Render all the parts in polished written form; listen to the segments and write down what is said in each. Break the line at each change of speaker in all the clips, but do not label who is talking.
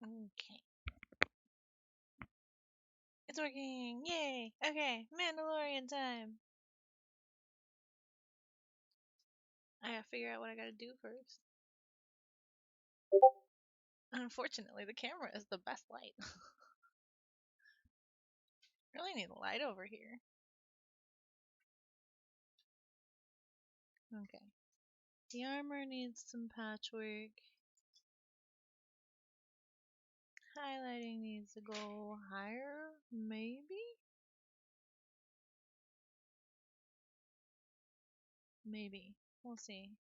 Okay. It's working! Yay! Okay, Mandalorian time! I gotta figure out what I gotta do first. Unfortunately, the camera is the best light. Really need a light over here. Okay. The armor needs some patchwork. Highlighting needs to go higher, maybe? Maybe. We'll see.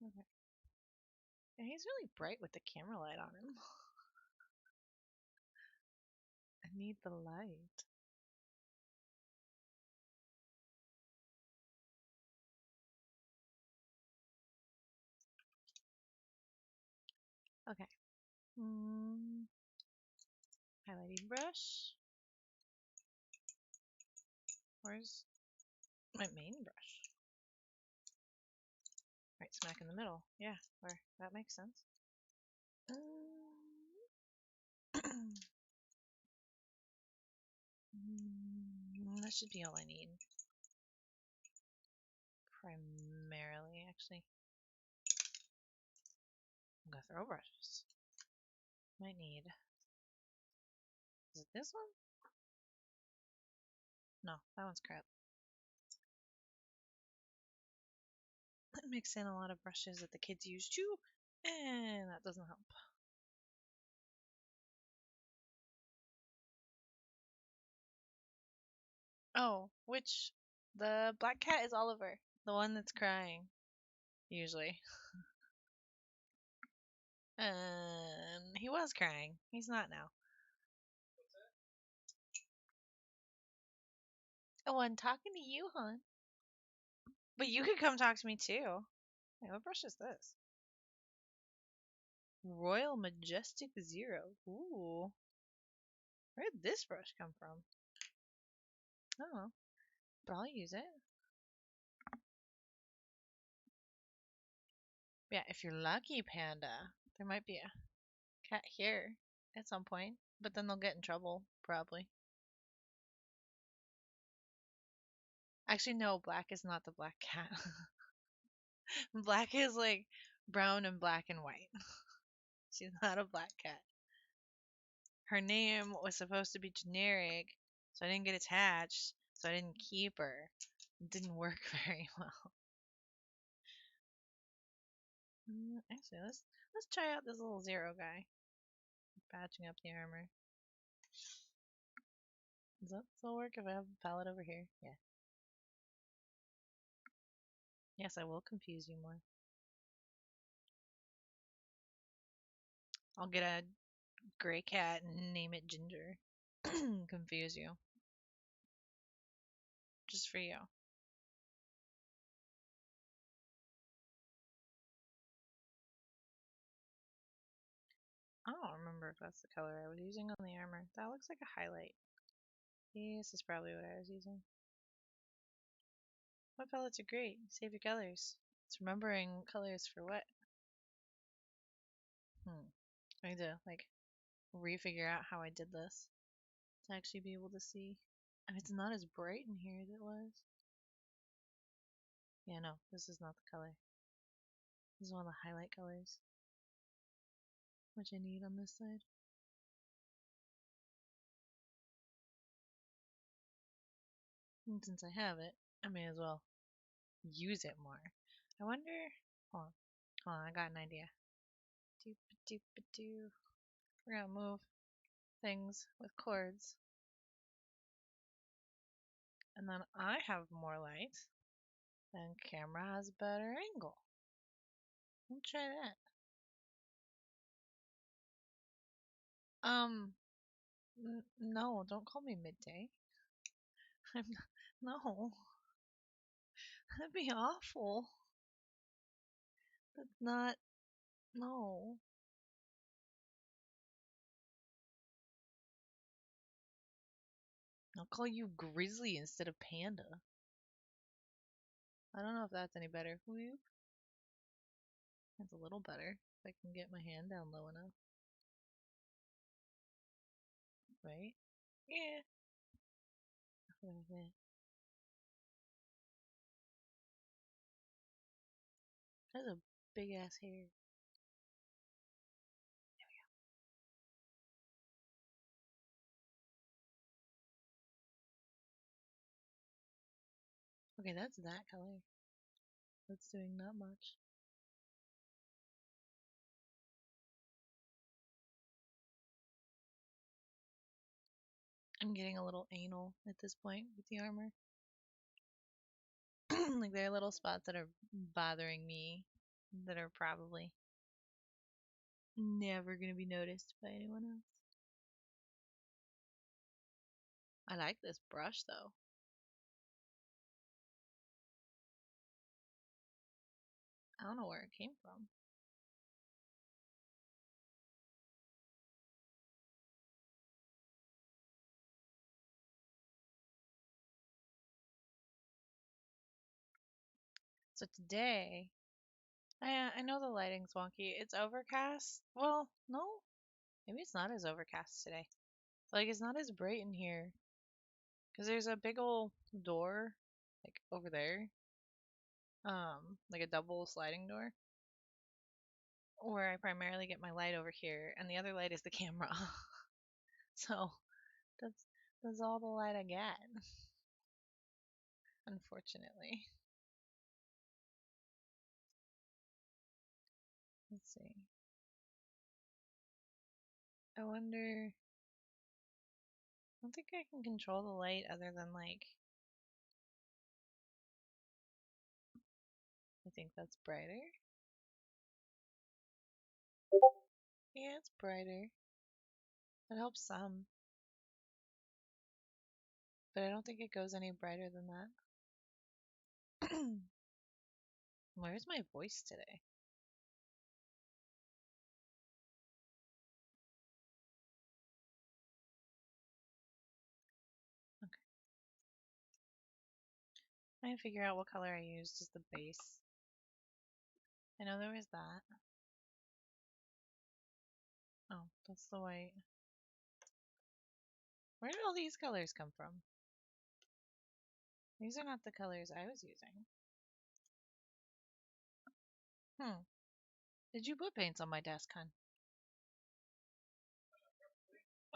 Okay. Yeah, he's really bright with the camera light on him. I need the light. Okay. Highlighting brush. Where's my main brush? Right smack in the middle. Yeah, where that makes sense. That should be all I need. Primarily, actually. I'm gonna throw brushes. Might need. Is it this one? No, that one's crap. I mix in a lot of brushes that the kids use too, and that doesn't help. Oh, which the black cat is Oliver, the one that's crying, usually. And he was crying. He's not now. Oh, I'm talking to you, hon. But you could come talk to me too. Hey, what brush is this? Royal Majestic Zero. Ooh. Where did this brush come from? I don't know. But I'll use it. Yeah, if you're lucky, Panda, there might be a cat here at some point. But then they'll get in trouble, probably. Actually, no, black is not the black cat. Black is like brown and black and white. She's not a black cat. Her name was supposed to be generic, so I didn't get attached, so I didn't keep her. It didn't work very well. Actually, let's try out this little zero guy. Patching up the armor. Does that still work if I have the palette over here? Yeah. Yes, I will confuse you more. I'll get a gray cat and name it Ginger. Confuse you. Just for you. I don't remember if that's the color I was using on the armor. That looks like a highlight. This is probably what I was using. What palettes are great? Save your colors. It's remembering colors for what? I need to, like, refigure out how I did this to actually be able to see. And it's not as bright in here as it was. Yeah, no, this is not the color. This is one of the highlight colors, which I need on this side. And since I have it, I may as well use it more. I wonder. Hold on. Hold on, I got an idea. Doop doop doo. We're gonna move things with cords. And then I have more light. And camera has a better angle. Let's try that. No, don't call me midday. I'm not, no. That'd be awful. That's not, no. I'll call you Grizzly instead of Panda. I don't know if that's any better. Whoop. That's a little better. If I can get my hand down low enough. right? Yeah. That's a big ass hair. Okay, that's that color. That's doing not much. I'm getting a little anal at this point with the armor. Like there are little spots that are bothering me that are probably never gonna be noticed by anyone else. I like this brush though. I don't know where it came from. So today, I know the lighting's wonky. It's overcast. Well, no, maybe it's not as overcast today. Like it's not as bright in here because there's a big old door like over there, like a double sliding door where I primarily get my light over here, and the other light is the camera. So that's that's all the light I get, unfortunately. Let's see. I wonder. I don't think I can control the light other than like. I think that's brighter. Yeah, it's brighter. It helps some, but I don't think it goes any brighter than that. Where's my voice today? Okay. I need to figure out what color I used as the base. I know there was that. Oh, that's the white. Where did all these colors come from? These are not the colors I was using. Did you put paints on my desk, hun?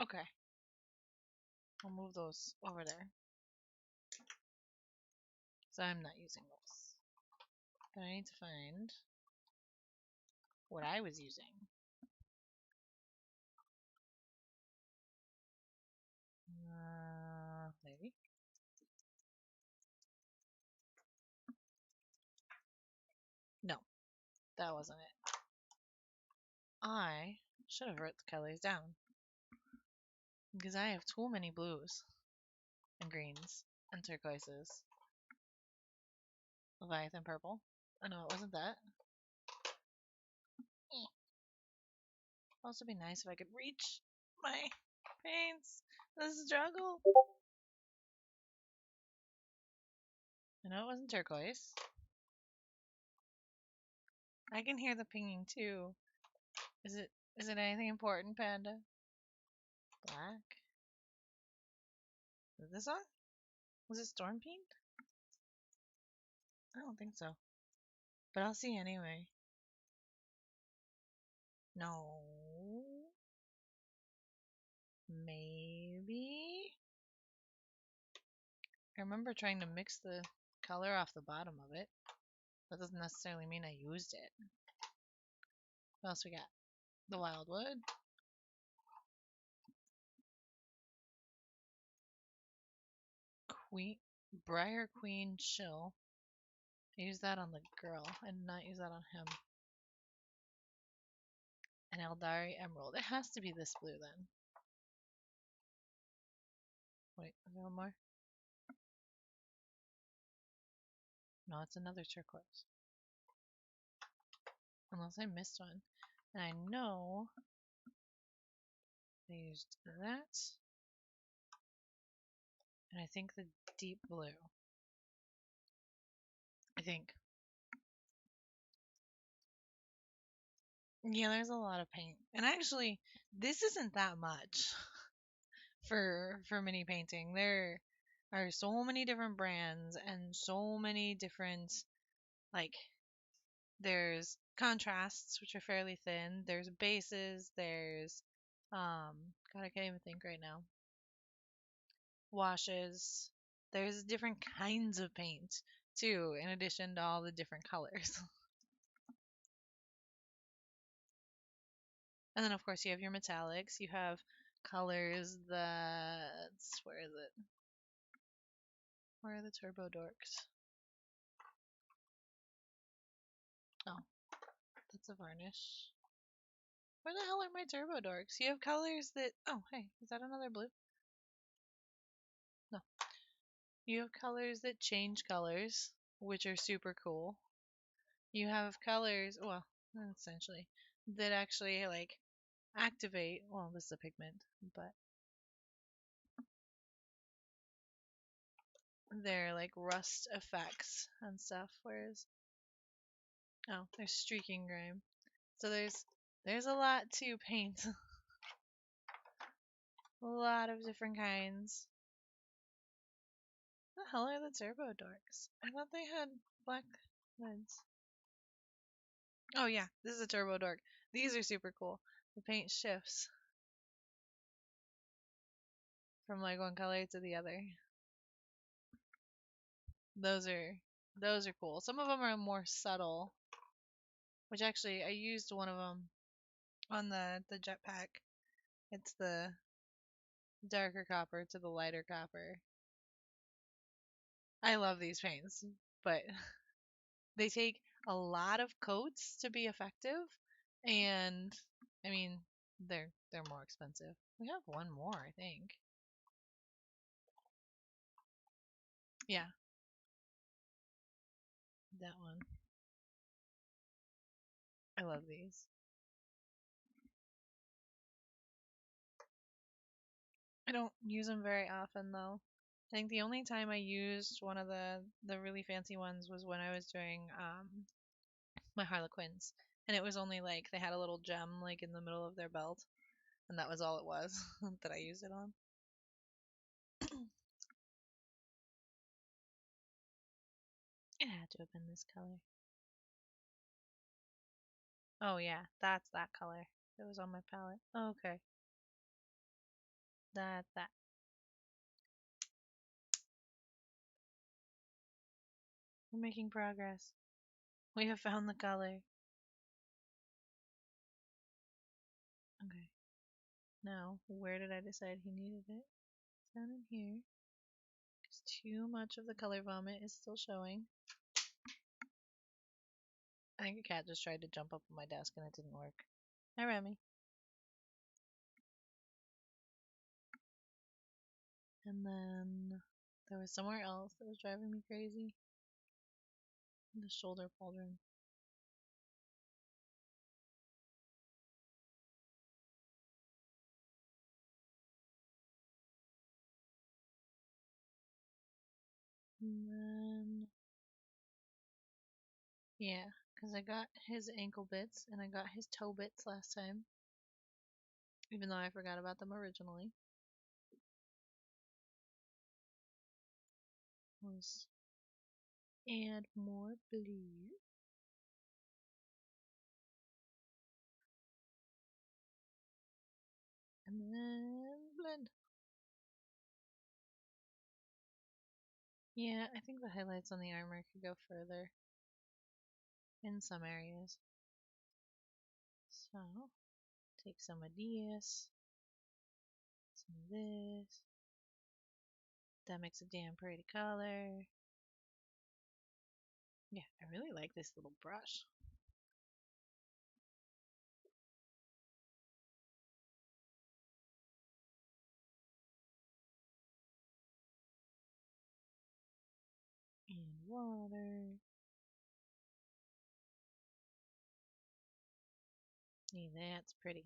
Okay. I'll move those over there. So I'm not using those. But I need to find what I was using. Maybe. No, that wasn't it. I should have wrote the colors down because I have too many blues and greens and turquoises. Leviathan purple. Oh no, it wasn't that. It'd also be nice if I could reach my paints. The struggle. I know it wasn't turquoise. I can hear the pinging too. Is it anything important, Panda? Black? Is this on? Was it storm paint? I don't think so. But I'll see anyway. No. Maybe? I remember trying to mix the color off the bottom of it. That doesn't necessarily mean I used it. What else we got? The wildwood. Queen Briar Queen Chill. I used that on the girl. I did not use that on him. An Eldari Emerald. It has to be this blue then. Wait, is there one more? No, it's another turquoise. Unless I missed one. And I know I used that. And I think the deep blue. I think. Yeah, there's a lot of paint. And actually, this isn't that much for mini painting. There are so many different brands and so many different, like, there's contrasts, which are fairly thin. There's bases. There's God, I can't even think right now. Washes. There's different kinds of paint too, in addition to all the different colors. And then of course you have your metallics. You have colors that's where is it? Where are the turbo dorks? Oh, that's a varnish. Where the hell are my turbo dorks? You have colors that. Oh, hey, is that another blue? No. You have colors that change colors, which are super cool. You have colors, well, essentially, that actually like activate. Well, this is a pigment, but they're like rust effects and stuff. Whereas, oh, there's streaking grime. So there's a lot to paint. A lot of different kinds. The hell are the turbo dorks? I thought they had black lids. Oh yeah, this is a turbo dork. These are super cool. The paint shifts from like one color to the other. Those are those are cool. Some of them are more subtle, which actually I used one of them on the jetpack. It's the darker copper to the lighter copper. I love these paints, but they take a lot of coats to be effective, and I mean they're more expensive. We have one more, I think. Yeah, that one. I love these. I don't use them very often though. I think the only time I used one of the really fancy ones was when I was doing my Harlequins, and it was only like they had a little gem like in the middle of their belt, and that was all it was that I used it on. It had to have been this color. Oh yeah, that's that color. It was on my palette. Okay, that. We're making progress. We have found the color. Okay. Now, where did I decide he needed it? Down in here. Because too much of the color vomit is still showing. I think a cat just tried to jump up on my desk and it didn't work. Hi, Remy. And then there was somewhere else that was driving me crazy. The shoulder pauldron. And then, yeah, because I got his ankle bits and I got his toe bits last time. Even though I forgot about them originally. Was add more blue. And then blend. Yeah, I think the highlights on the armor could go further in some areas. So, take some of this, some of this. That makes a damn pretty color. Yeah, I really like this little brush. And water. Yeah, that's pretty.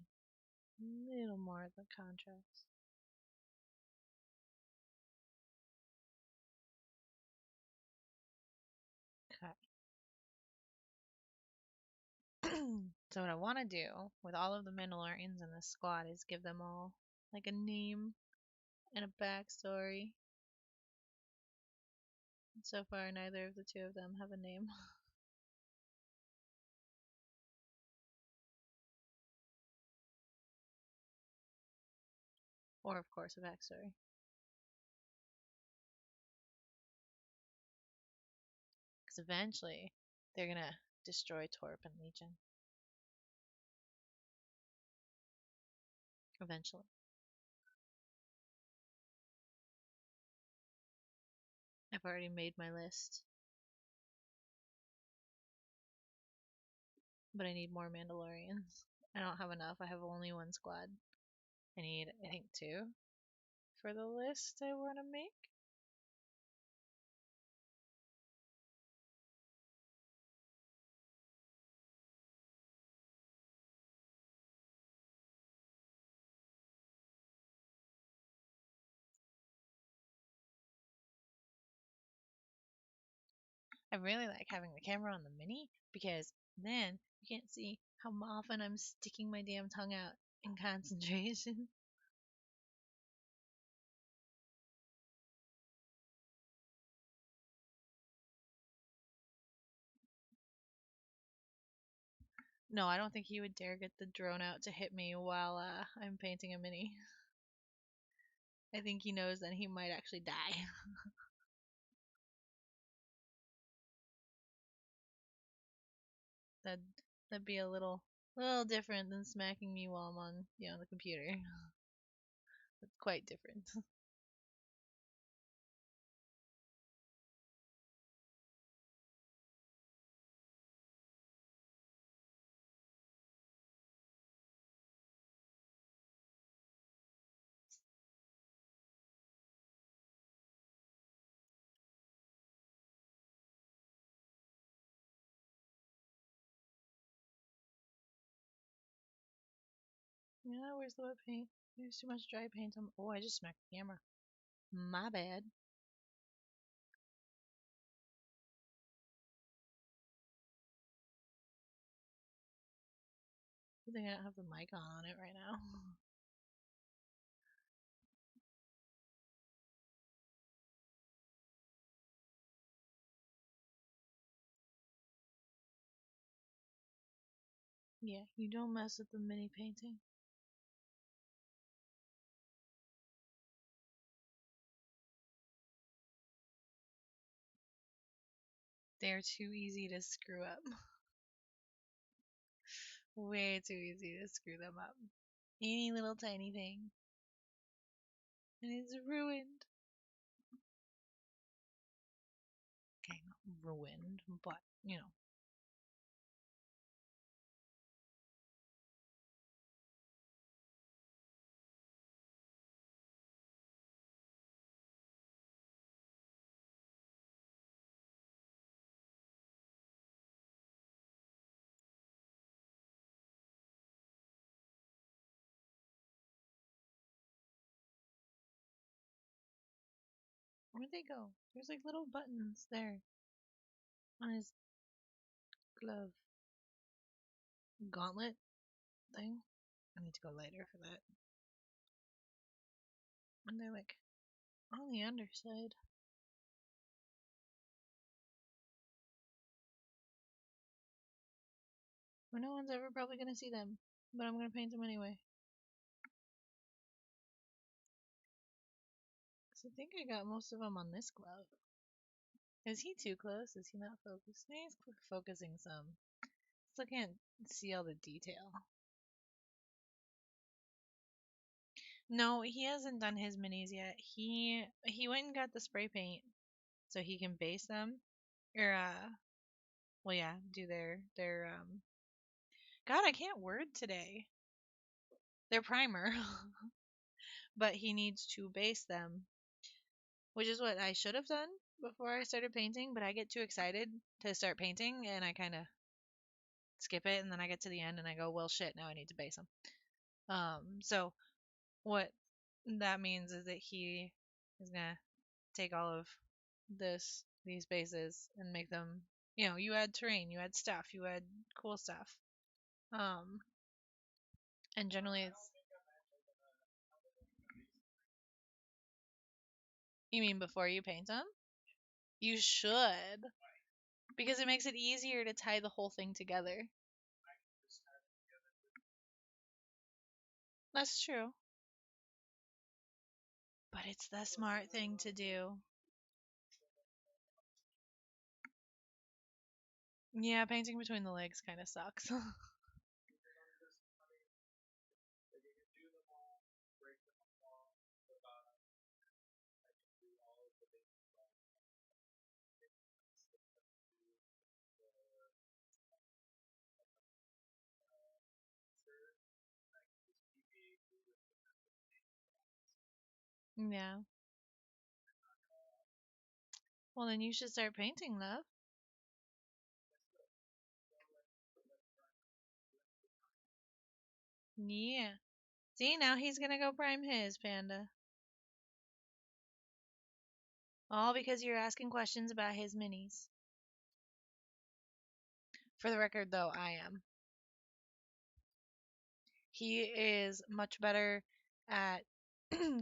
A little more of the contrast. Okay. So what I want to do with all of the Mandalorians in this squad is give them all like a name. and a backstory. So far, neither of the two of them have a name. Or, of course, a backstory. Because eventually, they're gonna destroy Torp and Legion. Eventually. I've already made my list. But I need more Mandalorians. I don't have enough. I have only one squad. I need, I think, two for the list I want to make. I really like having the camera on the mini because then you can't see how often I'm sticking my damn tongue out in concentration. No, I don't think he would dare get the drone out to hit me while I'm painting a mini. I think he knows that he might actually die. that that'd be a little different than smacking me while I'm on the computer. It's quite different. Yeah, where's the wet paint? There's too much dry paint on. Oh, I just smacked the camera. My bad. I think I don't have the mic on it right now. Yeah, you don't mess with the mini painting. They're too easy to screw up. Way too easy to screw them up. Any little tiny thing. And it's ruined. Okay, not ruined, but. Where'd they go? There's like little buttons there on his glove. Gauntlet thing. I need to go later for that. And they're like on the underside. Where no one's ever probably gonna see them. But I'm gonna paint them anyway. So I think I got most of them on this glove. Is he too close? Is he not focused? He's focusing some. Still can't see all the detail. No, he hasn't done his minis yet. He went and got the spray paint so he can base them. Or well yeah, do their. God, I can't word today. Their primer. But he needs to base them, which is what I should have done before I started painting, but I get too excited to start painting and I kind of skip it, and then I get to the end and I go, well shit, now I need to base them. So what that means is that he is gonna take all of these bases and make them, you add terrain, you add stuff, you add cool stuff. And generally it's You mean before you paint them? You should. Because it makes it easier to tie the whole thing together. That's true. But it's the smart thing to do. Yeah, painting between the legs kind of sucks. Yeah. Well, then you should start painting, love. Yeah. See, now he's gonna go prime his panda. All because you're asking questions about his minis. For the record, though, I am. He is much better at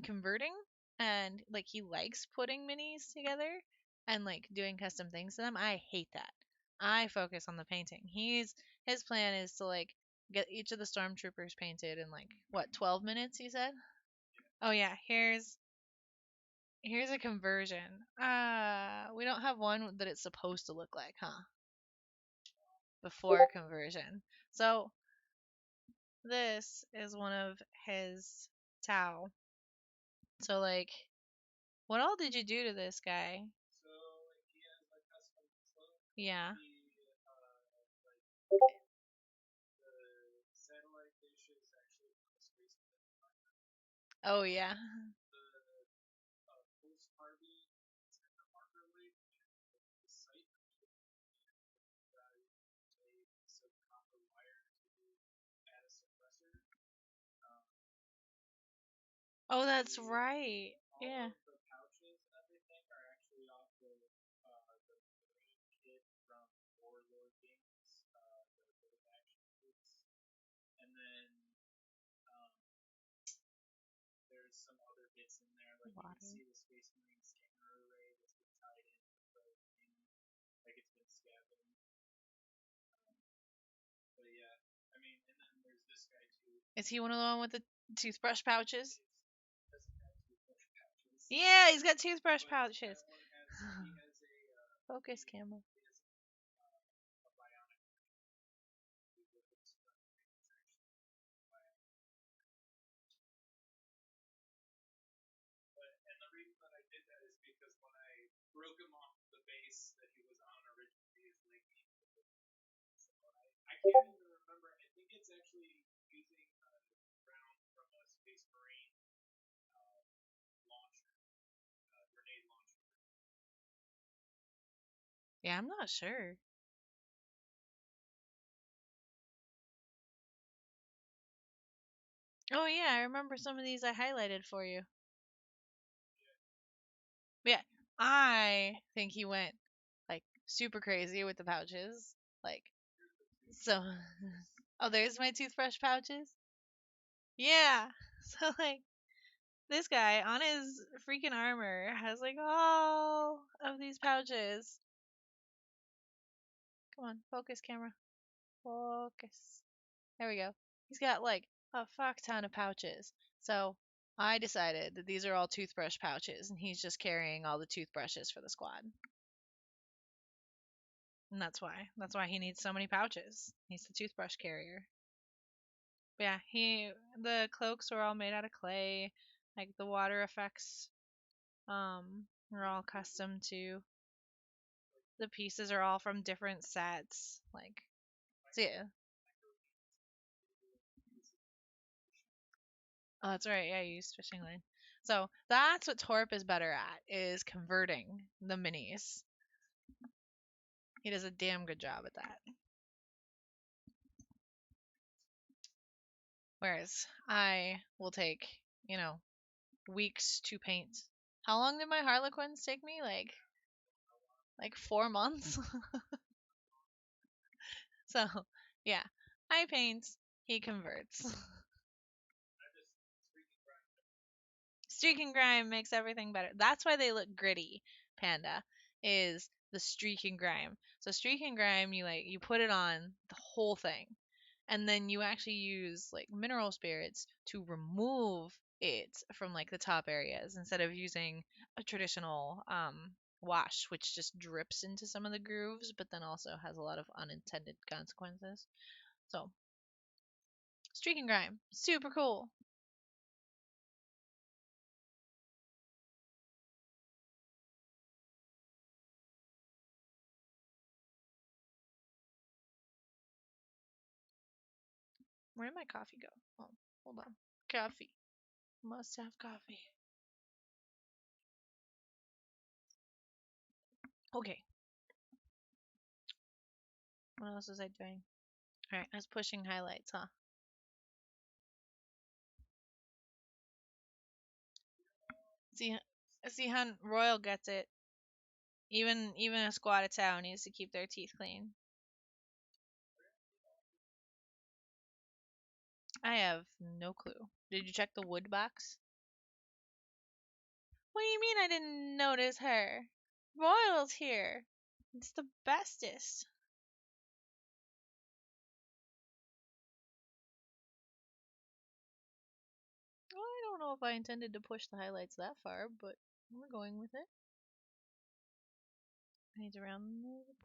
converting, and like he likes putting minis together and like doing custom things to them. I hate that. I focus on the painting. His plan is to like get each of the stormtroopers painted in like what, 12 minutes, he said? Oh yeah, here's a conversion. We don't have one that it's supposed to look like, huh? Before conversion. So this is one of his Tau. So like, what all did you do to this guy? Yeah. Oh yeah. Oh, that's right. Yeah. Water. Is he one of the one with the toothbrush pouches? Yeah, he's got toothbrush pouches. Focus camera. Yeah, I'm not sure. Oh yeah, I remember some of these I highlighted for you. But yeah, I think he went like super crazy with the pouches. Like, so. Oh, there's my toothbrush pouches. Yeah. So like, this guy on his freaking armor has like all of these pouches. Come on, focus camera. Focus. There we go. He's got like a fuck ton of pouches. So I decided that these are all toothbrush pouches, and he's just carrying all the toothbrushes for the squad. And that's why. That's why he needs so many pouches. He's the toothbrush carrier. But yeah, the cloaks are all made out of clay. Like the water effects, are all custom to. The pieces are all from different sets. Like, so yeah. Oh, that's right. Yeah, you used fishing line. So that's what Torp is better at, is converting the minis. He does a damn good job at that. Whereas I will take, weeks to paint. How long did my Harlequins take me? Like 4 months. So yeah, I paint, he converts. Streak and grime makes everything better. That's why they look gritty, Panda, is the streak and grime. So streak and grime, you put it on the whole thing, and then you actually use like mineral spirits to remove it from like the top areas instead of using a traditional wash, which just drips into some of the grooves, but then also has a lot of unintended consequences. So streak and grime, super cool. Where did my coffee go? Oh, hold on. Coffee. Must have coffee. Okay. What else was I doing? All right, I was pushing highlights, huh? See, see how Royal gets it. Even a squad of town needs to keep their teeth clean. I have no clue. Did you check the wood box? What do you mean I didn't notice her? Royal's here. It's the bestest. Well, I don't know if I intended to push the highlights that far, but we're going with it. I need to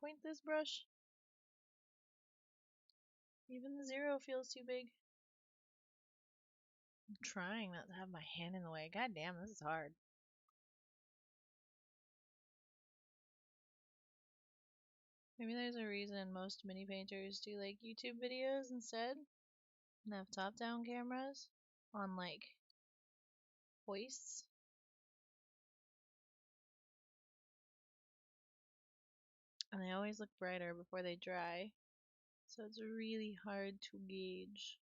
point this brush. Even the zero feels too big. I'm trying not to have my hand in the way. God damn, this is hard. Maybe there's a reason most mini painters do like YouTube videos instead and have top down cameras on like hoists. And they always look brighter before they dry. So it's really hard to gauge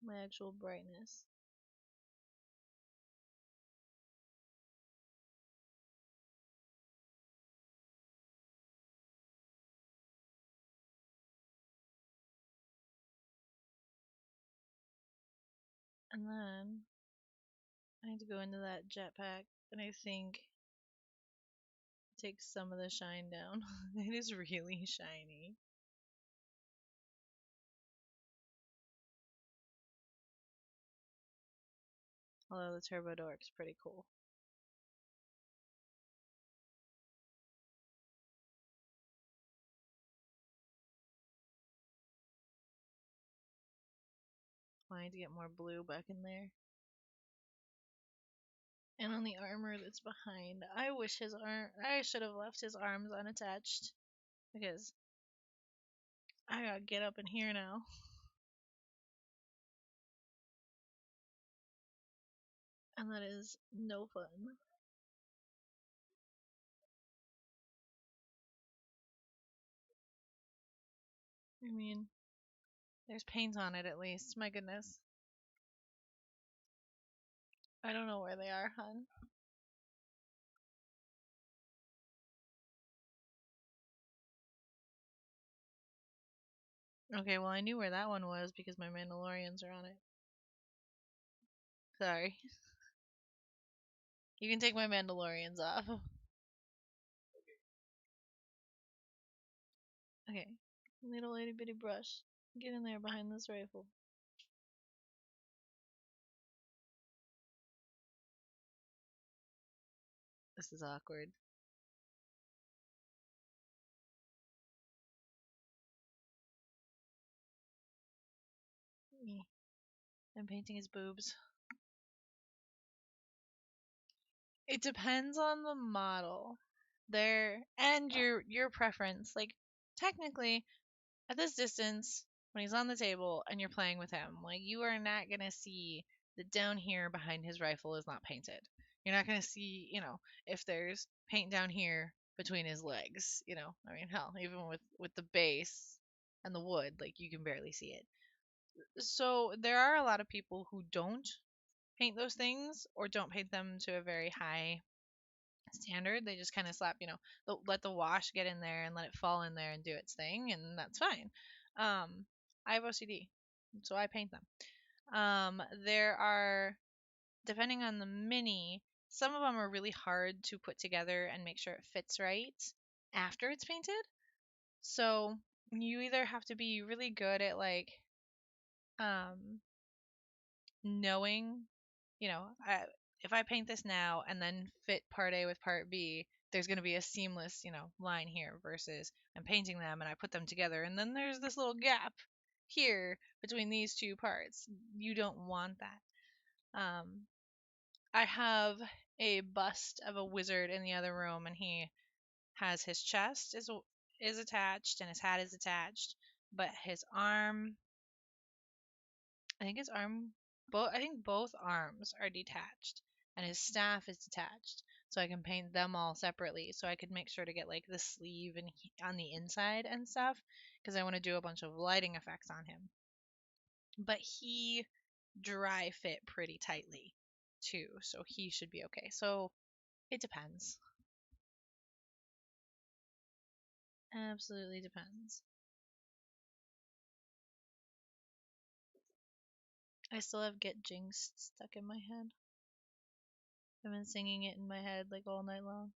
my actual brightness. And then I need to go into that jetpack and I think take some of the shine down. It is really shiny. Although the turbo dork's pretty cool. I need to get more blue back in there. And on the armor that's behind, I wish I should have left his arms unattached because I gotta get up in here now. And that is no fun. I mean, there's paint on it at least. My goodness. I don't know where they are, hun. Okay, well, I knew where that one was because my Mandalorians are on it. Sorry. You can take my Mandalorians off. Okay. Little itty bitty brush. Get in there behind this rifle. This is awkward. Me. I'm painting his boobs. It depends on the model. And your preference. Like technically, at this distance, when he's on the table and you're playing with him, like you are not gonna see that down here behind his rifle is not painted. You're not gonna see, if there's paint down here between his legs. I mean, hell, even with the base and the wood, like you can barely see it. So there are a lot of people who don't paint those things or don't paint them to a very high standard. They just kind of slap, let the wash get in there and let it fall in there and do its thing, and that's fine. I have OCD, so I paint them. There are depending on the mini, some of them are really hard to put together and make sure it fits right after it's painted. So you either have to be really good at like um knowing, you know, if I paint this now and then fit part A with part B, there's going to be a seamless, line here versus I'm painting them and I put them together and then there's this little gap here between these two parts. You don't want that. I have a bust of a wizard in the other room and he has his chest is attached and his hat is attached, but his arm, I think his arm, I think both arms are detached, and his staff is detached. So I can paint them all separately. So I could make sure to get like the sleeve and on the inside and stuff, because I want to do a bunch of lighting effects on him. But he dry fit pretty tightly too, so he should be okay. So it depends. Absolutely depends. I still have Get Jinxed stuck in my head. I've been singing it in my head like all night long.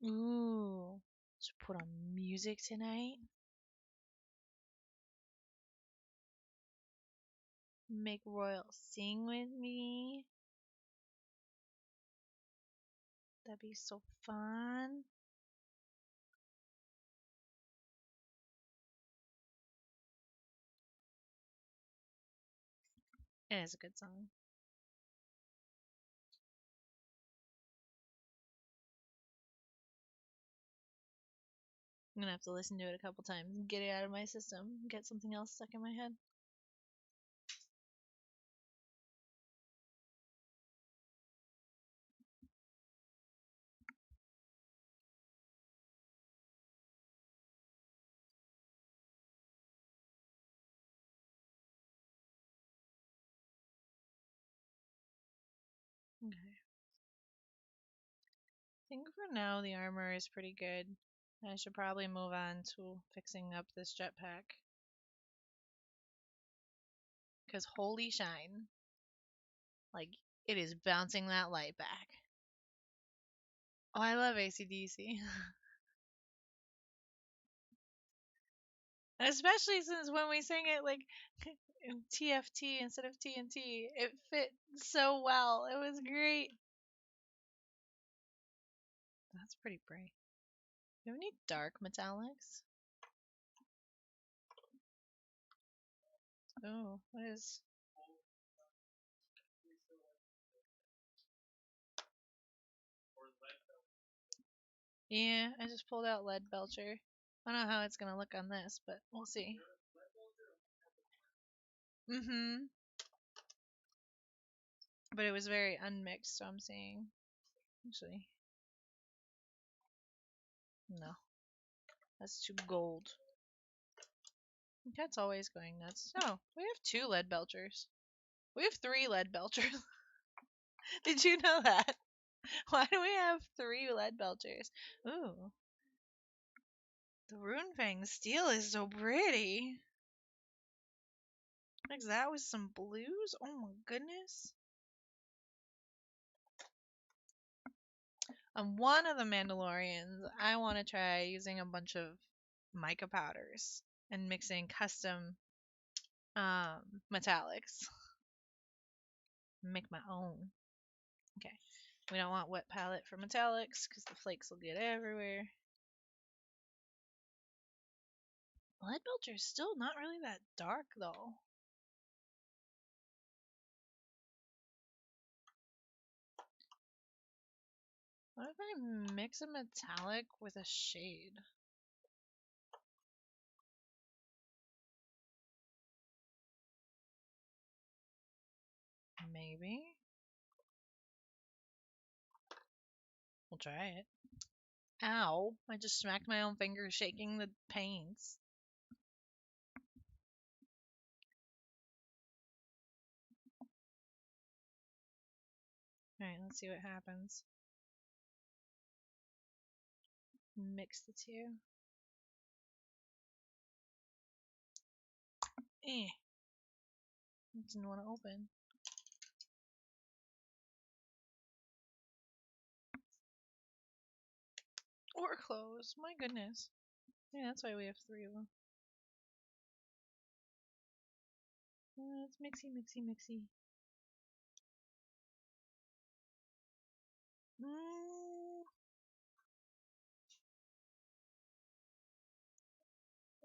Ooh. Should put on music tonight. Make Royal sing with me. That'd be so fun. It is a good song. I'm gonna have to listen to it a couple times and get it out of my system. Get something else stuck in my head. Okay. I think for now the armor is pretty good. I should probably move on to fixing up this jetpack. Because holy shine. Like, it is bouncing that light back. Oh, I love AC/DC. Especially since when we sang it like TFT instead of TNT, it fit so well. It was great. That's pretty bright. Do you have any dark metallics? Oh, what is? Yeah, I just pulled out lead belcher. I don't know how it's gonna look on this, but we'll see. Mm-hmm. But it was very unmixed, so I'm saying. Actually, no. That's too gold. That's always going nuts. Oh, we have 2 lead belchers. We have 3 lead belchers. Did you know that? Why do we have 3 lead belchers? Ooh. The Rune Fang steel is so pretty. Mix that with some blues? Oh my goodness. On one of the Mandalorians, I want to try using a bunch of mica powders and mixing custom metallics. Make my own. Okay. We don't want wet palette for metallics because the flakes will get everywhere. Lead Belcher's still not really that dark though. What if I mix a metallic with a shade? Maybe. We'll try it. Ow. I just smacked my own finger shaking the paints. Alright, let's see what happens. Mix the two. Eh. Didn't want to open. Or close. My goodness. Yeah, that's why we have 3 of them. It's mixy, mixy, mixy. Mm.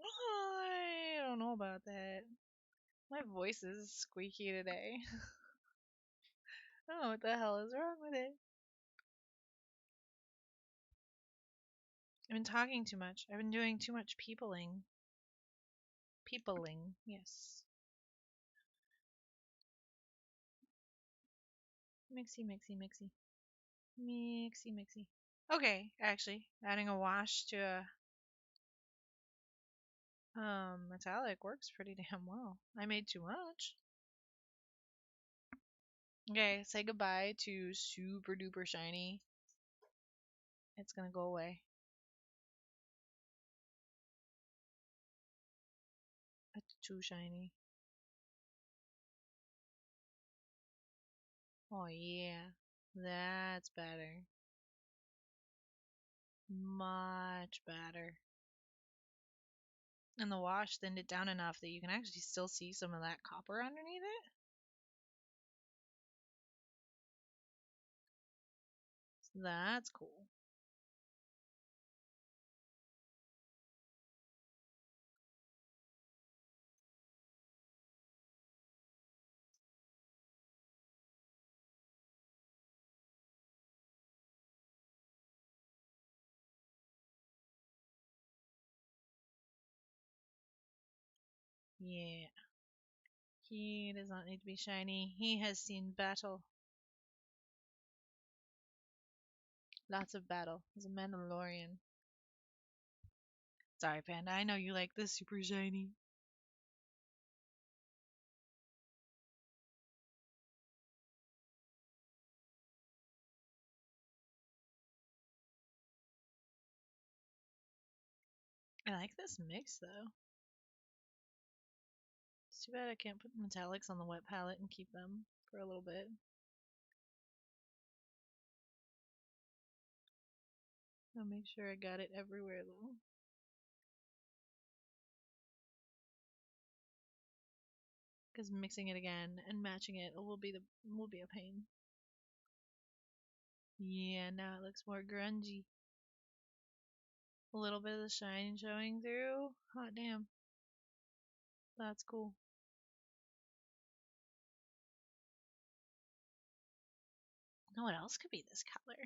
I don't know about that. My voice is squeaky today. I don't know what the hell is wrong with it. I've been talking too much. I've been doing too much peopling. Peopling, yes. Mixy, mixy, mixy. Mixy, mixy. Okay, actually, adding a wash to a metallic works pretty damn well. I made too much. Okay, say goodbye to super duper shiny. It's gonna go away. It's too shiny. Oh yeah, that's better. Much better. And the wash thinned it down enough that you can actually still see some of that copper underneath it. So that's cool. Yeah. He does not need to be shiny. He has seen battle. Lots of battle. He's a Mandalorian. Sorry, Panda. I know you like this super shiny. I like this mix though. It's too bad I can't put metallics on the wet palette and keep them for a little bit. I'll make sure I got it everywhere though. Because mixing it again and matching it will be a pain. Yeah, now it looks more grungy. A little bit of the shine showing through. Hot damn. That's cool. Now what else could be this color?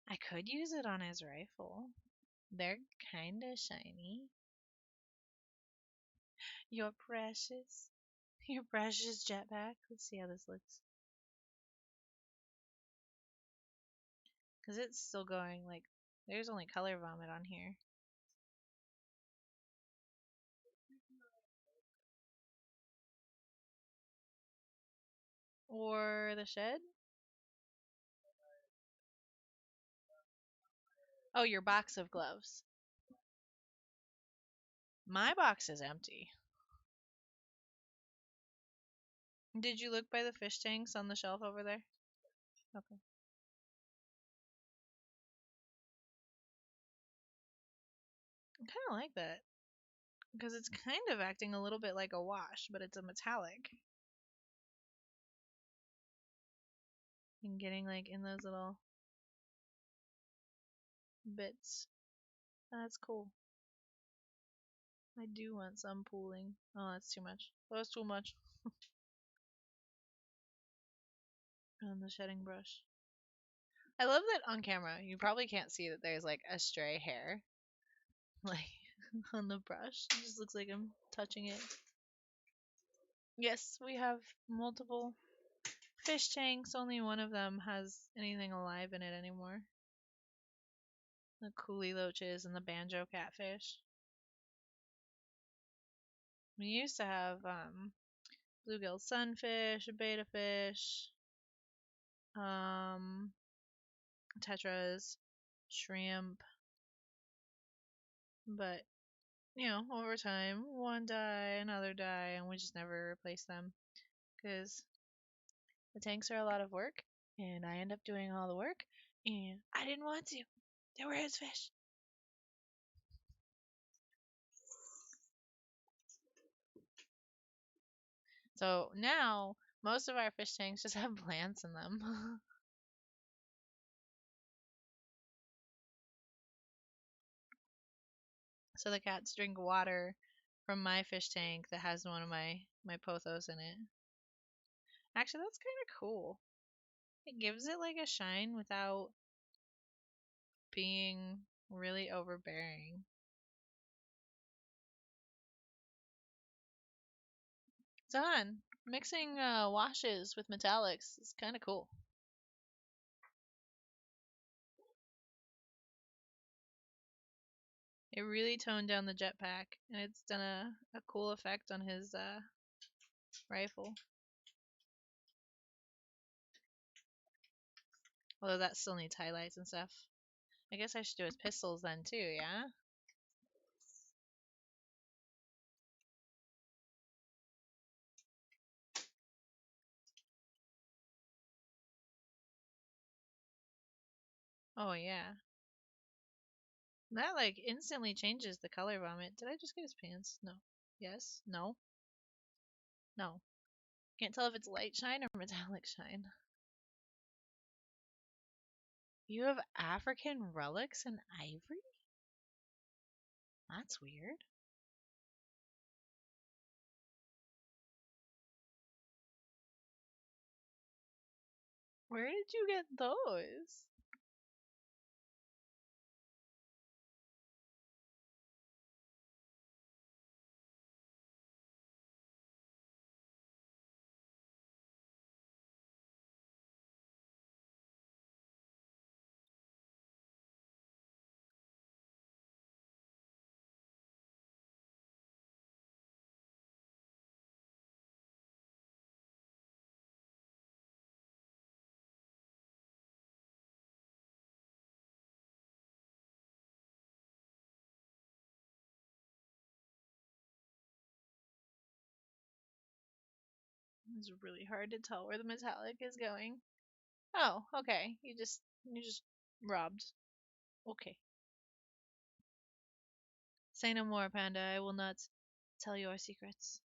I could use it on his rifle. They're kinda shiny. You're precious. Your precious jetpack. Let's see how this looks. Because it's still going, like, there's only color vomit on here. Or the shed? Oh, your box of gloves. My box is empty. Did you look by the fish tanks on the shelf over there? Okay. I kind of like that. Because it's kind of acting a little bit like a wash, but it's a metallic. And getting like in those little bits. That's cool. I do want some pooling. Oh, that's too much. That's too much. And the shedding brush. I love that on camera. You probably can't see that there's like a stray hair, like on the brush. It just looks like I'm touching it. Yes, we have multiple fish tanks. Only one of them has anything alive in it anymore. The coolie loaches and the banjo catfish. We used to have bluegill sunfish, betta fish, um, tetras, shrimp, But, you know, over time, one die, another die, and we just never replace them. Because the tanks are a lot of work, and I end up doing all the work, and I didn't want to. They were his fish. So now, most of our fish tanks just have plants in them. So the cats drink water from my fish tank that has one of my pothos in it. Actually, that's kind of cool. It gives it like a shine without being really overbearing. Done. Mixing washes with metallics is kind of cool. It really toned down the jetpack, and it's done a cool effect on his rifle. Although that still needs highlights and stuff. I guess I should do his pistols then too, yeah? Oh yeah. That like instantly changes the color vomit. Did I just get his pants? No. Yes? No? No. Can't tell if it's light shine or metallic shine. You have African relics and ivory? That's weird. Where did you get those? It's really hard to tell where the metallic is going. Oh, okay. You just robbed. Okay. Say no more, Panda. I will not tell your secrets.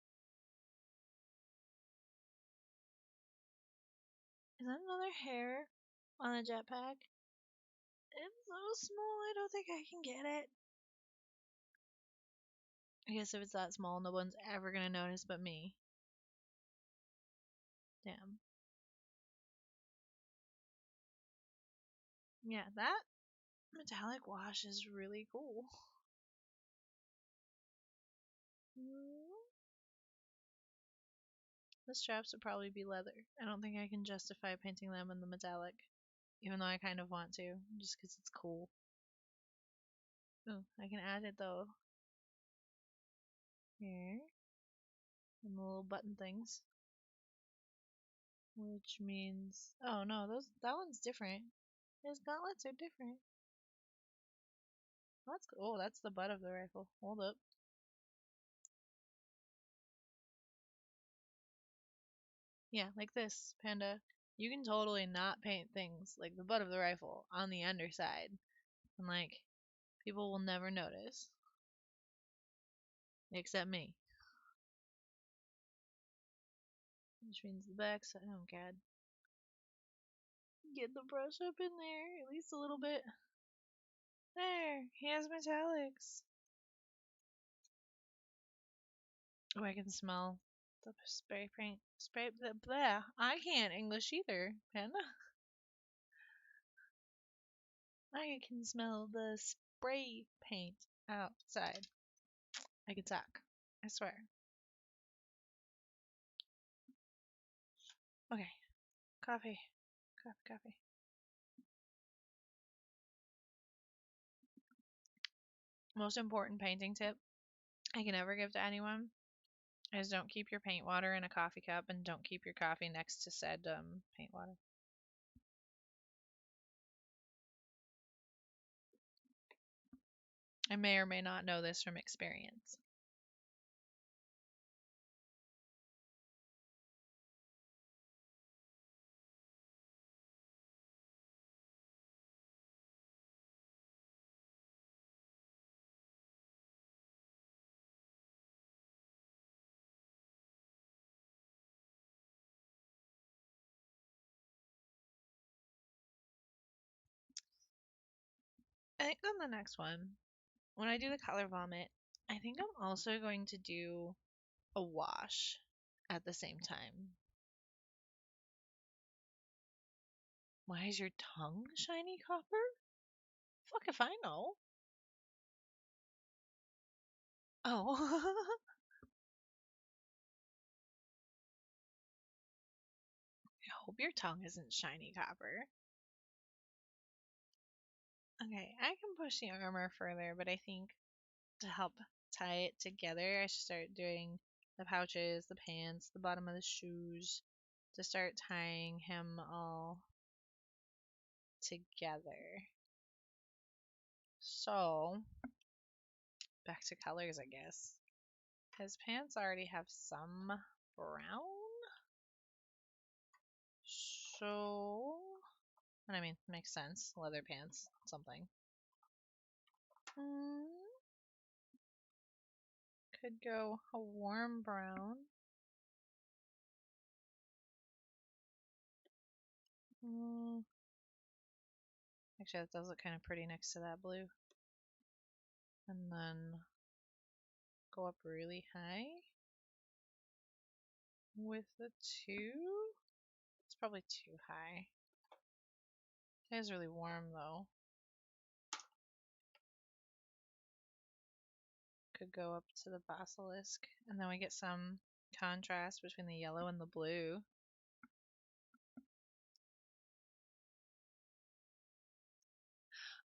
Is that another hair on a jetpack? It's so small, I don't think I can get it. I guess if it's that small, no one's ever gonna notice but me. Damn. Yeah, that metallic wash is really cool. The straps would probably be leather. I don't think I can justify painting them in the metallic, even though I kind of want to, just because it's cool. Ooh, I can add it though. Here. And the little button things. Which means, oh no, that one's different. His gauntlets are different. That's the butt of the rifle. Hold up. Yeah, like this, Panda. You can totally not paint things like the butt of the rifle on the underside. And like, people will never notice. Except me. Which means the backside. Oh god. Get the brush up in there, at least a little bit. There, he has metallics. Oh, I can smell the spray paint. Spray the blah. I can't English either, Panda. I can smell the spray paint outside. I can talk. I swear. Okay. Coffee. Coffee, coffee. Most important painting tip I can ever give to anyone is don't keep your paint water in a coffee cup and don't keep your coffee next to said paint water. I may or may not know this from experience. I think on the next one, when I do the color vomit, I think I'm also going to do a wash at the same time. Why is your tongue shiny copper? Fuck if I know. Oh. I hope your tongue isn't shiny copper. Okay, I can push the armor further, but I think to help tie it together, I should start doing the pouches, the pants, the bottom of the shoes, to start tying him all together. So, back to colors, I guess. His pants already have some brown. So, I mean, makes sense. Leather pants, something. Could go a warm brown. Actually, that does look kind of pretty next to that blue. And then go up really high with the two. It's probably too high. It is really warm though. Could go up to the basilisk. And then we get some contrast between the yellow and the blue.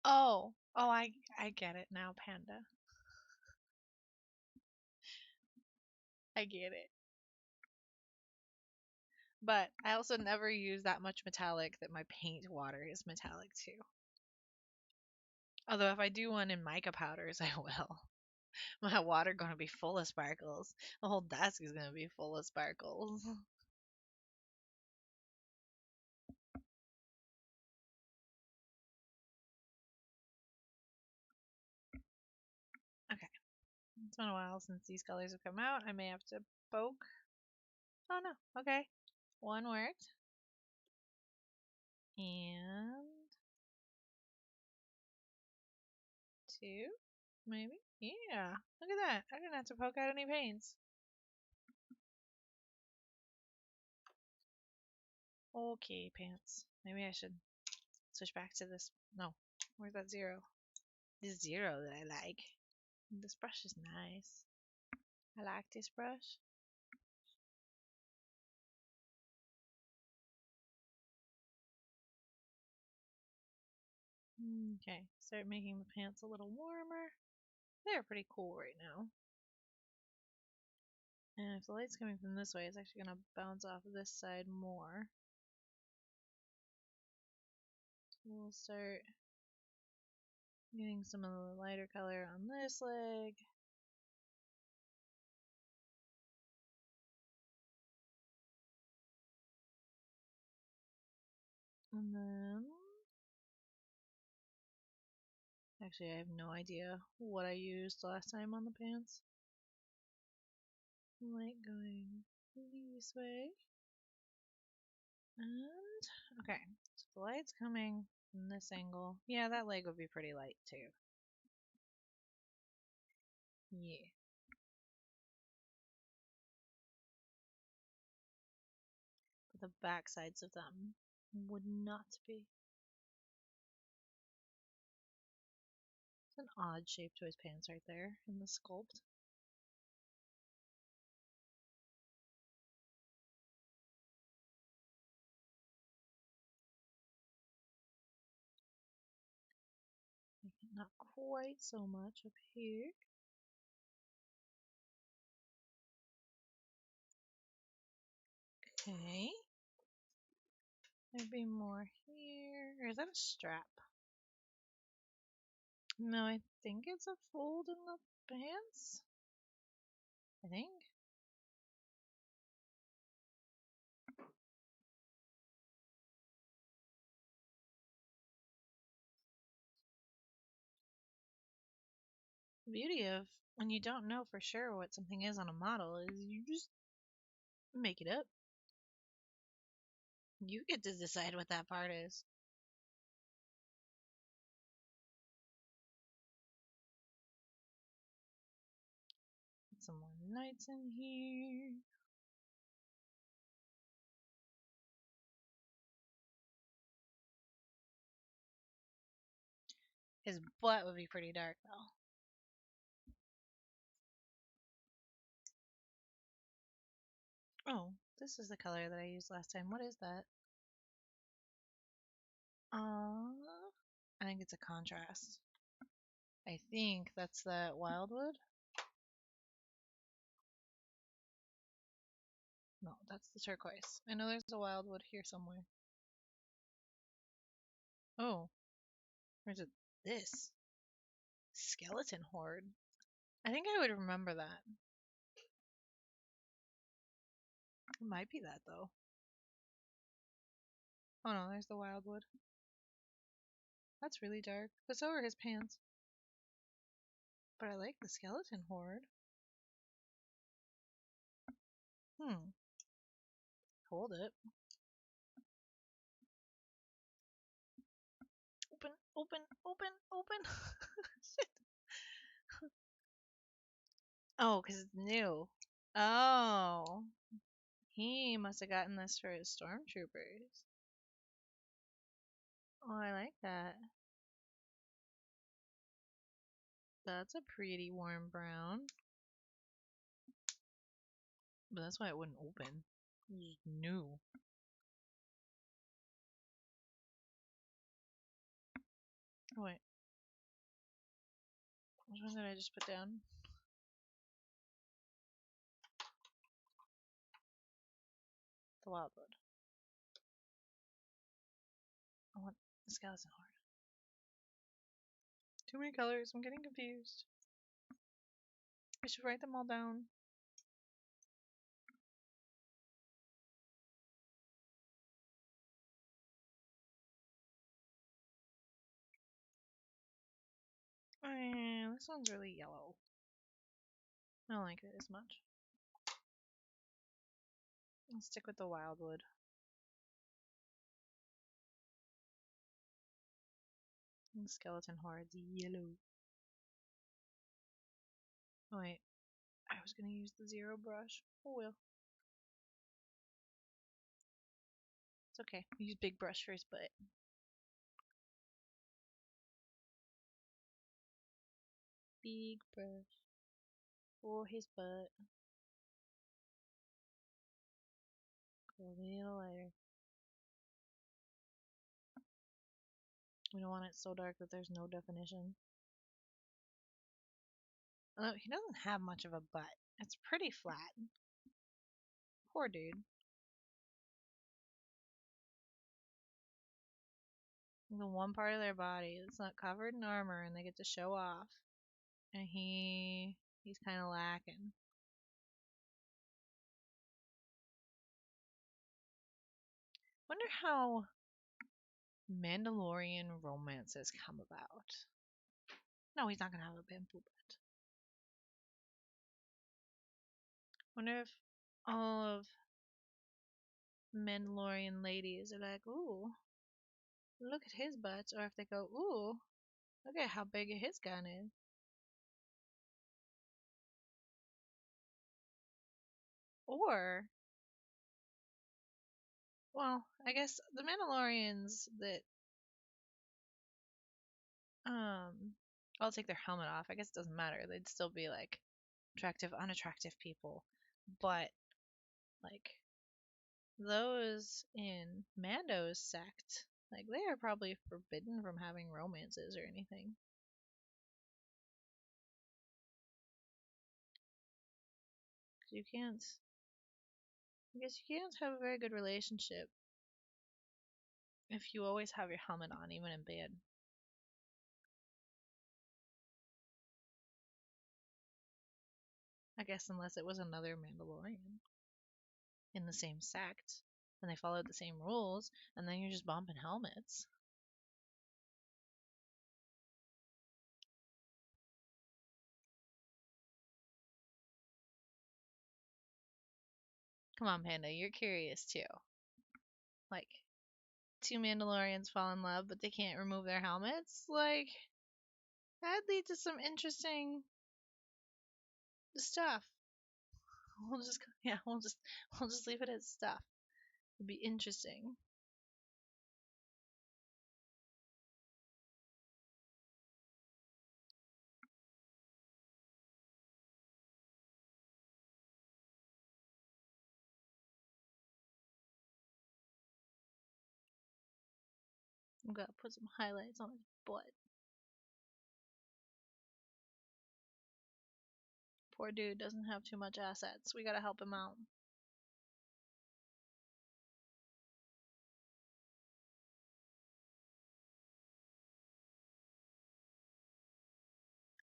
Oh, I get it now, Panda. I get it. But I also never use that much metallic that my paint water is metallic too. Although if I do one in mica powders, I will. My water gonna be full of sparkles. The whole desk is gonna be full of sparkles. Okay. It's been a while since these colors have come out. I may have to poke. Oh no. Okay. One worked. And two, maybe? Yeah. Look at that. I didn't have to poke out any paints. Okay, pants. Maybe I should switch back to this. No. Where's that zero? This zero that I like. This brush is nice. I like this brush. Okay, start making the pants a little warmer. They're pretty cool right now. And if the light's coming from this way, it's actually going to bounce off of this side more. We'll start getting some of the lighter color on this leg. And then... Actually, I have no idea what I used last time on the pants. Light going this way. And... Okay, so the light's coming from this angle. Yeah, that leg would be pretty light too. Yeah. But the back sides of them would not be. It's an odd shape to his pants right there in the sculpt. Not quite so much up here. Okay. Maybe more here. Or is that a strap? No, I think it's a fold in the pants. I think. The beauty of when you don't know for sure what something is on a model is you just make it up. You get to decide what that part is. Put some more lights in here. His butt would be pretty dark though. Oh, this is the color that I used last time. What is that? I think it's a contrast. I think that's that wildwood. No, that's the turquoise. I know there's a wildwood here somewhere. Oh, where's it? This skeleton horde. I think I would remember that. It might be that though. Oh no, there's the wildwood. That's really dark. But so are his pants. But I like the skeleton horde. Hold it. Open, open, open, open. Shit. Oh, because it's new. Oh. He must have gotten this for his stormtroopers. Oh, I like that. That's a pretty warm brown. But that's why it wouldn't open. It's new. Oh, wait. Which one did I just put down? The wildwood. I want the skeleton horde. Too many colors. I'm getting confused. I should write them all down. This one's really yellow. I don't like it as much. I'll stick with the wildwood. And the skeleton horde's yellow. Oh wait, I was gonna use the zero brush. Oh well. It's okay. Use big brush for his butt. Big brush for his butt. Go a little lighter. We don't want it so dark that there's no definition. Although he doesn't have much of a butt. It's pretty flat. Poor dude. The one part of their body that's not covered in armor and they get to show off. And he's kind of lacking. Wonder how Mandalorian romances come about. No, he's not gonna have a bamboo butt. Wonder if all of Mandalorian ladies are like, ooh, look at his butts, or if they go, ooh, look at how big his gun is. Or, well, I guess the Mandalorians that I'll take their helmet off. I guess it doesn't matter. They'd still be like attractive, unattractive people. But like those in Mando's sect, like they are probably forbidden from having romances or anything. You can't. I guess you can't have a very good relationship if you always have your helmet on, even in bed. I guess unless it was another Mandalorian in the same sect and they followed the same rules, and then you're just bumping helmets. Come on, Panda, you're curious too. Like, two Mandalorians fall in love, but they can't remove their helmets? Like, that'd lead to some interesting stuff. We'll just leave it as stuff. It'd be interesting. I'm gonna put some highlights on his butt. Poor dude doesn't have too much assets. We gotta help him out.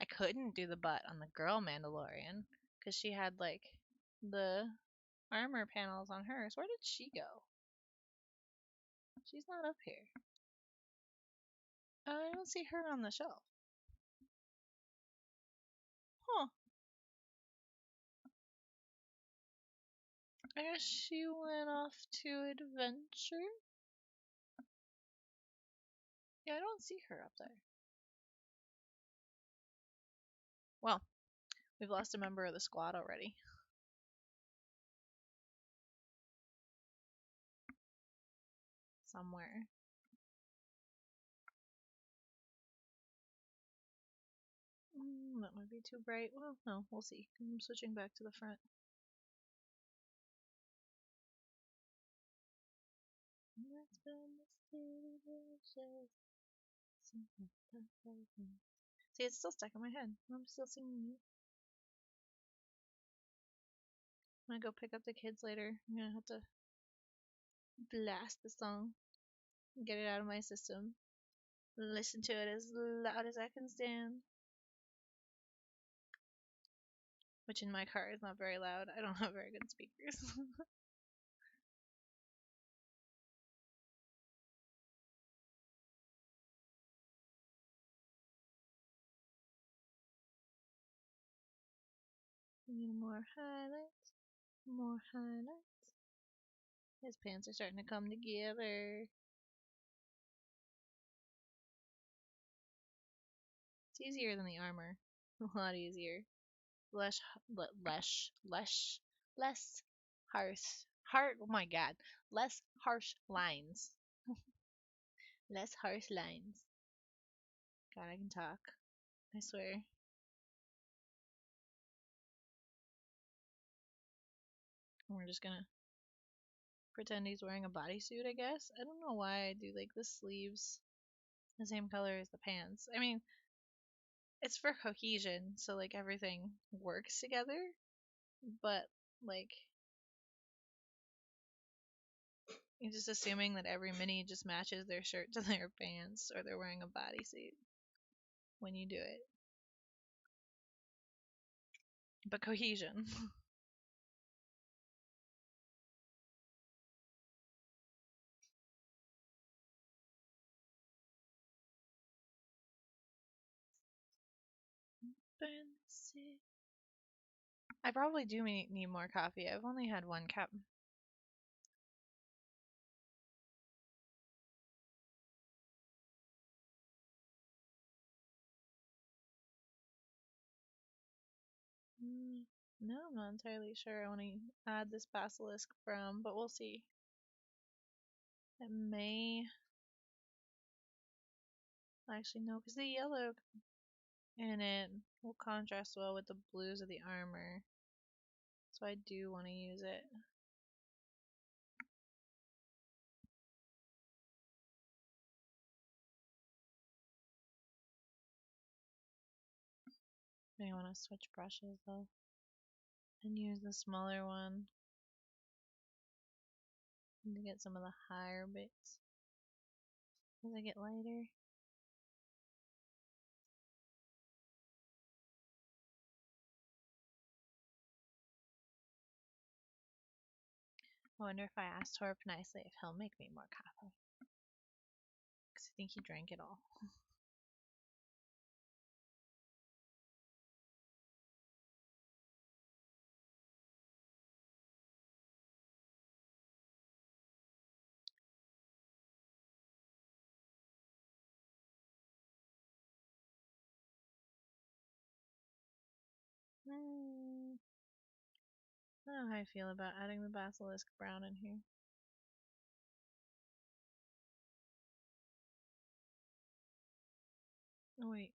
I couldn't do the butt on the girl Mandalorian because she had like the armor panels on hers. Where did she go? She's not up here. I don't see her on the shelf. Huh. I guess she went off to adventure. Yeah, I don't see her up there. Well, we've lost a member of the squad already. Somewhere. That might be too bright. Well, no, we'll see. I'm switching back to the front. See, it's still stuck in my head. I'm still singing it. I'm gonna go pick up the kids later. I'm gonna have to blast the song, get it out of my system, listen to it as loud as I can stand. Which in my car is not very loud. I don't have very good speakers. Need more highlights. More highlights. His pants are starting to come together. It's easier than the armor. A lot easier. Less harsh. Oh my god. Less harsh lines. Less harsh lines. God, I can talk. I swear. We're just gonna pretend he's wearing a bodysuit, I guess. I don't know why I do like the sleeves the same color as the pants. I mean, it's for cohesion, so like everything works together. But like, you're just assuming that every mini just matches their shirt to their pants, or they're wearing a bodysuit when you do it. But cohesion. I probably do need more coffee. I've only had one cup. No, I'm not entirely sure I want to add this basilisk from, but we'll see. It may. Actually, no, because the yellow in it will contrast well with the blues of the armor. So I do want to use it. I want to switch brushes though and use the smaller one to get some of the higher bits as I get lighter. I wonder if I ask Torp nicely if he'll make me more coffee. Because I think he drank it all. I don't know how I feel about adding the basilisk brown in here. Oh wait.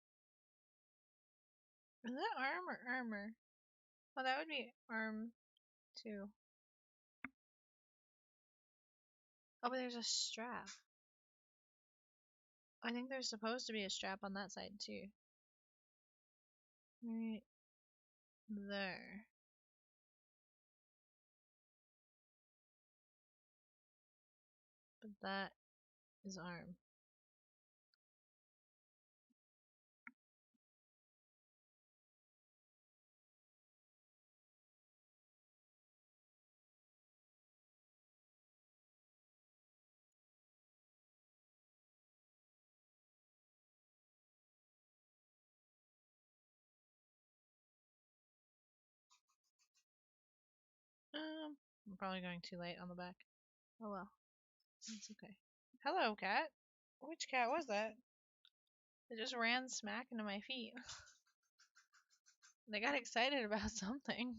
Is that arm or armor? Oh, that would be arm too. Oh, but there's a strap. I think there's supposed to be a strap on that side too. Right there. But that is arm. I'm probably going too late on the back. Oh well. It's okay. Hello, cat. Which cat was that? It just ran smack into my feet. They got excited about something.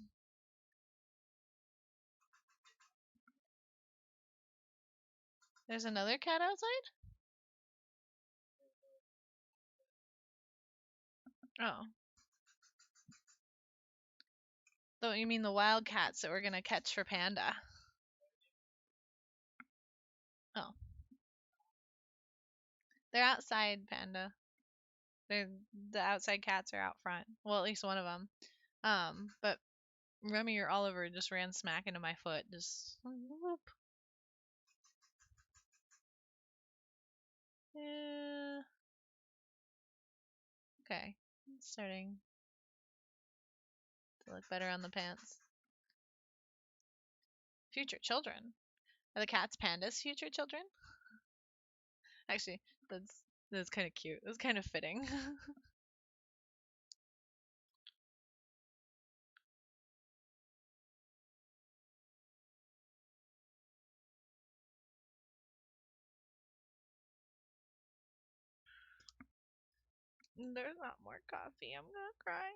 There's another cat outside? Oh. Don't you mean the wild cats that we're gonna catch for Panda? Oh. They're outside, Panda. They're, the outside cats are out front. Well, at least one of them. But Remy or Oliver just ran smack into my foot. Just whoop. Yeah. Okay. It's starting to look better on the pants. Future children. Are the cats Panda's future children? Actually, that's kind of cute. That's kind of fitting. There's not more coffee. I'm gonna cry.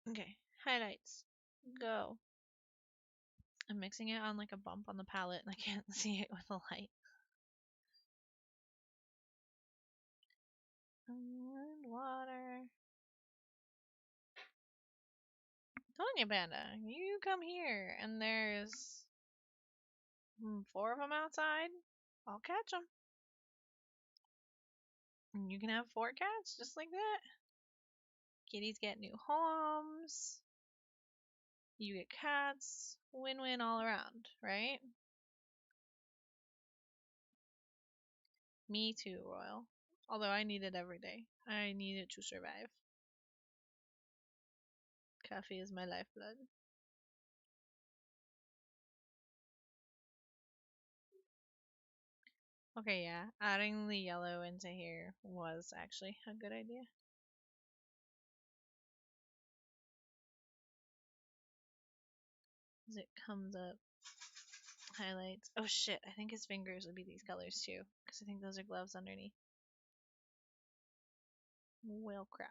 Okay, highlights. Go. I'm mixing it on like a bump on the palette and I can't see it with the light. And water. Telling you, Panda, you come here and there's 4 of them outside. I'll catch them. And you can have 4 cats just like that. Kitties get new homes. You get cats. Win-win all around, right? Me too, Royal. Although I need it every day. I need it to survive. Coffee is my lifeblood. Okay, yeah. Adding the yellow into here was actually a good idea. As it comes up. Highlights. Oh shit, I think his fingers would be these colors too. Because I think those are gloves underneath. Well, crap.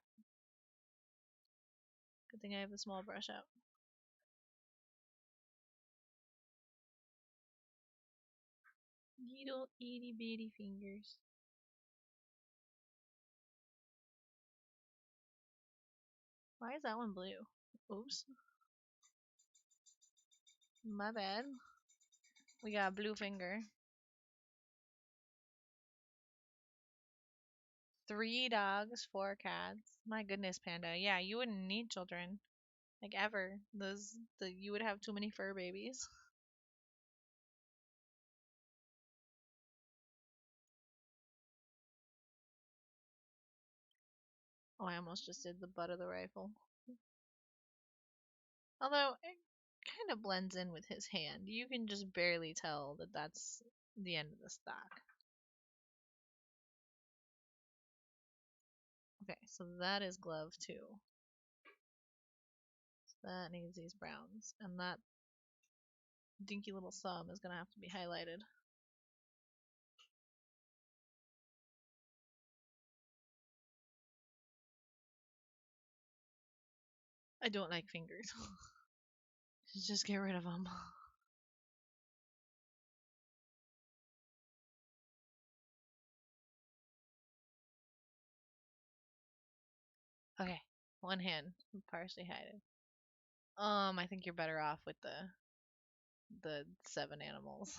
Good thing I have the small brush out. Little itty bitty fingers. Why is that one blue? Oops. My bad. We got a blue finger. 3 dogs, 4 cats. My goodness, Panda. Yeah, you wouldn't need children. Like ever. You would have too many fur babies. Oh, I almost just did the butt of the rifle. Although it kind of blends in with his hand. You can just barely tell that that's the end of the stock. Okay, so that is glove 2. So that needs these browns. And that dinky little thumb is going to have to be highlighted. I don't like fingers. Just get rid of them. Okay, one hand, partially hidden. I think you're better off with the 7 animals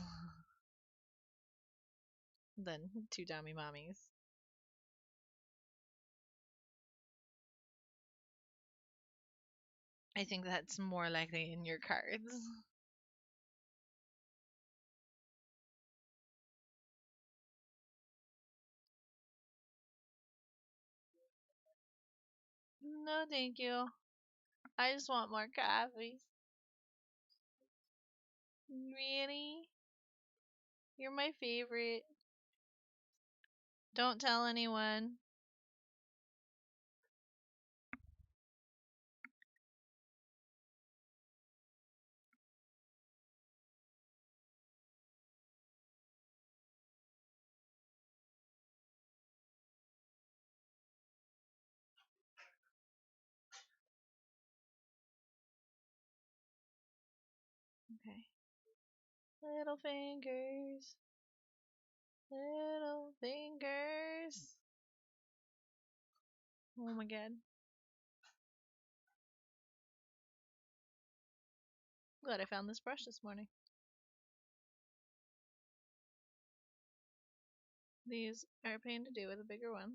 than 2 dummy mommies. I think that's more likely in your cards. No, thank you. I just want more coffee. Really? You're my favorite. Don't tell anyone. Okay. Little fingers. Little fingers. Oh my god. Glad I found this brush this morning. These are a pain to do with a bigger one.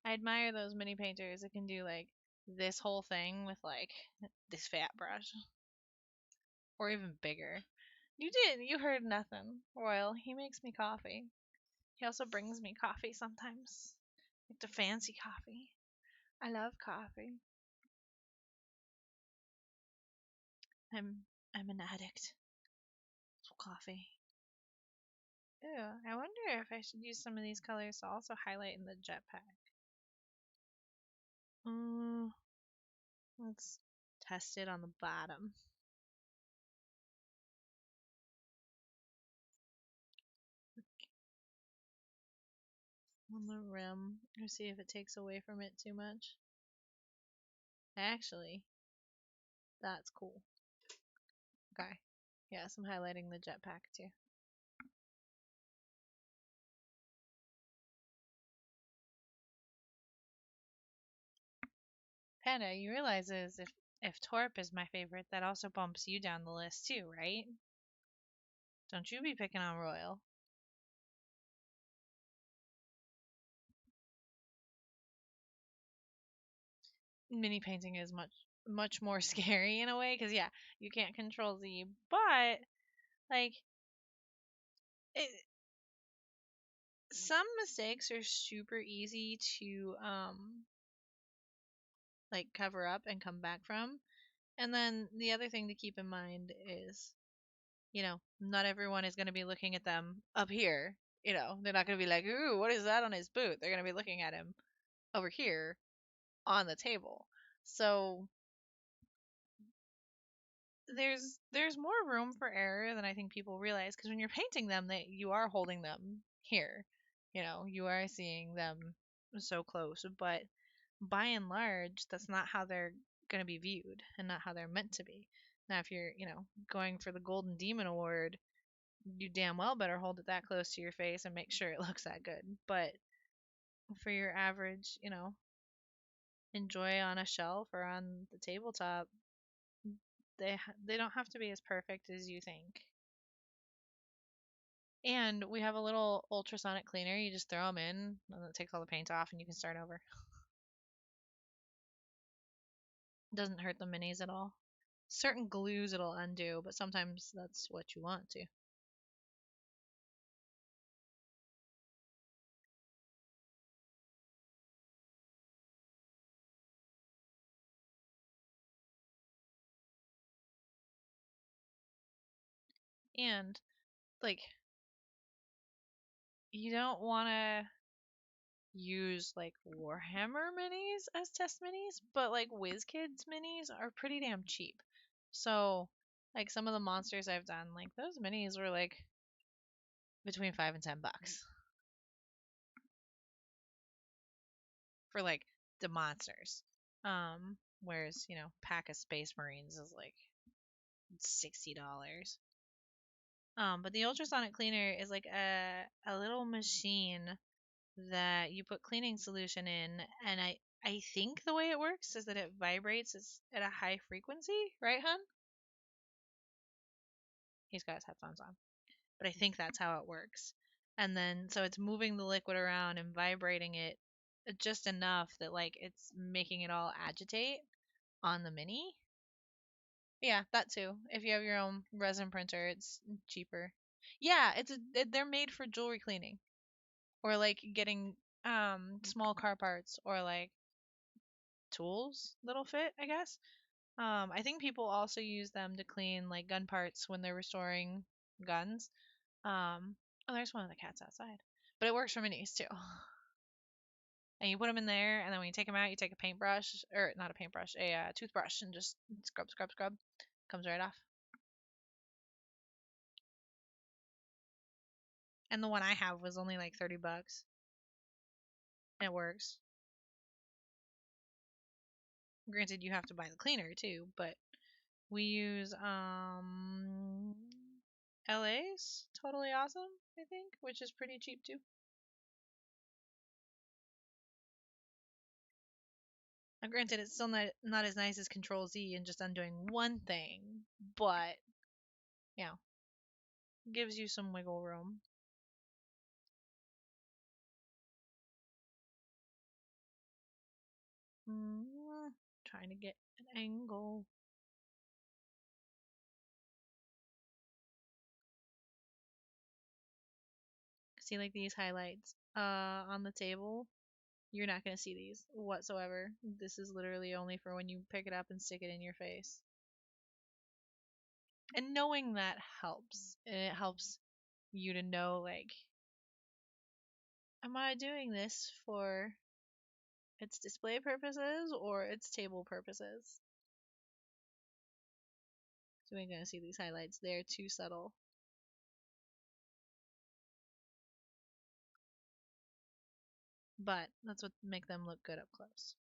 I admire those mini painters that can do like this whole thing with like this fat brush. Or even bigger. You heard nothing. Royal, he makes me coffee. He also brings me coffee sometimes. Like the fancy coffee. I love coffee. I'm an addict for coffee. Ew, I wonder if I should use some of these colors to also highlight in the jetpack. Let's test it on the bottom. On the rim. Or see if it takes away from it too much. Actually, that's cool. Okay. Yes, I'm highlighting the jetpack too. Panda, you realize if Torp is my favorite, that also bumps you down the list too, right? Don't you be picking on Royal. Mini painting is much more scary in a way because yeah, you can't control Z, but like it, some mistakes are super easy to like cover up and come back from. And then the other thing to keep in mind is, not everyone is going to be looking at them up here. They're not going to be like, "Ooh, what is that on his boot?" They're going to be looking at him over here on the table. So there's more room for error than I think people realize because when you're painting them, you are holding them here. You are seeing them so close, but by and large, that's not how they're going to be viewed and not how they're meant to be. Now, if you're, going for the Golden Demon Award, you damn well better hold it that close to your face and make sure it looks that good. But for your average, enjoy on a shelf or on the tabletop, they don't have to be as perfect as you think. And we have a little ultrasonic cleaner. You just throw them in, and it takes all the paint off, and you can start over. Doesn't hurt the minis at all. Certain glues it'll undo, but sometimes that's what you want to. And like you don't want to use like Warhammer minis as test minis, but like WizKids minis are pretty damn cheap. So like some of the monsters I've done, like those minis were like between $5 and $10 for like the monsters. Whereas, pack of Space Marines is like $60. But the ultrasonic cleaner is like a little machine that you put cleaning solution in, and I think the way it works is that it vibrates at a high frequency, right, hun? He's got his headphones on. But I think that's how it works. And then so it's moving the liquid around and vibrating it just enough that like it's making it all agitate on the mini. Yeah, that too. If you have your own resin printer, it's cheaper. Yeah, they're made for jewelry cleaning or like getting small car parts or like tools that'll fit, I guess. I think people also use them to clean like gun parts when they're restoring guns. Oh, there's one of the cats outside, but it works for minis too. And you put them in there, and then when you take them out, you take a paintbrush, or not a paintbrush, a toothbrush, and just scrub, scrub, scrub. Comes right off. And the one I have was only like $30. And it works. Granted, you have to buy the cleaner too, but we use LA's Totally Awesome, I think, which is pretty cheap too. Now, granted, it's still not as nice as Control Z and just undoing one thing, but yeah, gives you some wiggle room. Trying to get an angle. See, like these highlights on the table. You're not gonna see these whatsoever. This is literally only for when you pick it up and stick it in your face. And knowing that helps. And it helps you to know, like, am I doing this for its display purposes or its table purposes? So we ain't gonna see these highlights. They're too subtle. But that's what make them look good up close.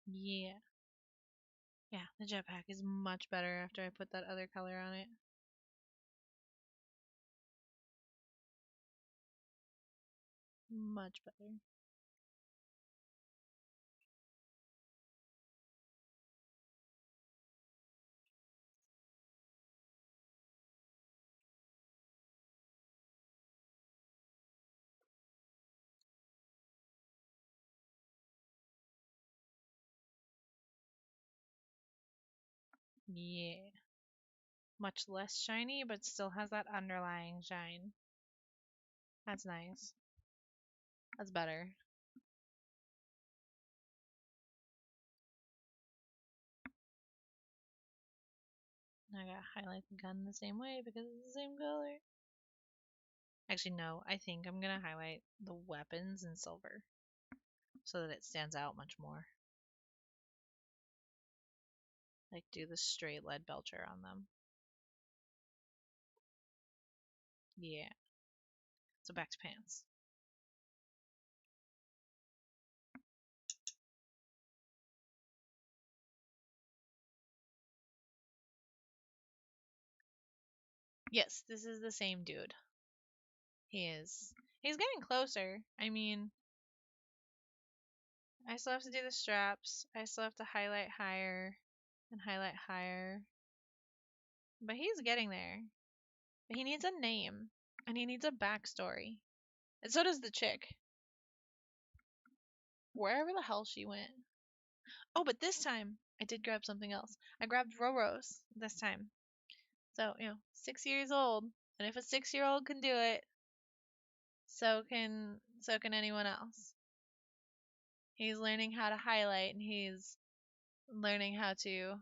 Yeah. Yeah, the jetpack is much better after I put that other color on it. Much better. Yeah. Much less shiny, but still has that underlying shine. That's nice. That's better. I gotta highlight the gun the same way because it's the same color. Actually, no. I think I'm gonna highlight the weapons in silver so that it stands out much more. Like do the straight lead belcher on them. Yeah. So back to pants. Yes, this is the same dude. He is. He's getting closer. I mean, I still have to do the straps. I still have to highlight higher and highlight higher. But he's getting there. But he needs a name. And he needs a backstory. And so does the chick. Wherever the hell she went. Oh, but this time I did grab something else. I grabbed Roro's this time. So, 6 years old. And if a 6-year-old can do it, so can anyone else. He's learning how to highlight and he's learning how to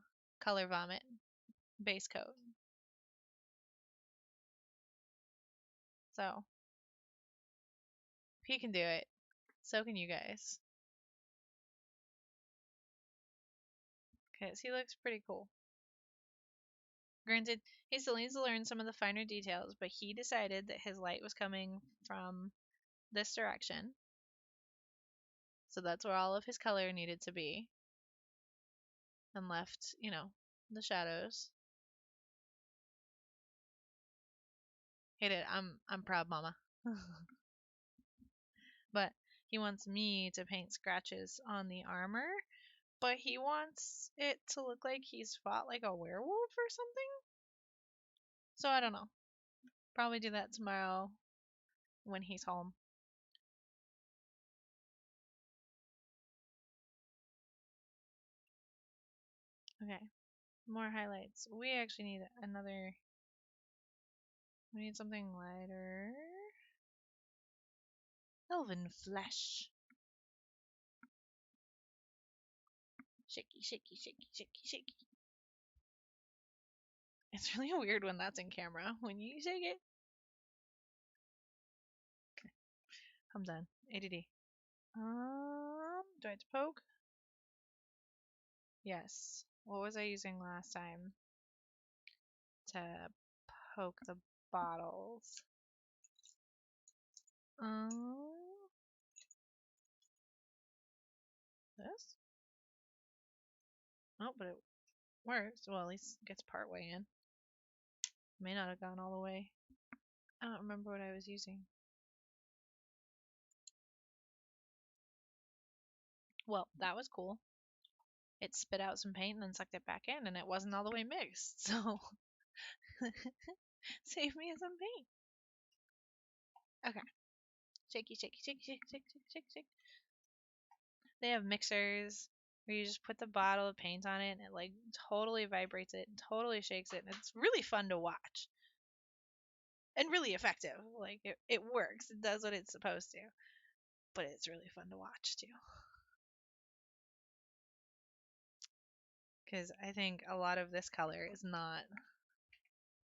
color vomit base coat. So, if he can do it, so can you guys. Because he looks pretty cool. Granted, he still needs to learn some of the finer details, but he decided that his light was coming from this direction. So that's where all of his color needed to be. And left, the shadows. He did. I'm proud, mama. But he wants me to paint scratches on the armor, but he wants it to look like he's fought like a werewolf or something. So I don't know. Probably do that tomorrow when he's home. Okay. More highlights. We actually need another. We need something lighter. Elven flesh. Shaky, shaky, shaky, shaky, shaky. It's really weird when that's in camera. When you shake it. Okay. I'm done. ADD. Do I have to poke? Yes. What was I using last time to poke the bottles? This? Oh, but it works. Well, at least it gets part way in. May not have gone all the way. I don't remember what I was using. Well, that was cool. It spit out some paint and then sucked it back in, and it wasn't all the way mixed, so save me some paint. Okay. Shaky, shaky, shaky, shaky, shaky, shaky, shaky. They have mixers where you just put the bottle of paint on it and it like totally vibrates it and totally shakes it, and it's really fun to watch. And really effective. Like it works. It does what it's supposed to. But it's really fun to watch too. Because I think a lot of this color is not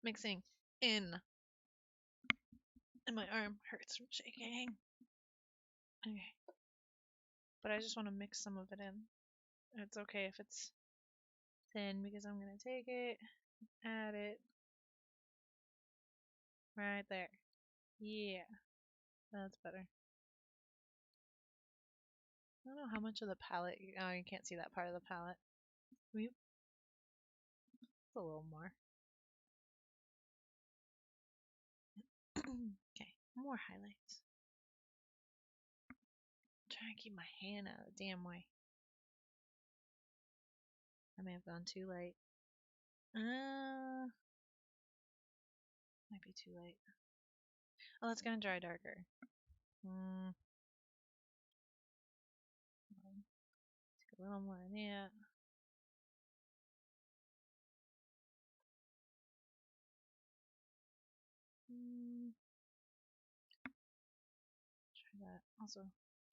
mixing in. And my arm hurts from shaking. Okay. But I just want to mix some of it in. It's okay if it's thin because I'm going to take it, add it right there. Yeah. That's better. I don't know how much of the palette. Oh, you can't see that part of the palette. It's a little more. Okay, more highlights. Trying to keep my hand out of the damn way. I may have gone too light. Might be too late. Oh, it's gonna dry darker. Take a little more in that. Try that. Also,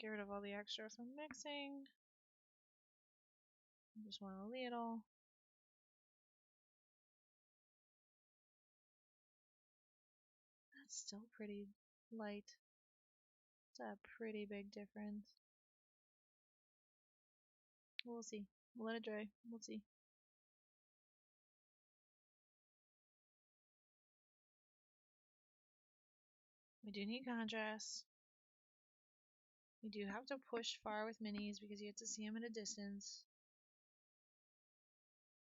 get rid of all the extra from mixing. I just want a little. That's still pretty light. It's a pretty big difference. We'll see. We'll let it dry. We'll see. We do need contrast. We do have to push far with minis because you have to see them at a distance.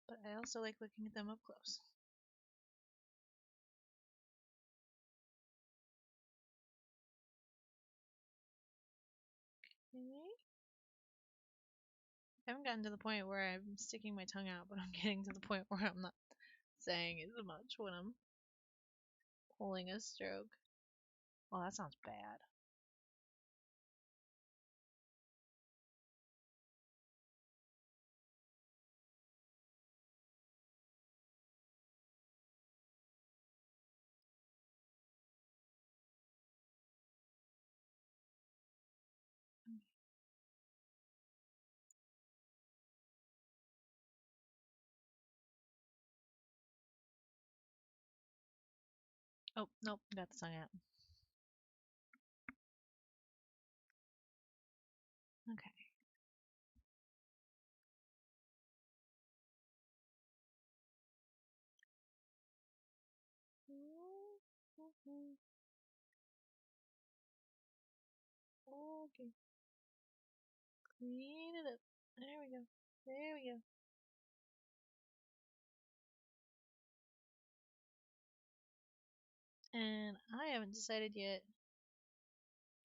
But I also like looking at them up close. Okay. I haven't gotten to the point where I'm sticking my tongue out, but I'm getting to the point where I'm not saying as much when I'm pulling a stroke. Oh, that sounds bad. Oh, nope, got the tongue out. Okay. Okay. Clean it up. There we go. There we go. And I haven't decided yet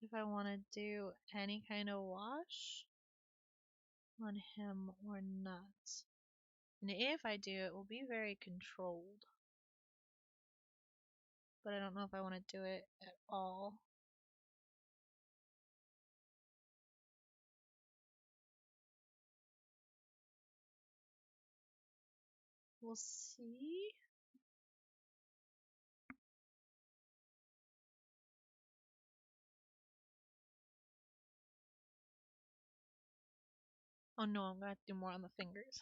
if I want to do any kind of wash on him or not. And if I do, it will be very controlled. But I don't know if I want to do it at all. We'll see. Oh no, I'm gonna have to do more on the fingers.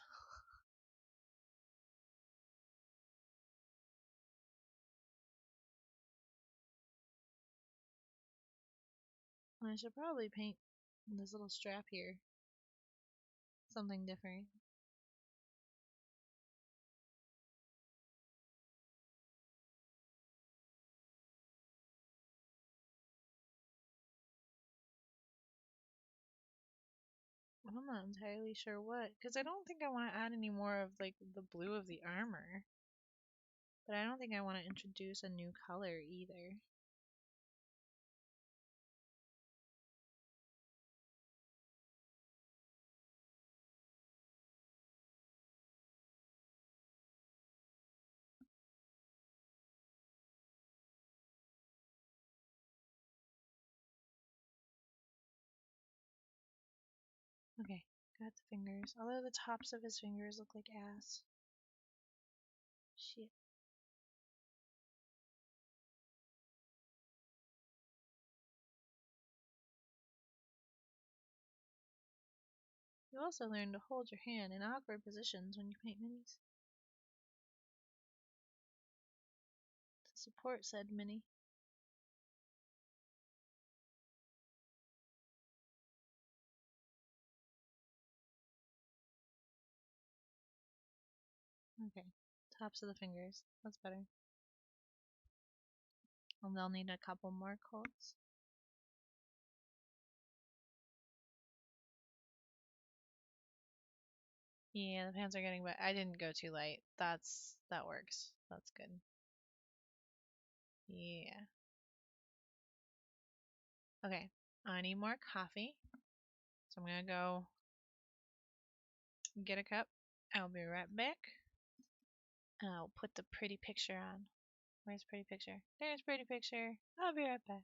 I should probably paint this little strap here something different. I'm not entirely sure what, because I don't think I want to add any more of like the blue of the armor. But I don't think I want to introduce a new color either. Okay, got the fingers. Although the tops of his fingers look like ass. Shit. You also learn to hold your hand in awkward positions when you paint minis. To support said mini. Okay, tops of the fingers. That's better. And they'll need a couple more coats. Yeah, the pants are getting wet. I didn't go too light. That works. That's good. Yeah. Okay. I need more coffee. So I'm gonna go get a cup. I'll be right back. And I'll put the pretty picture on. Where's pretty picture? There's pretty picture. I'll be right back.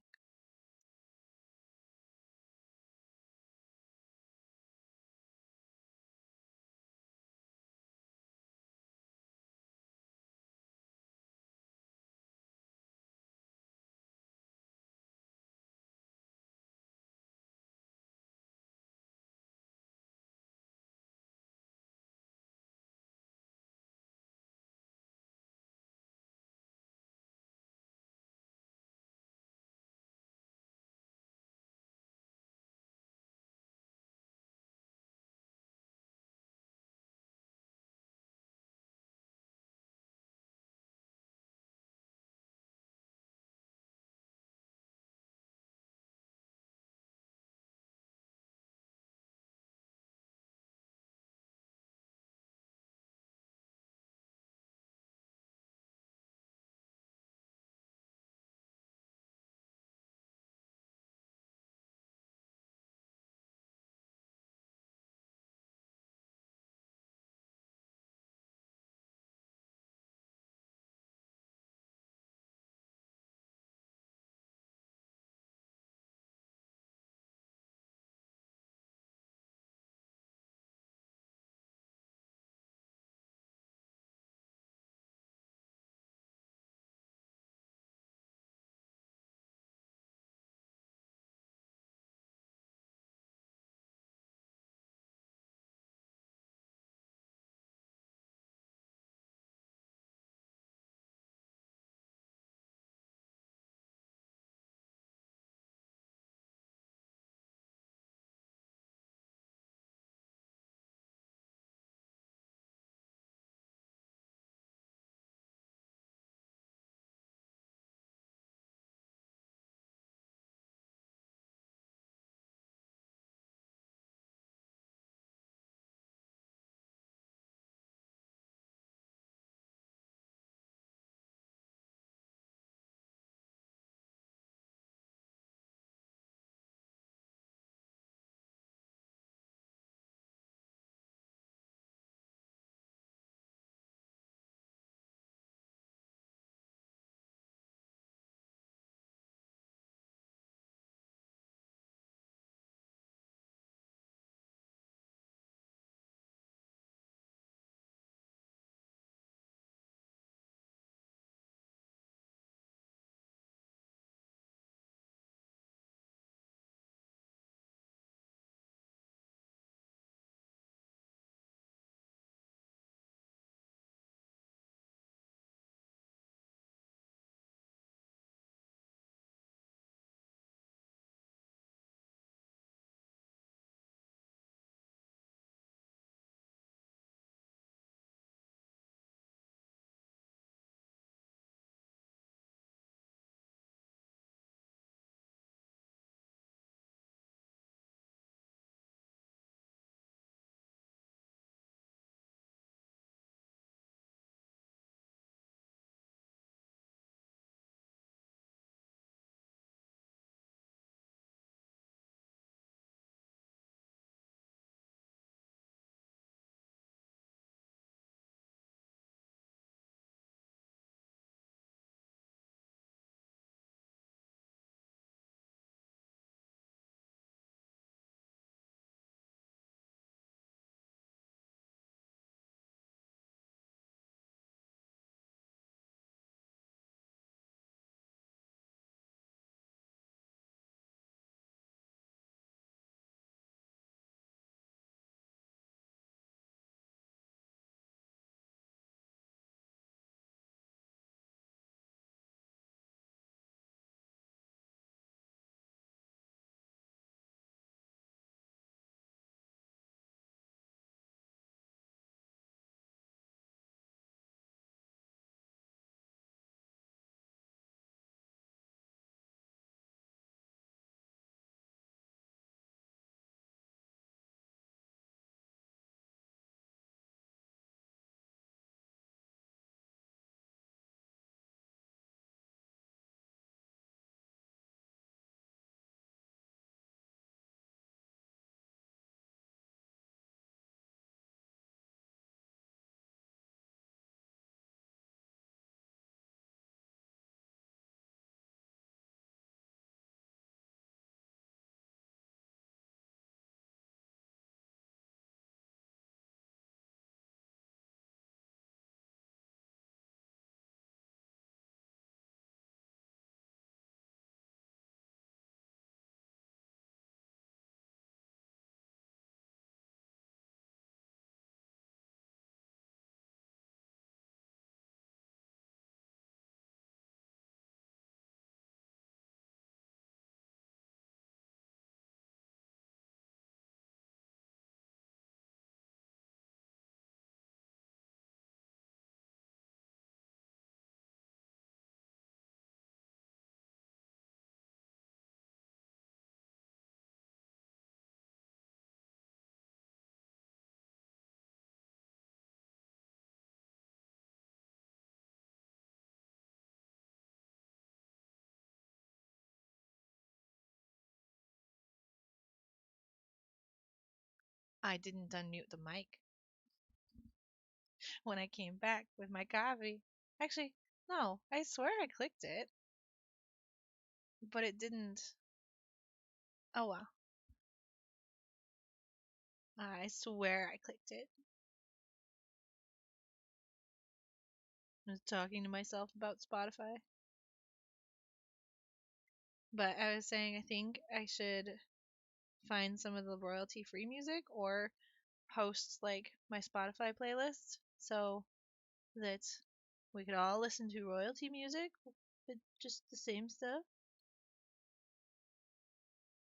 I didn't unmute the mic when I came back with my coffee. Actually, no, I swear I clicked it, but it didn't. Oh well. I swear I clicked it. I was talking to myself about Spotify. But I was saying I think I should find some of the royalty free music or host like my Spotify playlist so that we could all listen to royalty music with just the same stuff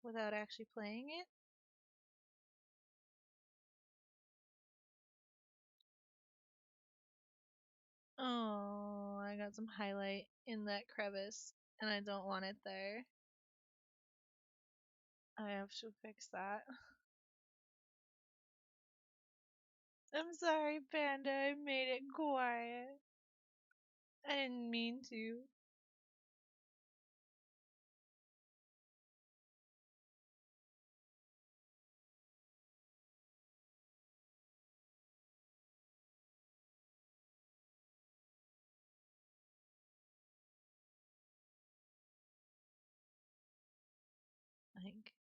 without actually playing it. Oh, I got some highlight in that crevice and I don't want it there. I have to fix that. I'm sorry, Panda. I made it quiet. I didn't mean to. I think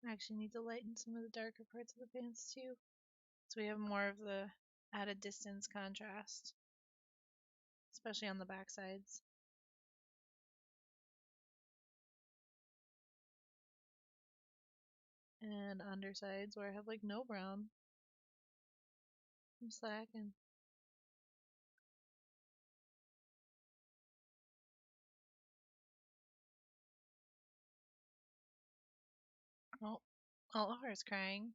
I actually need to lighten some of the darker parts of the pants too. So we have more of the at a distance contrast, especially on the back sides and undersides where I have like no brown. I'm slacking. Oh, Oliver's crying.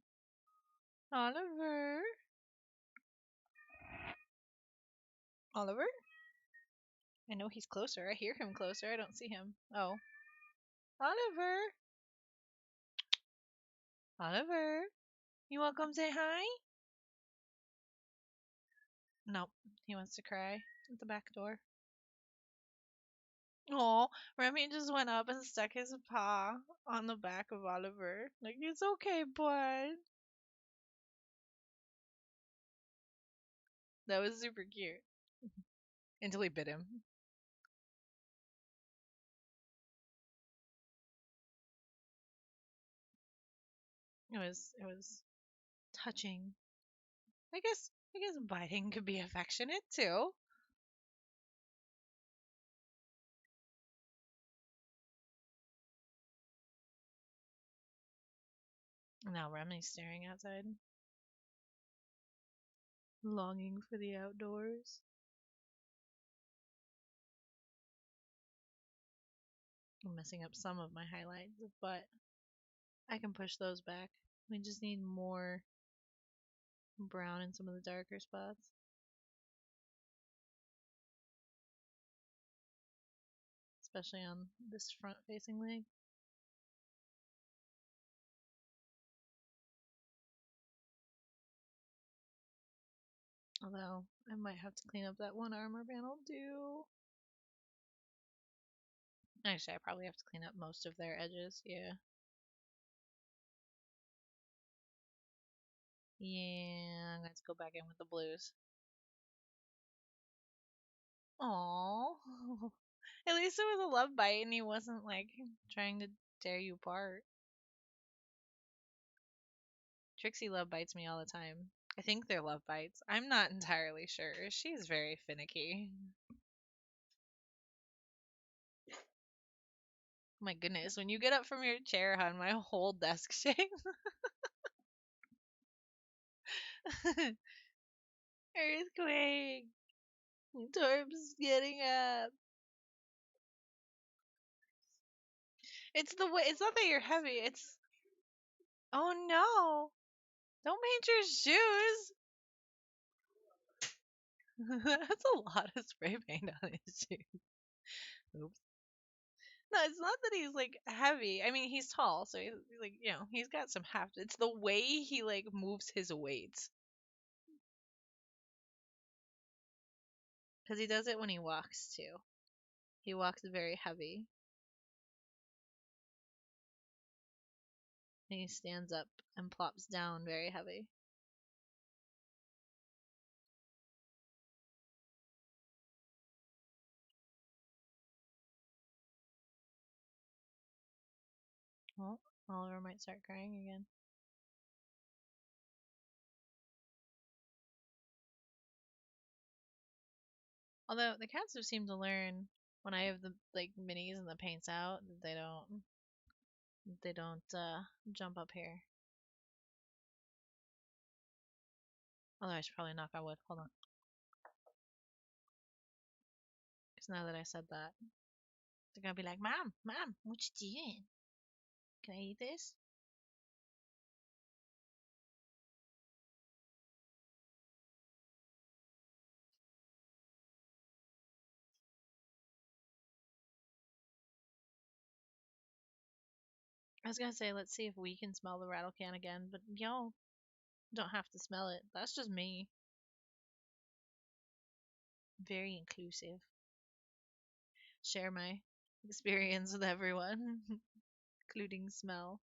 Oliver? Oliver? I know he's closer. I hear him closer. I don't see him. Oh. Oliver? Oliver? You want to come say hi? Nope. He wants to cry at the back door. Oh, Remy just went up and stuck his paw on the back of Oliver. Like, it's okay, bud. That was super cute. Until he bit him. It was touching. I guess biting could be affectionate too. Now Remy's staring outside, longing for the outdoors. I'm messing up some of my highlights, but I can push those back. We just need more brown in some of the darker spots. Especially on this front facing leg. Although, I might have to clean up that one armor panel too. Actually, I probably have to clean up most of their edges, yeah. Yeah, I'm going to go back in with the blues. Aww. At least it was a love bite and he wasn't like trying to tear you apart. Trixie love bites me all the time. I think they're love bites. I'm not entirely sure. She's very finicky. My goodness, when you get up from your chair, hon, my whole desk shakes. Earthquake. Torb's getting up. It's the way. It's not that you're heavy. It's. Oh no! Don't paint your shoes. That's a lot of spray paint on his shoes. Oops. No, it's not that he's like heavy. I mean, he's tall, so he's like he's got some heft. It's the way he like moves his weight because he does it when he walks too. He walks very heavy. And he stands up and plops down very heavy. Well, Oliver might start crying again. Although the cats have seemed to learn when I have the like minis and the paints out that they don't jump up here. Although I should probably knock on wood. Hold on. Because now that I said that, they're gonna be like, Mom, what you doing? Can I eat this? I was gonna say, let's see if we can smell the rattle can again, but y'all don't have to smell it. That's just me. Very inclusive. Share my experience with everyone, including smell.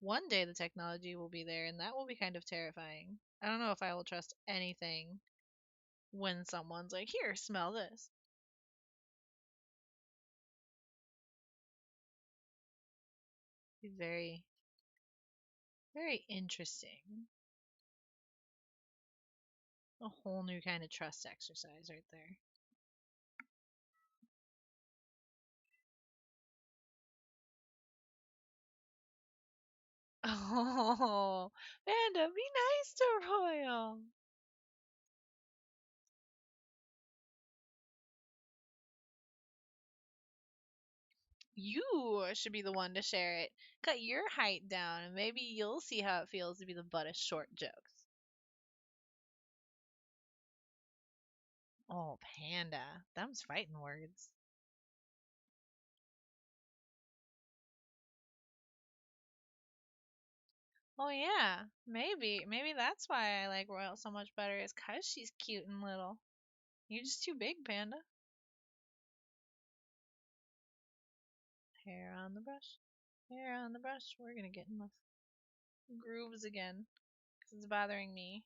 One day the technology will be there, and that will be kind of terrifying. I don't know if I will trust anything when someone's like, here, smell this. Be very, very interesting. A whole new kind of trust exercise right there. Oh, Panda, be nice to Royal. You should be the one to share it. Cut your height down, and maybe you'll see how it feels to be the butt of short jokes. Oh, Panda. Them's fighting words. Oh, yeah. Maybe that's why I like Royal so much better, is 'cause she's cute and little. You're just too big, Panda. Hair on the brush. Hair on the brush. We're gonna get in the grooves again, 'cause it's bothering me.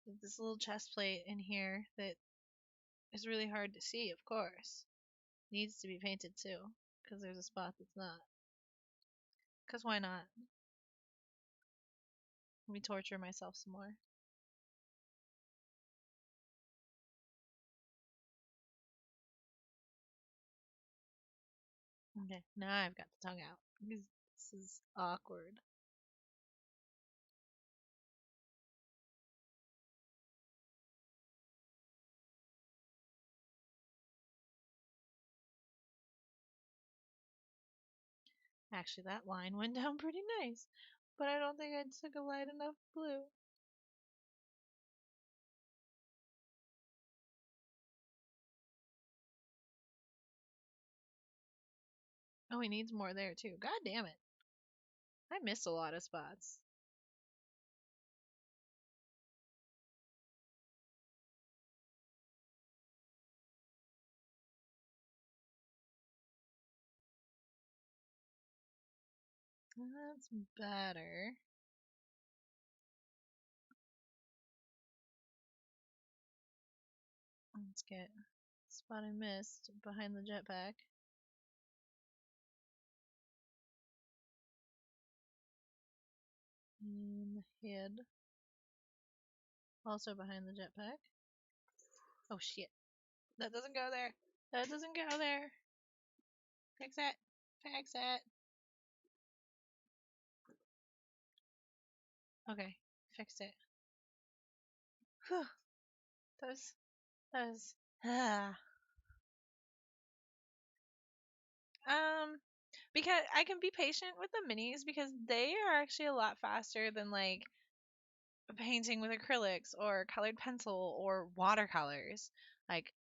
There's this little chest plate in here that is really hard to see, of course. Needs to be painted too, because there's a spot that's not. Because why not? Let me torture myself some more. Okay, now I've got the tongue out. This is awkward. Actually, that line went down pretty nice, but I don't think I took a light enough blue. Oh, he needs more there too. God damn it. I missed a lot of spots. That's better. Let's get spot I missed behind the jetpack. In the head. Also behind the jetpack. Oh shit. That doesn't go there. That doesn't go there. Fix it. Fix it. Okay. Fixed it. Whew. That was um because I can be patient with the minis because they are actually a lot faster than like painting with acrylics or colored pencil or watercolors. Like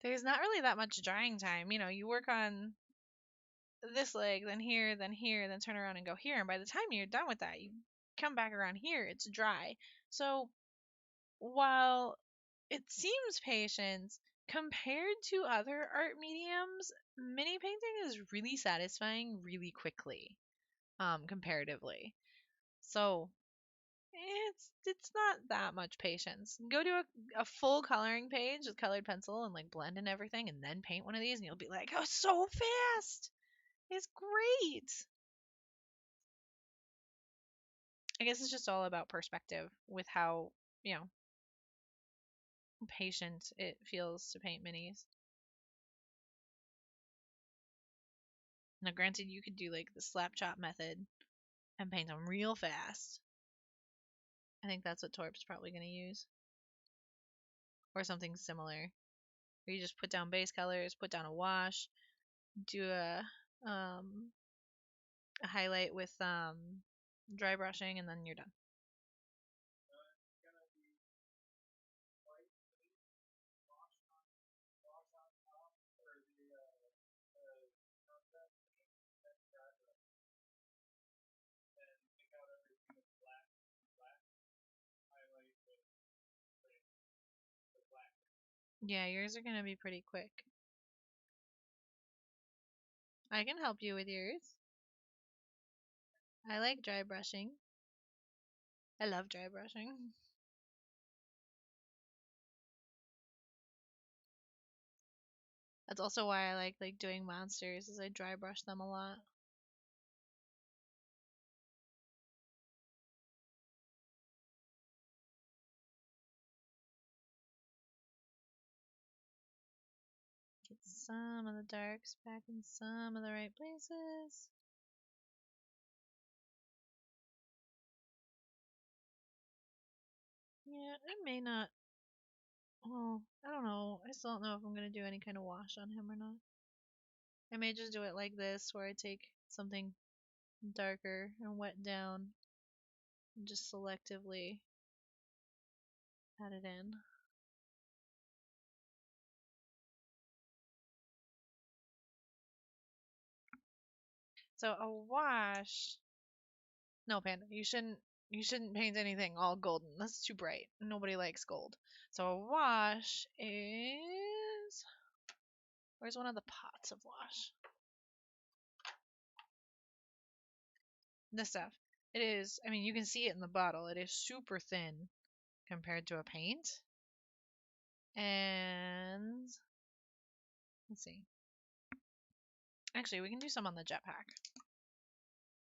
there's not really that much drying time. You know, you work on this leg, then here, then turn around and go here, and by the time you're done with that, you come back around here, it's dry. So while it seems patience, compared to other art mediums, mini painting is really satisfying really quickly. comparatively. So it's not that much patience. Go to a full coloring page with colored pencil and like blend in everything and then paint one of these and you'll be like, oh, so fast. It's great. I guess it's just all about perspective with how, you know, patient it feels to paint minis. Now, granted, you could do like the slap chop method and paint them real fast. I think that's what Torp's probably going to use. Or something similar. Where you just put down base colors, put down a wash, do a highlight with dry brushing, and then you're done. Yeah, yours are going to be pretty quick. I can help you with yours. I like dry brushing. I love dry brushing. That's also why I like doing monsters, is I dry brush them a lot. Get some of the darks back in some of the right places. Yeah, I may not. Oh, I don't know. I still don't know if I'm going to do any kind of wash on him or not. I may just do it like this, where I take something darker and wet down and just selectively add it in. So a wash. No, Panda, you shouldn't paint anything all golden. That's too bright. Nobody likes gold. So a wash is, where's one of the pots of wash? This stuff. It is, I mean, you can see it in the bottle. It is super thin compared to a paint. And let's see. Actually, we can do some on the jetpack.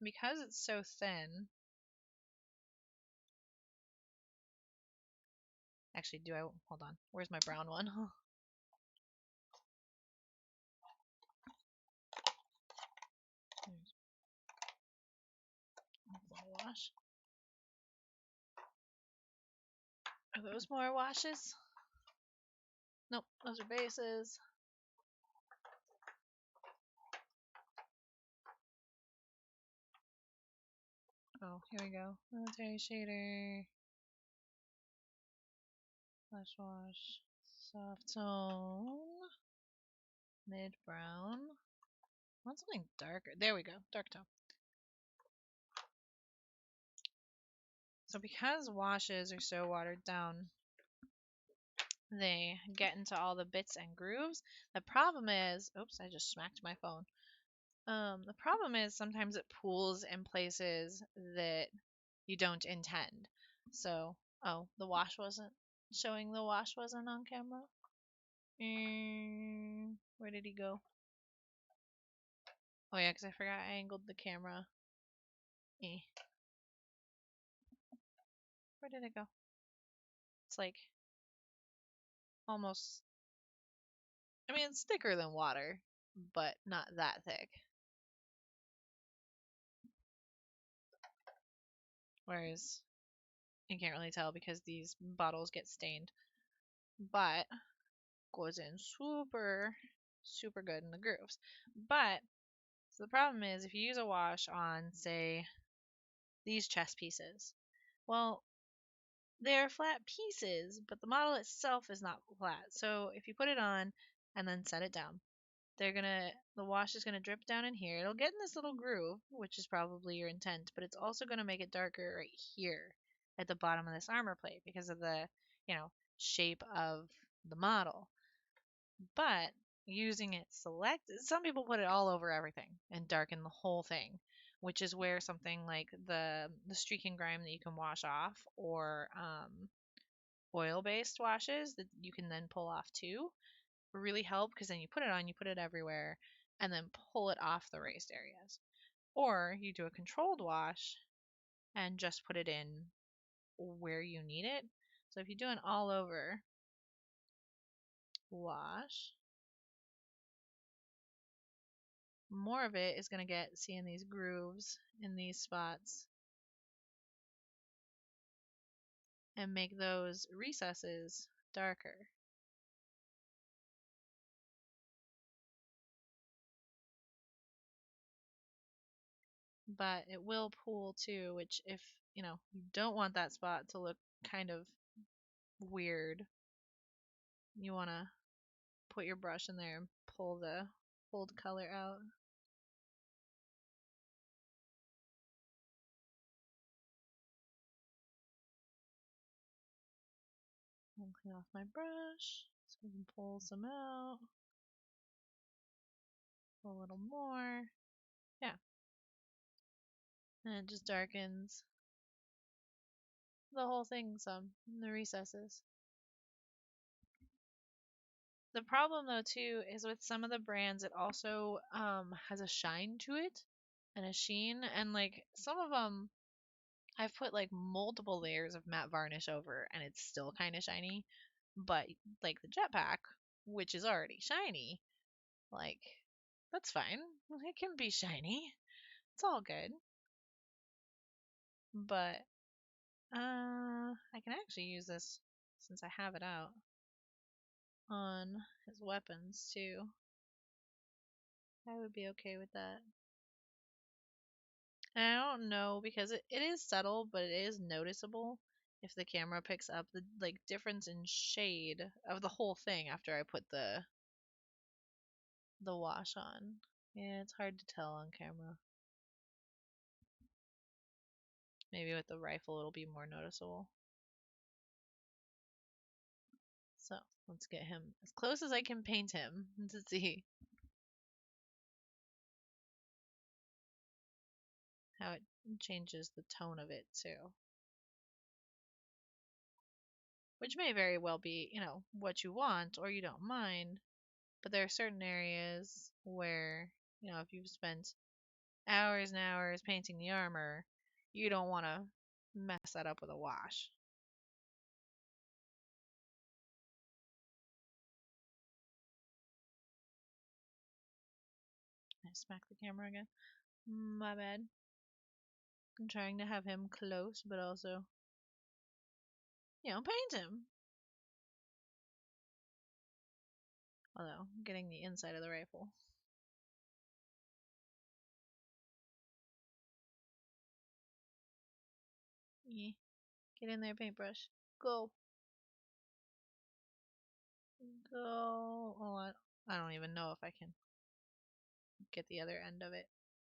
Because it's so thin. Actually, hold on. Where's my brown one? There's wash. Are those more washes? Nope, those are bases. Oh, here we go. Military shader. Flash wash. Soft tone. Mid brown. I want something darker. There we go. Dark tone. So because washes are so watered down, they get into all the bits and grooves. The problem is, oops, I just smacked my phone. The problem is sometimes it pools in places that you don't intend. So, oh, the wash wasn't showing. The wash wasn't on camera. Where did he go? Oh yeah, because I forgot I angled the camera. Eh. Where did it go? It's like almost. I mean, it's thicker than water, but not that thick. Whereas you can't really tell because these bottles get stained. But goes in super, super good in the grooves. But so the problem is if you use a wash on, say, these chess pieces, well, they're flat pieces, but the model itself is not flat. So if you put it on and then set it down, the wash is gonna drip down in here. It'll get in this little groove, which is probably your intent, but it's also gonna make it darker right here at the bottom of this armor plate because of the, shape of the model. But using it some people put it all over everything and darken the whole thing. which is where something like the streak and grime that you can wash off, or oil-based washes that you can then pull off too, really help, because then you put it on, you put it everywhere, and then pull it off the raised areas. Or you do a controlled wash and just put it in where you need it. So if you do an all over wash, more of it is going to get, see, in these grooves, in these spots, and make those recesses darker. But it will pool too, which, if you don't want that spot to look kind of weird, you want to put your brush in there and pull the color out. And clean off my brush so we can pull some out. A little more. Yeah. And it just darkens the whole thing some in the recesses. The problem though too is with some of the brands, it also has a shine to it and a sheen, and like some of them I've put like multiple layers of matte varnish over and it's still kind of shiny. But like the jetpack, which is already shiny, like that's fine. It can be shiny. It's all good. But I can actually use this, since I have it out, on his weapons too. I would be okay with that. And I don't know, because it is subtle, but it is noticeable if the camera picks up the like difference in shade of the whole thing after I put the wash on. Yeah, it's hard to tell on camera. Maybe with the rifle it'll be more noticeable. So let's get him as close as I can paint him to see how it changes the tone of it too. Which may very well be, what you want or you don't mind, but there are certain areas where, if you've spent hours and hours painting the armor, you don't want to mess that up with a wash. I smacked the camera again. My bad. I'm trying to have him close, but also, paint him. Although, getting the inside of the rifle. Yeah. Get in there, paintbrush. Go. Go. Oh, I don't even know if I can get the other end of it.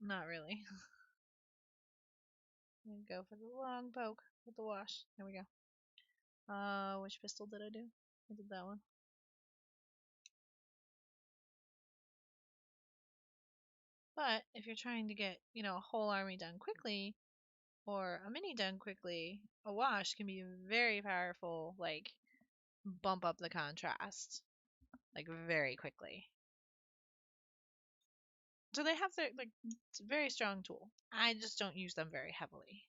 Not really. I'm gonna go for the long poke with the wash. There we go. Which pistol did I do? I did that one. But if you're trying to get, a whole army done quickly, or a mini done quickly, a wash can be very powerful, like bump up the contrast, like very quickly. So they have their, like, it's a very strong tool. I just don't use them very heavily.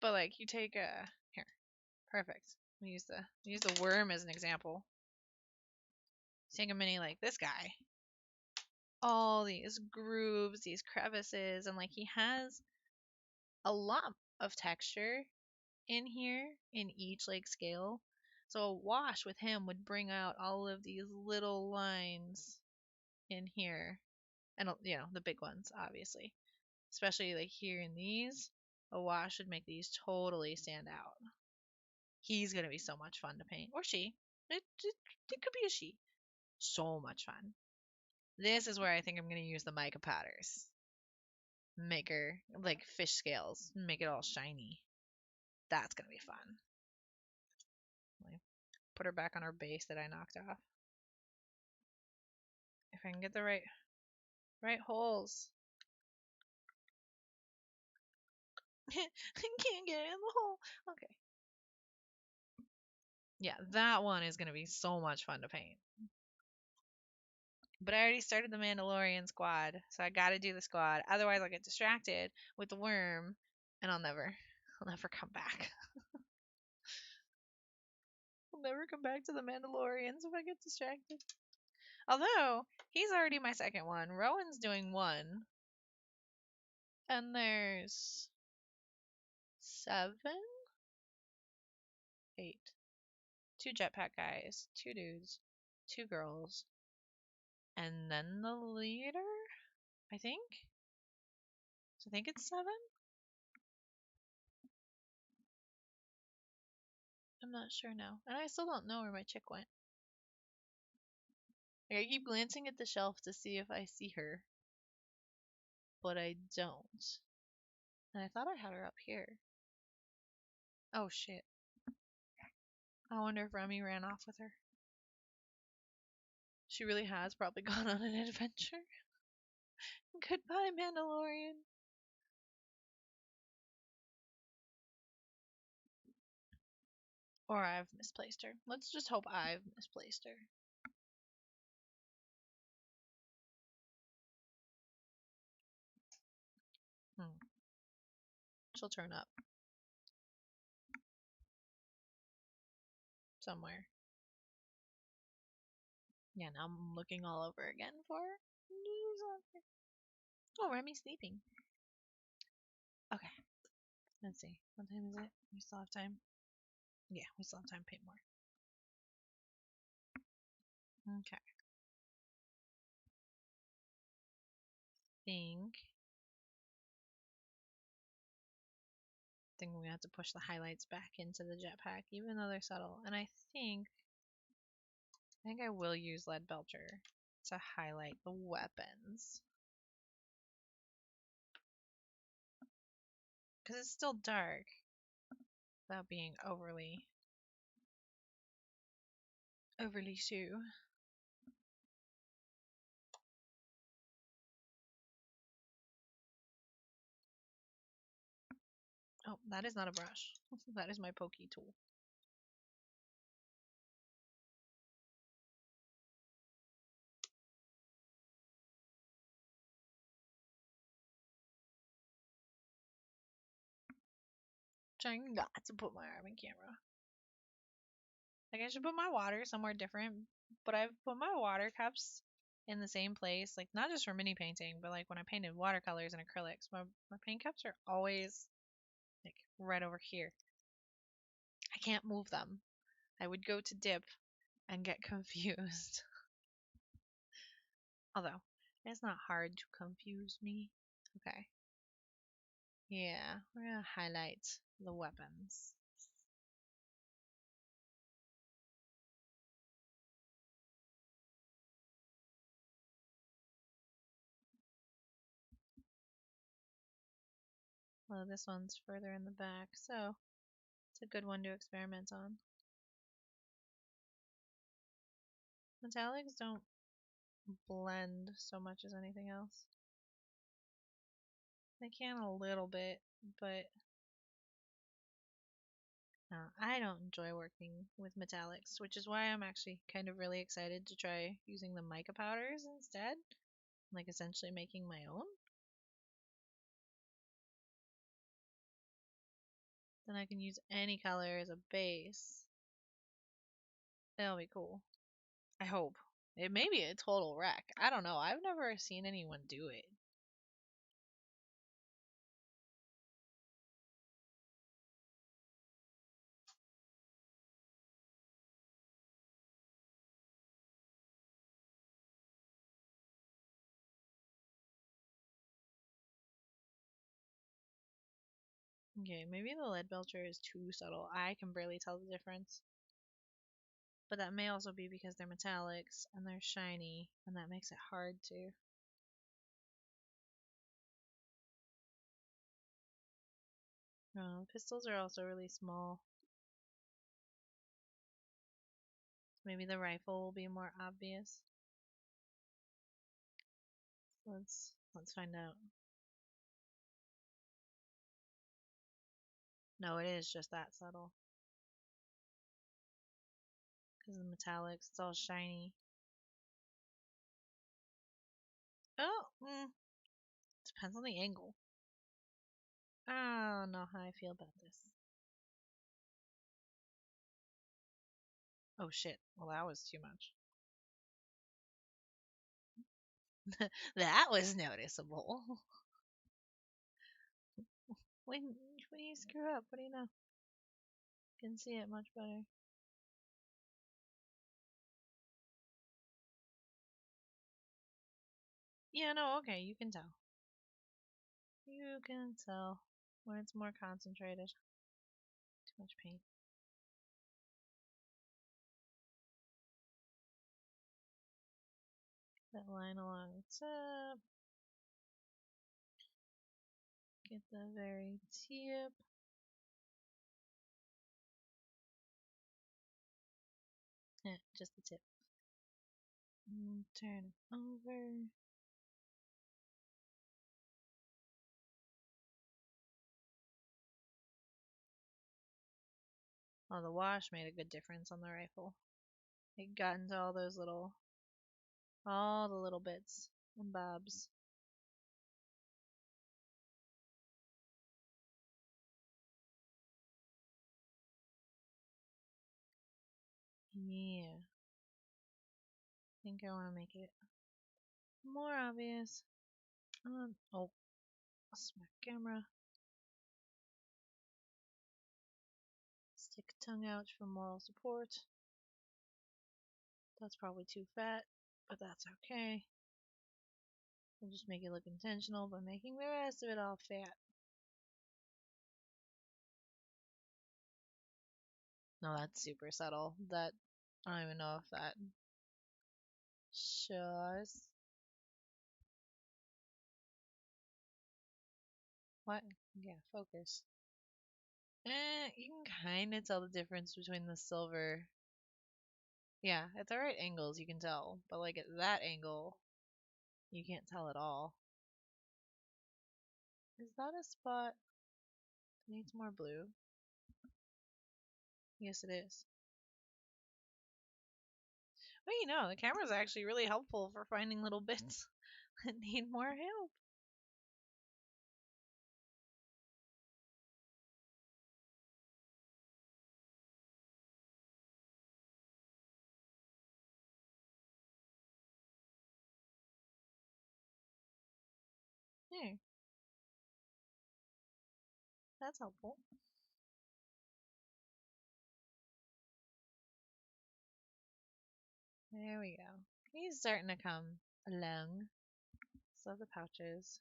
But like you take a here, perfect. We use the worm as an example. Take a mini like this guy. All these grooves, these crevices, and like he has a lot of texture in here in each like scale. So a wash with him would bring out all of these little lines in here, and the big ones obviously, especially like here in these. A wash would make these totally stand out. He's gonna be so much fun to paint, or she. It could be a she. So much fun. This is where I think I'm gonna use the mica powders. Make her like fish scales. Make it all shiny. That's gonna be fun. Put her back on her base that I knocked off. If I can get the right holes. I can't get in the hole. Okay. Yeah, that one is gonna be so much fun to paint. But I already started the Mandalorian squad, so I gotta do the squad. Otherwise, I'll get distracted with the worm, and I'll never come back. I'll never come back to the Mandalorians if I get distracted. Although he's already my second one. Rowan's doing one, and there's 7, 8, 2 jetpack guys, 2 dudes, 2 girls, and then the leader. I think. So I think it's 7. I'm not sure now. And I still don't know where my chick went. Like, I keep glancing at the shelf to see if I see her, but I don't. And I thought I had her up here. Oh shit. I wonder if Remy ran off with her. She really has probably gone on an adventure. Goodbye, Mandalorian. Or I've misplaced her. Let's just hope I've misplaced her. She'll turn up somewhere. Yeah, now I'm looking all over again for her. Oh, Remy's sleeping. Okay. Let's see. What time is it? We still have time. Yeah, we still have time to paint more. Okay. Think we have to push the highlights back into the jetpack, even though they're subtle. And I think I will use Lead Belcher to highlight the weapons. Because it's still dark without being overly so. Oh, that is not a brush. That is my pokey tool. Trying not to put my arm in camera. Like, I should put my water somewhere different, but I've put my water cups in the same place, like not just for mini painting, but like when I painted watercolors and acrylics, my paint cups are always like right over here. I can't move them. I would go to dip and get confused. Although, it's not hard to confuse me. Okay. Yeah, we're gonna highlight the weapons. Well, this one's further in the back, so it's a good one to experiment on. Metallics don't blend so much as anything else. They can a little bit, but I don't enjoy working with metallics, which is why I'm actually kind of really excited to try using the mica powders instead, like essentially making my own. Then I can use any color as a base. That'll be cool. I hope. It may be a total wreck. I don't know. I've never seen anyone do it. Okay, maybe the lead belcher is too subtle. I can barely tell the difference. But that may also be because they're metallics and they're shiny, and that makes it hard to. Pistols are also really small. Maybe the rifle will be more obvious. Let's find out. No, it is just that subtle. Because of the metallics, it's all shiny. Oh, depends on the angle. I don't know how I feel about this. Oh shit. Well, that was too much. That was noticeable. When you screw up, what do you know? You can see it much better. Yeah, no, okay, you can tell. You can tell when it's more concentrated. Too much paint. That line along the top. Get the very tip. Just the tip. And turn it over. Oh, the wash made a good difference on the rifle. It got into all those all the little bits and bobs. Yeah. I think I want to make it more obvious. Oh, smack camera. Stick tongue out for moral support. That's probably too fat, but that's okay. We'll just make it look intentional by making the rest of it all fat. No, that's super subtle. I don't even know if that shows. What? Yeah, focus. You can kind of tell the difference between the silver. Yeah, at the right angles you can tell, but like at that angle, you can't tell at all. Is that a spot that needs more blue? Yes, it is. Well, the camera's actually really helpful for finding little bits that need more help. Here, that's helpful. There we go. He's starting to come along. So the pouches.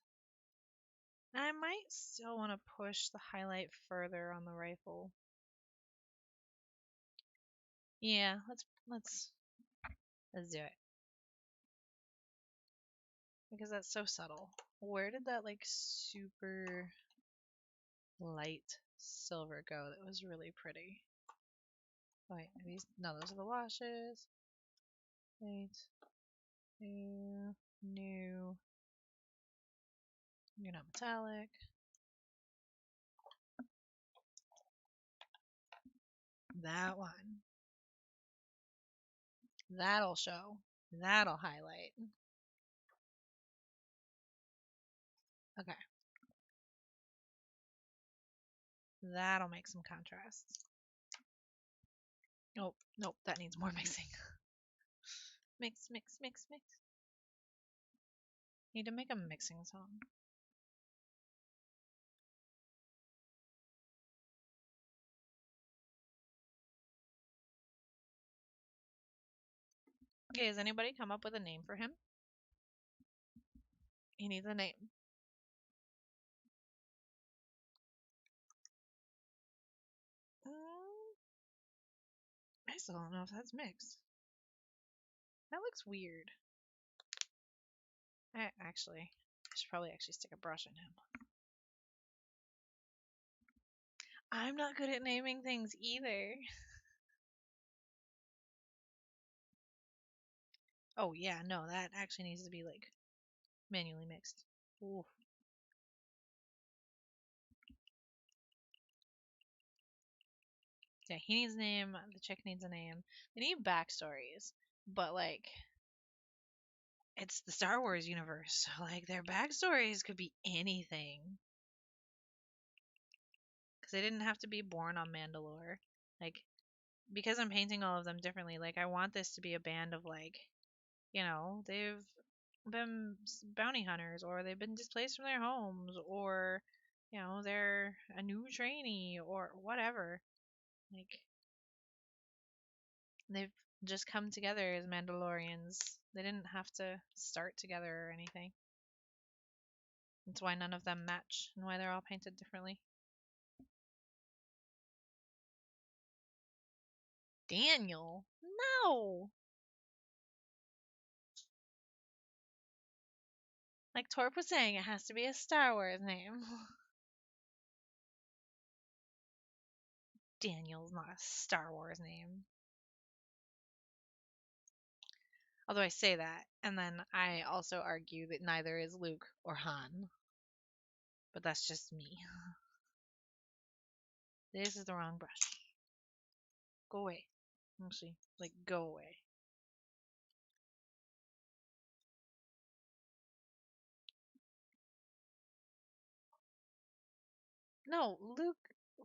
I might still want to push the highlight further on the rifle. Yeah, let's do it. Because that's so subtle. Where did that like super light silver go that was really pretty? Wait, no, those are the washes. Wait. New, new. You're not metallic. That one. That'll show. That'll highlight. Okay. That'll make some contrast. Oh, nope, that needs more mixing. Mix, mix, mix, mix. Need to make a mixing song. Okay, has anybody come up with a name for him? He needs a name. I still don't know if that's mixed. That looks weird. I should probably actually stick a brush in him. I'm not good at naming things either. Oh yeah, no, that actually needs to be like manually mixed. Ooh. Yeah, he needs a name. The chick needs a name. They need backstories, but like it's the Star Wars universe. So, like their backstories could be anything because they didn't have to be born on Mandalore. Like because I'm painting all of them differently. Like I want this to be a band of like they've been bounty hunters or they've been displaced from their homes or they're a new trainee or whatever. Like they've just come together as Mandalorians. They didn't have to start together or anything. That's why none of them match and why they're all painted differently. Daniel? No! Like Torp was saying, it has to be a Star Wars name. Daniel's not a Star Wars name. Although I say that, and then I also argue that neither is Luke or Han. But that's just me. This is the wrong brush. Go away. Actually, like, go away. No,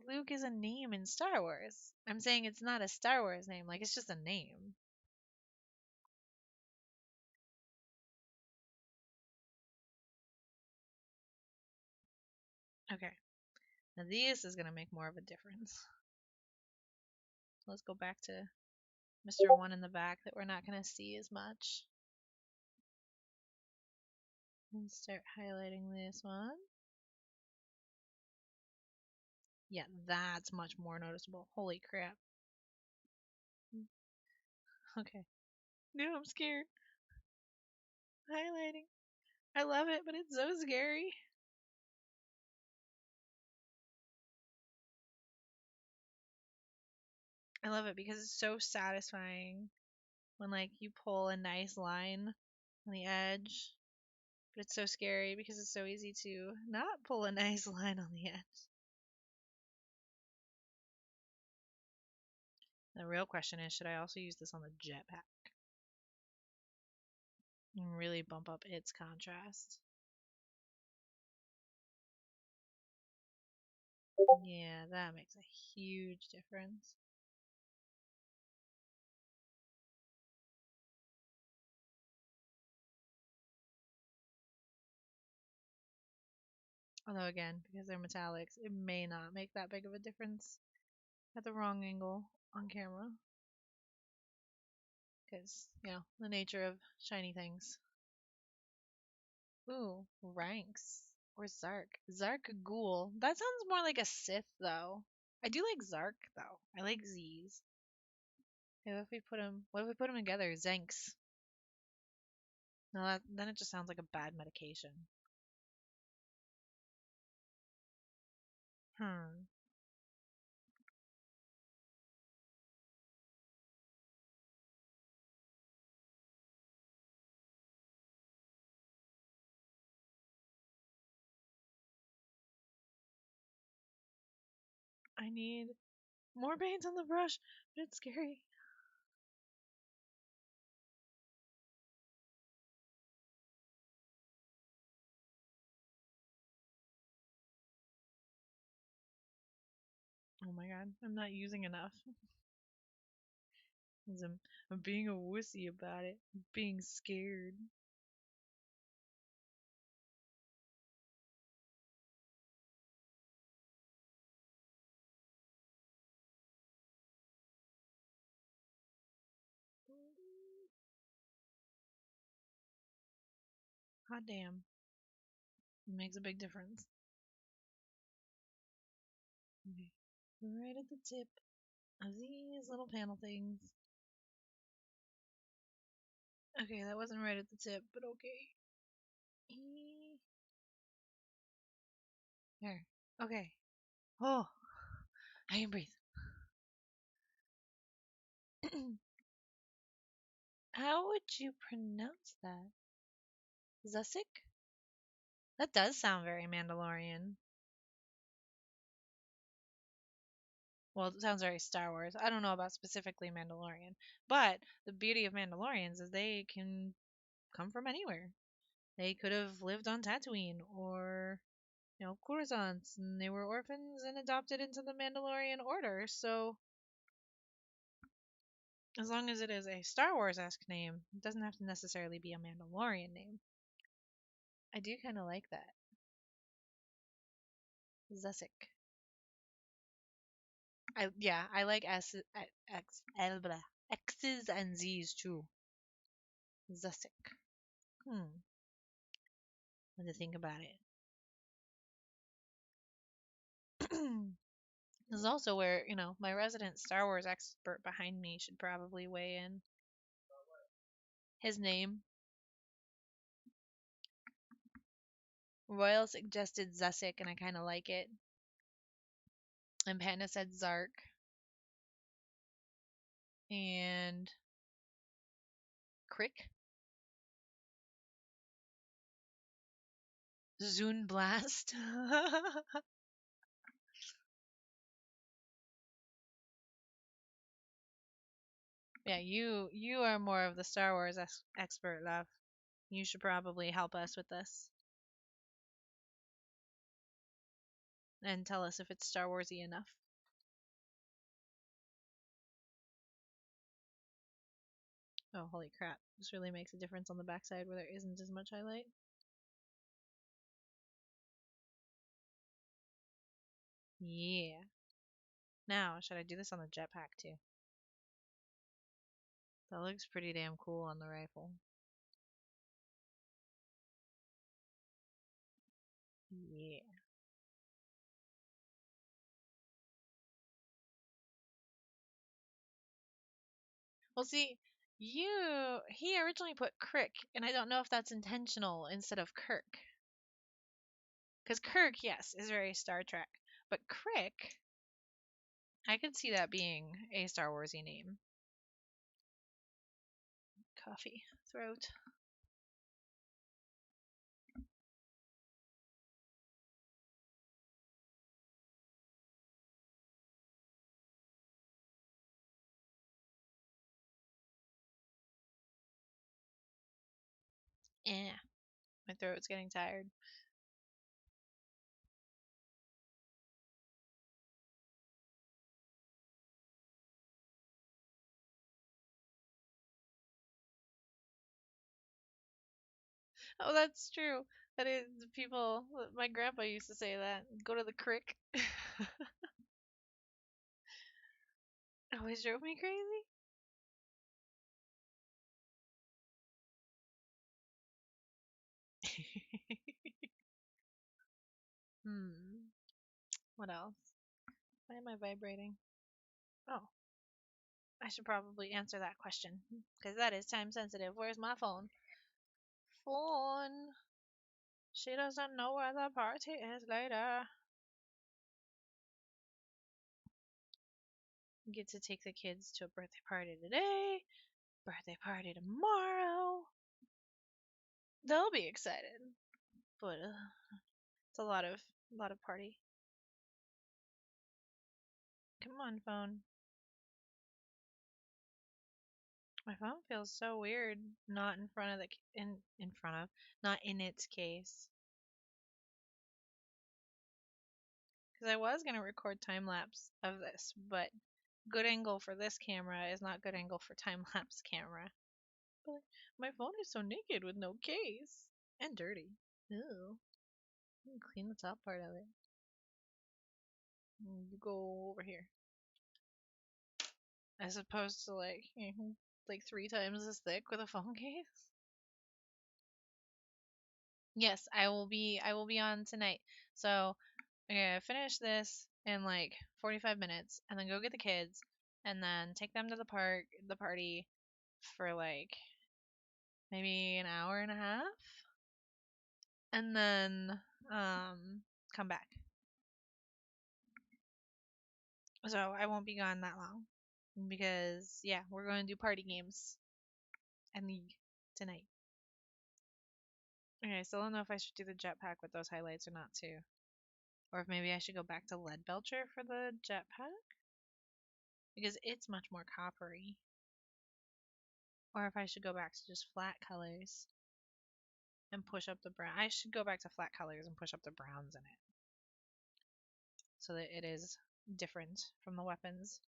Luke is a name in Star Wars. I'm saying it's not a Star Wars name, like it's just a name. Okay. Now this is gonna make more of a difference. Let's go back to Mr. One in the back that we're not gonna see as much. And start highlighting this one. Yeah, that's much more noticeable. Holy crap. Okay. No, I'm scared. Highlighting. I love it, but it's so scary. I love it because it's so satisfying when like you pull a nice line on the edge. But it's so scary because it's so easy to not pull a nice line on the edge. The real question is, should I also use this on the jetpack and really bump up its contrast? Yeah, that makes a huge difference. Although again, because they're metallics, it may not make that big of a difference at the wrong angle on camera. Because, the nature of shiny things. Ooh, ranks. Or Zark. Zark Ghoul. That sounds more like a Sith, though. I do like Zark, though. I like Z's. Okay, what if we put them together? Zanks. No, then it just sounds like a bad medication. Hmm. I need more paint on the brush, but it's scary. Oh my god, I'm not using enough. 'Cause I'm being a wussy about it. I'm being scared. Hot damn. It makes a big difference. Okay. Right at the tip of these little panel things. Okay, that wasn't right at the tip, but okay. There. Okay. Oh, I can breathe. How would you pronounce that? Zusik? That does sound very Mandalorian. Well, it sounds very Star Wars. I don't know about specifically Mandalorian, but the beauty of Mandalorians is they can come from anywhere. They could have lived on Tatooine or, Coruscant, and they were orphans and adopted into the Mandalorian order. So, as long as it is a Star Wars-esque name, it doesn't have to necessarily be a Mandalorian name. I do kind of like that. Zusik. I like X's and Z's too. Zusik. Hmm. When to think about it. This is also where, my resident Star Wars expert behind me should probably weigh in. His name. Royal suggested Zusik, and I kind of like it. And Panda said Zark. And Crick. Zune Blast. Yeah, you are more of the Star Wars expert, love. You should probably help us with this and tell us if it's Star Warsy enough. Oh, holy crap. This really makes a difference on the backside where there isn't as much highlight. Yeah. Now, should I do this on the jetpack too? That looks pretty damn cool on the rifle. Yeah. Well, see, he originally put Crick, and I don't know if that's intentional instead of Kirk. Because Kirk, yes, is very Star Trek. But Crick, I could see that being a Star Warsy name. Coffee. Throat. Yeah. My throat's getting tired. Oh, that's true. That is people. My grandpa used to say that. Go to the crick. Always drove me crazy. Hmm. What else? Why am I vibrating? Oh, I should probably answer that question because that is time sensitive. Where's my phone? Phone. She doesn't know where the party is later. Get to take the kids to a birthday party today. Birthday party tomorrow. They'll be excited, but it's a lot of party. Come on, phone. My phone feels so weird. Not in front of in front of, not in its case. Because I was gonna record time lapse of this, but good angle for this camera is not good angle for time lapse camera. But my phone is so naked with no case and dirty. Ew. Clean the top part of it. You go over here. As opposed to like 3 times as thick with a phone case. Yes, I will be on tonight. So I'm gonna finish this in like 45 minutes and then go get the kids and then take them to the party for like maybe an hour and a half and then come back. So I won't be gone that long because yeah, we're going to do party games and league tonight. Okay, I still don't know if I should do the jetpack with those highlights or not too. Or if maybe I should go back to Lead Belcher for the jetpack. because it's much more coppery. Or if I should go back to just flat colors and push up the brown. I should go back to flat colors and push up the browns in it so that it is different from the weapons.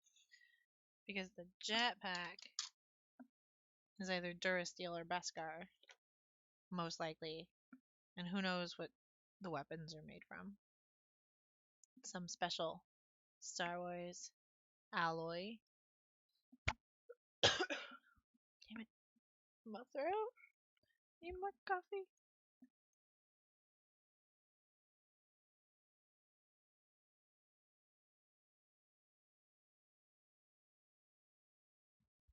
Because the jetpack is either Durasteel or Beskar, most likely. And who knows what the weapons are made from. Some special Star Wars alloy. Damn it. My throat. Need more coffee.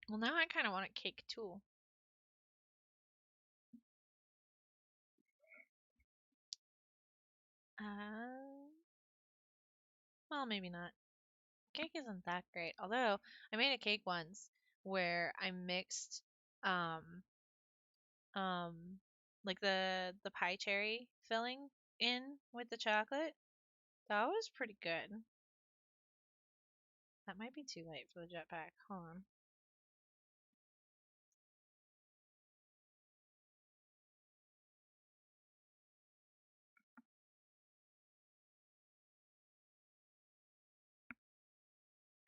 Well, now I kind of want a cake too. Well, maybe not. Cake isn't that great. Although I made a cake once where I mixed um um like the pie cherry filling in with the chocolate. That was pretty good. That might be too late for the jetpack. Hold on.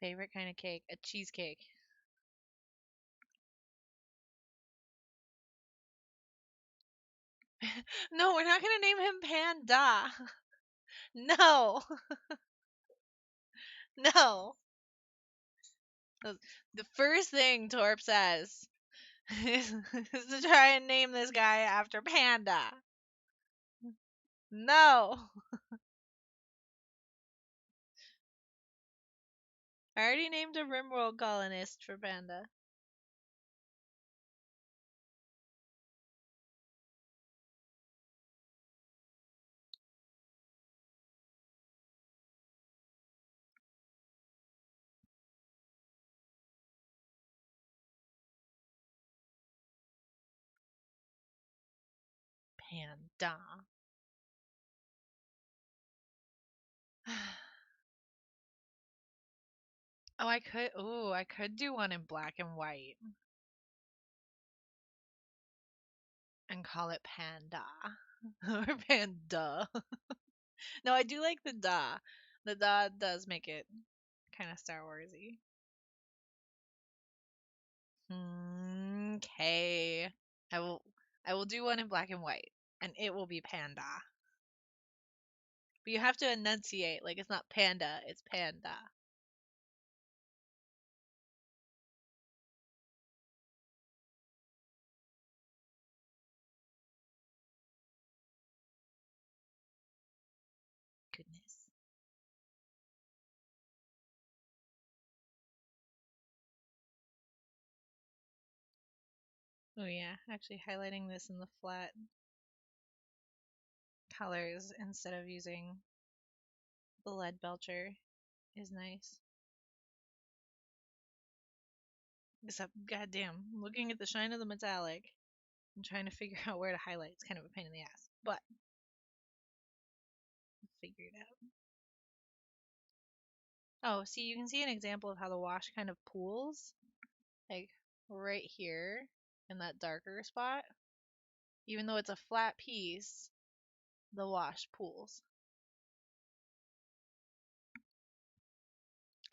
Favorite kind of cake? A cheesecake. No, we're not gonna name him Panda. No, no. The first thing Torp says is to try and name this guy after Panda. No. I already named a Rimworld colonist for Panda. Panda. Oh, I could. Oh, I could do one in black and white and call it Panda or Panda. No, I do like the da. The da does make it kind of Star Warsy. Okay. I will. I will do one in black and white, and it will be Panda. But you have to enunciate like it's not panda, it's Panda. Goodness. Oh yeah, actually highlighting this in the flat colors instead of using the lead belcher is nice. Except, goddamn, looking at the shine of the metallic and trying to figure out where to highlight is kind of a pain in the ass. But figure it out. Oh, see, you can see an example of how the wash kind of pools, like right here in that darker spot. Even though it's a flat piece, the wash pools.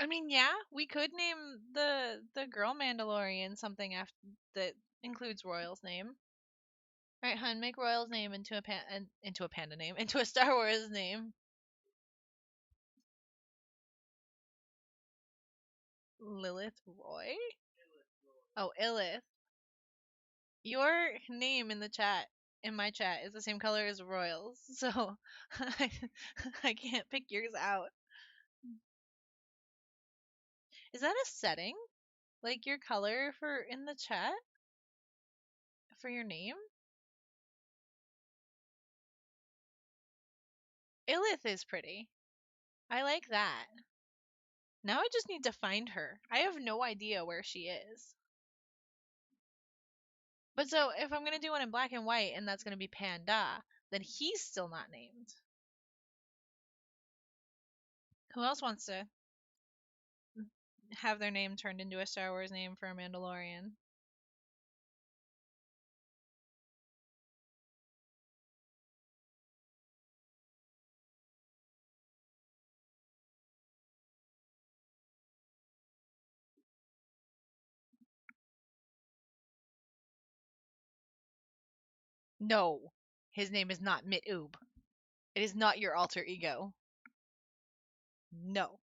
I mean, yeah, we could name the girl Mandalorian something after that includes Royal's name. Right, hun, make Royal's name into a panda name, into a Star Wars name. Lilith Roy? Oh, Illith. Your name in the chat, in my chat, is the same color as Royal's, so I can't pick yours out. Is that a setting? Like your color for in the chat? For your name? Illith is pretty. I like that. Now I just need to find her. I have no idea where she is. But so if I'm gonna do one in black and white and that's gonna be Panda, then he's still not named. Who else wants to have their name turned into a Star Wars name for a Mandalorian. No, his name is not Mit'Oob. It is not your alter ego. No.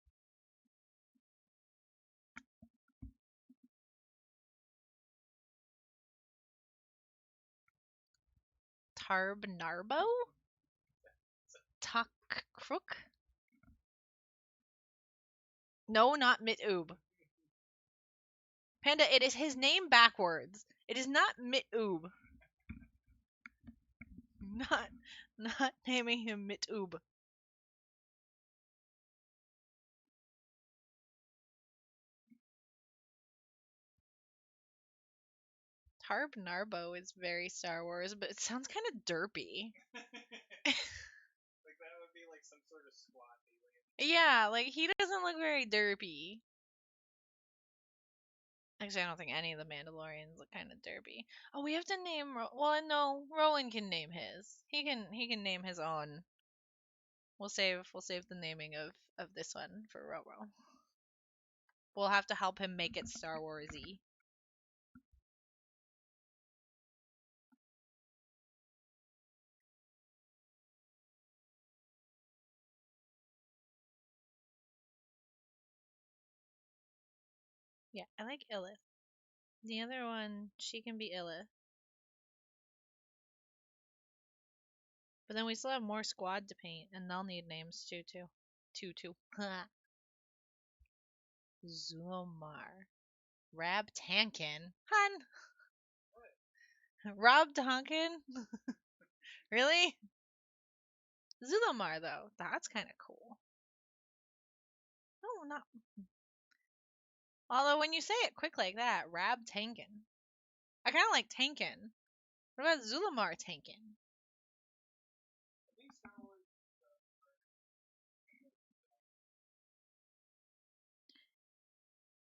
Tarb Narbo? Tak Crook? No, not Mit'Oob. Panda, it is his name backwards. It is not Mit'Oob. Not naming him Mit'Oob. Tarb Narbo is very Star Wars, but it sounds kind of derpy.
Like that would be like some sort of squat alien.
Yeah, like he doesn't look very derpy. Actually, I don't think any of the Mandalorians look kind of derpy. Oh, we have to name. Well, no, Rowan can name his. He can name his own. We'll save the naming of this one for Roro. We'll have to help him make it Star Warsy. Yeah, I like Illith. The other one, she can be Illith. But then we still have more squad to paint, and they'll need names too. Two. Zulmar. Rab Tankin. Hun! Rob Tonkin? Really? Zulmar, though. That's kind of cool. No, not. Although, when you say it quick like that, Rab Tankin. I kind of like Tankin. What about Zulmar Tankin?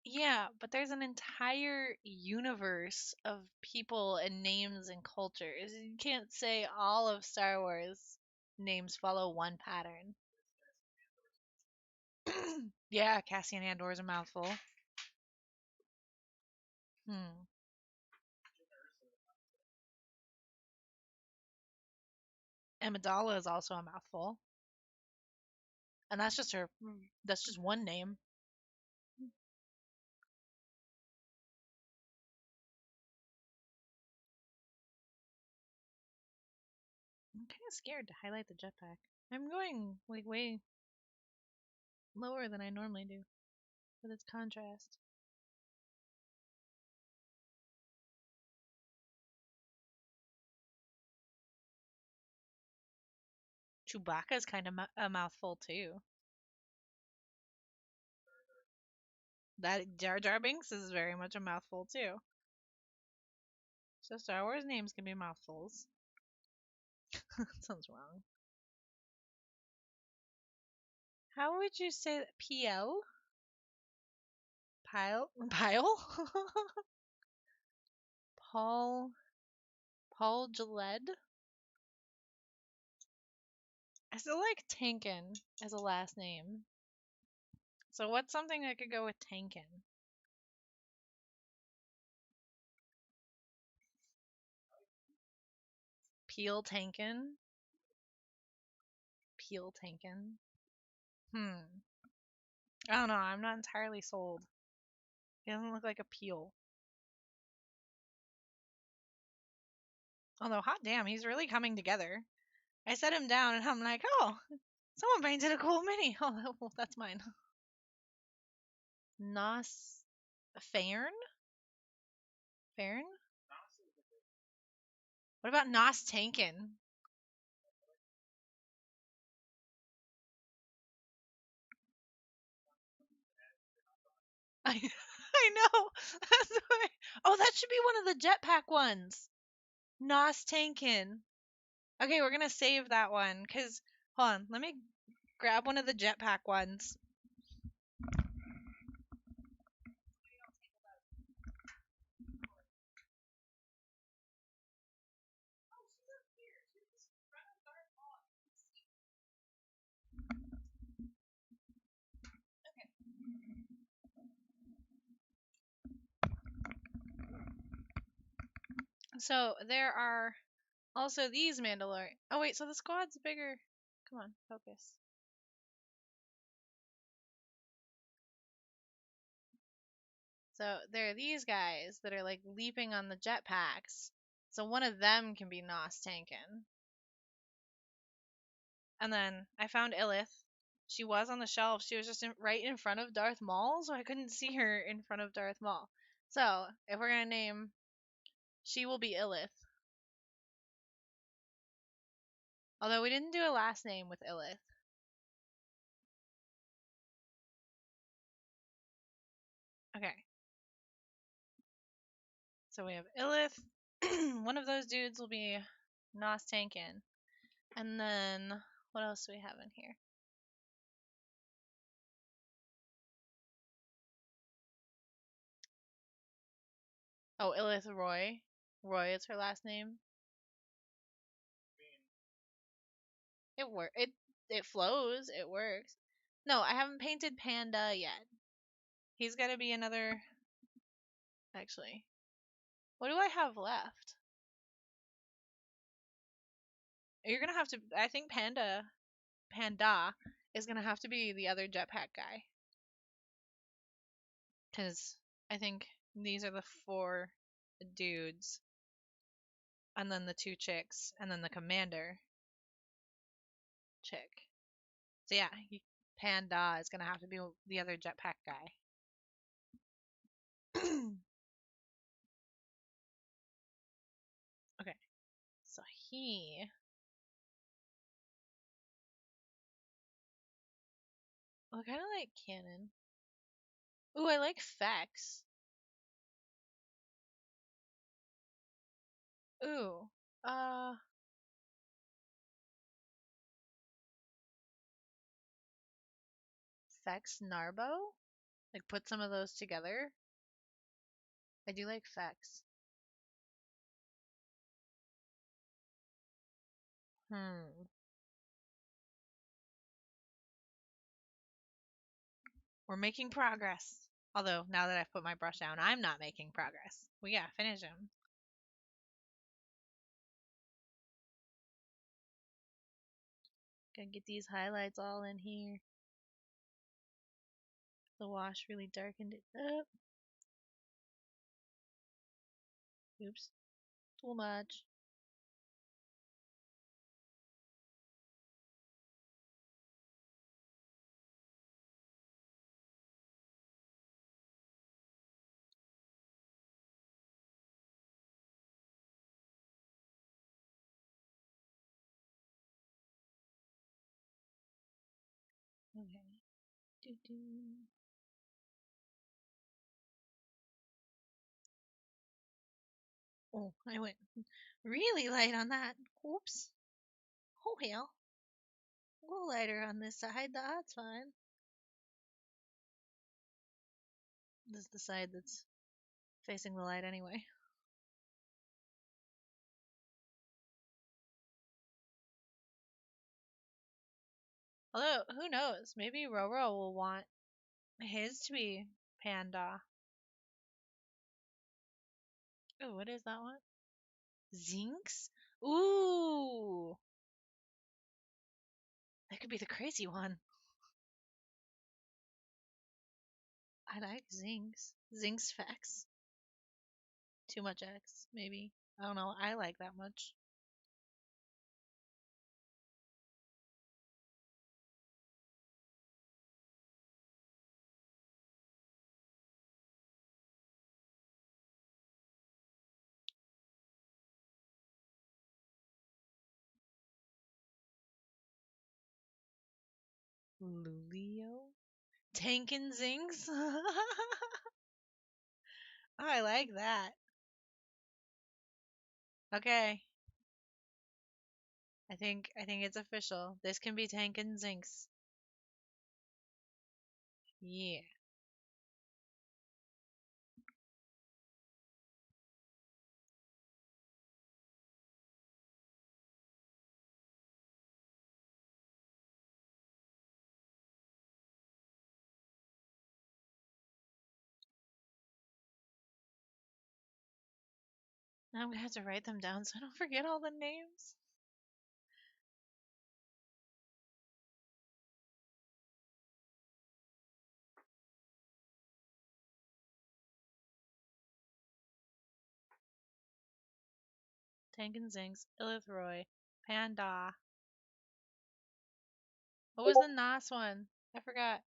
Yeah, but there's an entire universe of people and names and cultures. You can't say all of Star Wars names follow one pattern. Yeah, Cassian Andor is a mouthful. Hmm. Amidala is also a mouthful. And that's just her. That's just one name. I'm kind of scared to highlight the jetpack. I'm going like way lower than I normally do with its contrast. Chewbacca's kind of a mouthful too. That Jar Jar Binks is very much a mouthful too. So Star Wars names can be mouthfuls. Sounds wrong. How would you say that? PL? Pile? Pile? Paul? Paul Gillette? I still like Tankin as a last name. So what's something that could go with Tankin? Peel Tankin? Peel Tankin? Hmm. I don't know. I'm not entirely sold. He doesn't look like a peel. Although, hot damn, he's really coming together. I set him down and I'm like, oh, someone painted a cool mini. Oh, well, that's mine. Nos Fairn? Fairn? What about Nos Tankin? I I know. That's why. Oh, that should be one of the jetpack ones. Nos Tankin. Okay, we're gonna save that one because hold on, let me grab one of the jetpack ones. So there are also these Mandalorian. Oh wait, so the squad's bigger. Come on, focus. So there are these guys that are like leaping on the jetpacks. So one of them can be Nos Tankin. And then I found Illith. She was on the shelf. She was just right in front of Darth Maul, so I couldn't see her in front of Darth Maul. So if we're gonna name, she will be Illith. Although we didn't do a last name with Illith. Okay. So we have Illith. One of those dudes will be Nos Tankin. And then what else do we have in here? Oh, Illith Roy. Roy is her last name. It flows. It works. No, I haven't painted Panda yet. He's got to be another. Actually, what do I have left? You're gonna have to. I think Panda is gonna have to be the other jetpack guy. Because I think these are the 4 dudes, and then the 2 chicks, and then the commander chick. So yeah, Panda is gonna have to be the other jetpack guy. Okay, so he. I kind of like Cannon. Ooh, I like Fex. Ooh, uh, Fex Narbo? Like put some of those together. I do like Fex. Hmm. We're making progress. Although, now that I've put my brush down, I'm not making progress. We gotta finish him. Gotta get these highlights all in here. The wash really darkened it up. Oops. Too much. Okay. Doo-doo. Oh, I went really light on that. Oops. Oh hell. A little lighter on this side. That's fine. This is the side that's facing the light anyway. Although, who knows? Maybe Roro will want his to be Panda. Oh, what is that one? Zinx? Ooh! That could be the crazy one. I like Zinx. Zinx Fex. Too much X, maybe. I don't know. I like that much. Lulio? Tankin Zinx? I like that. Okay. I think it's official. This can be Tankin Zinx. Yeah. Now I'm gonna have to write them down so I don't forget all the names. Tankin Zinks, Illithroy, Panda. What was the Nos one? I forgot.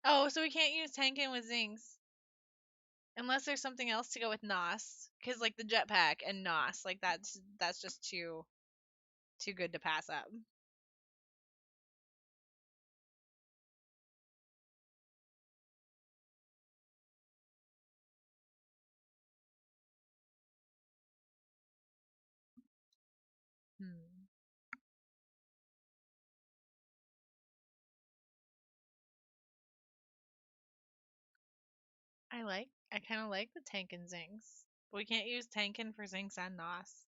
Oh, so we can't use Tankin with Zinks. Unless there's something else to go with Nos. Because like the jetpack and Nos, like that's just too good to pass up. Hmm. I kinda like the Tankin Zinks. But we can't use Tankin for Zinks and Nos.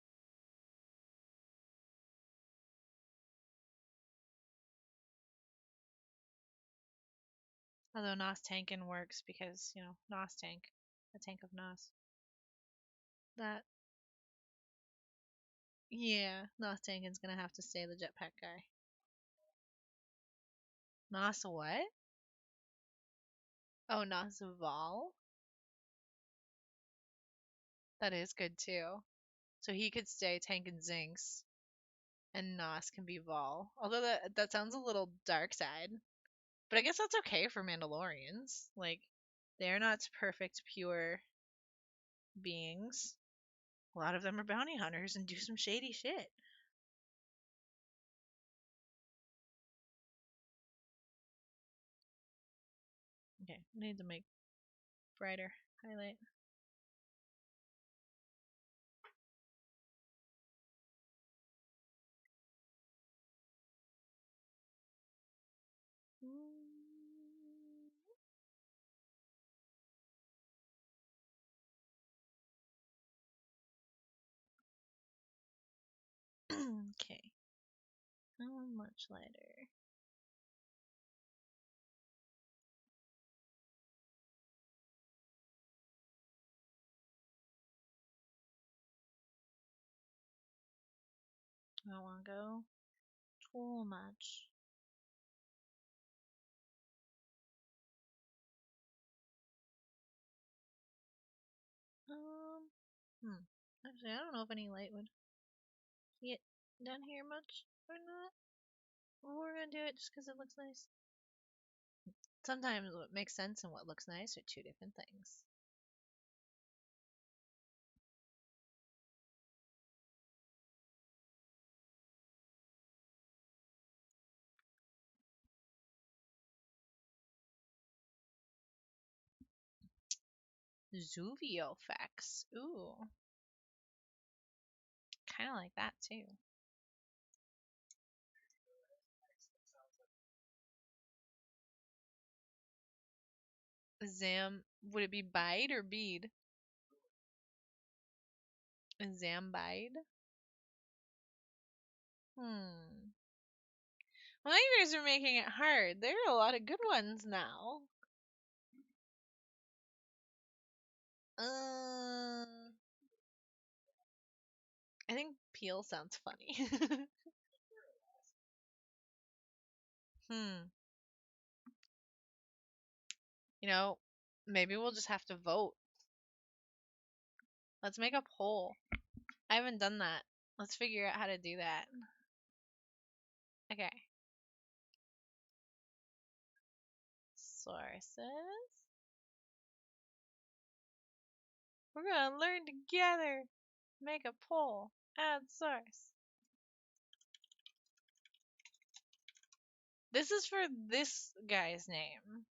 Although Nos Tankin works because, Nos tank. A tank of Nos. That Yeah, Nos Tankin's gonna have to stay the jetpack guy. Nos what? Oh, Nos Vol? That is good too. So he could stay Tank and Zinx, and Nos can be Vol. Although that sounds a little dark side. But I guess that's okay for Mandalorians. Like, they're not perfect, pure beings. A lot of them are bounty hunters and do some shady shit. Okay, we need to make brighter highlight. Okay, how much lighter? I don't want to go too much. Um, Actually, I don't know if any light would get done here much or not. We're gonna do it just because it looks nice. Sometimes what makes sense and what looks nice are two different things. Zuvio effects. Ooh, kind of like that too. Zam, would it be bide or bead? Zambide? Hmm. Well, you guys are making it hard. There are a lot of good ones now. Uh, I think peel sounds funny. Hmm. You know, maybe we'll just have to vote. Let's make a poll. I haven't done that. Let's figure out how to do that. Okay. Sources. We're gonna learn together. Make a poll. Add source. This is for this guy's name.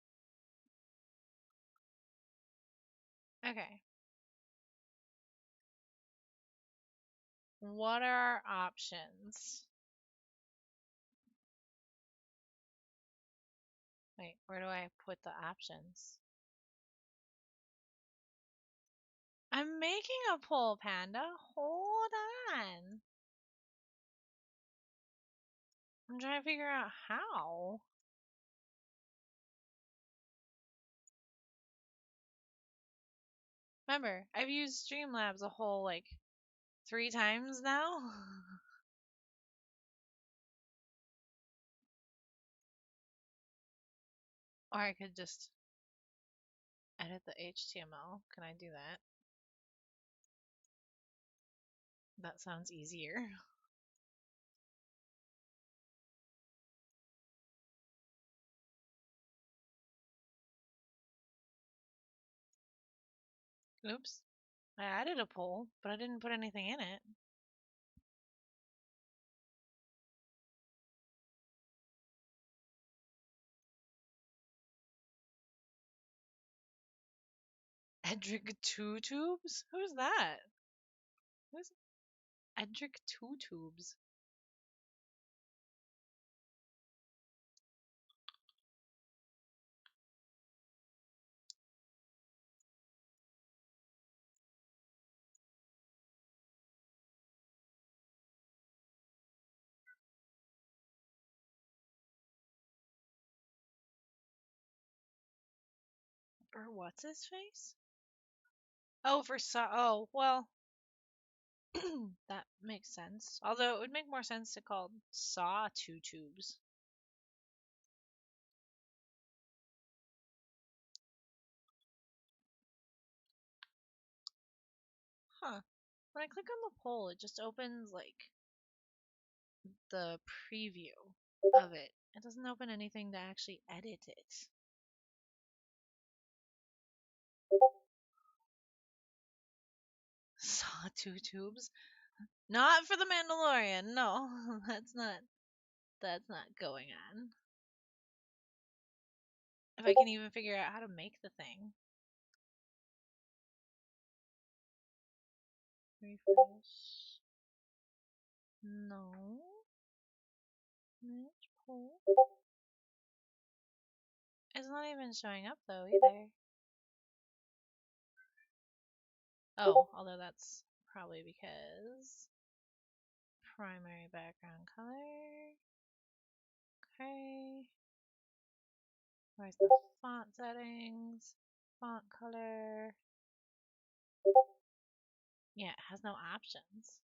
Okay. What are our options? Wait, where do I put the options? I'm making a poll, Panda. Hold on. I'm trying to figure out how. Remember, I've used Streamlabs a whole like 3 times now. Or I could just edit the HTML. Can I do that? That sounds easier. Oops. I added a poll, but I didn't put anything in it. Edric Two Tubes? Who's that? Who's Edric Two Tubes? Or what's his face? Oh, for Saw. Oh, well, that makes sense. Although it would make more sense to call Saw Two Tubes. Huh. When I click on the poll, it just opens like the preview of it. It doesn't open anything to actually edit it. Saw Two Tubes? Not for the Mandalorian. No, that's not going on. If I can even figure out how to make the thing. Refresh. No. Match poll. It's not even showing up though either. Oh, although that's probably because primary background color. Okay. Where's the font settings? Font color. Yeah, it has no options.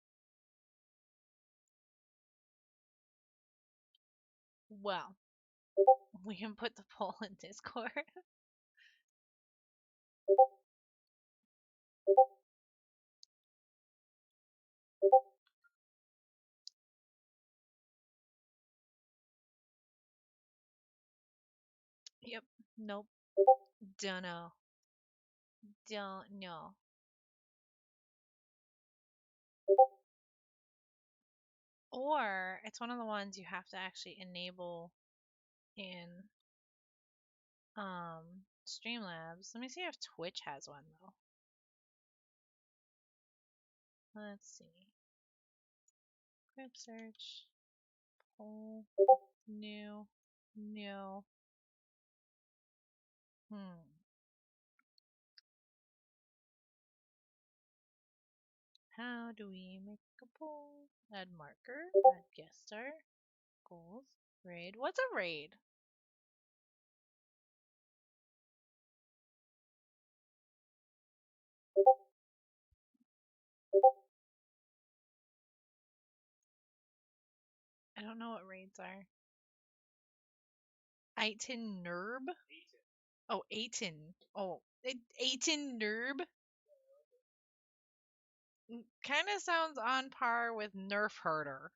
Well, we can put the poll in Discord. Yep. Nope. Don't know. Don't know. Or it's one of the ones you have to actually enable in Streamlabs. Let me see if Twitch has one though. Let's see. Quick search. Poll. New. New. How do we make a poll? Add marker. Add guest star. Goals. Raid. What's a raid? I don't know what raids are. 18 Nerb? Oh, 18. Oh, 18 Nerb? Kind of sounds on par with Nerf Herder.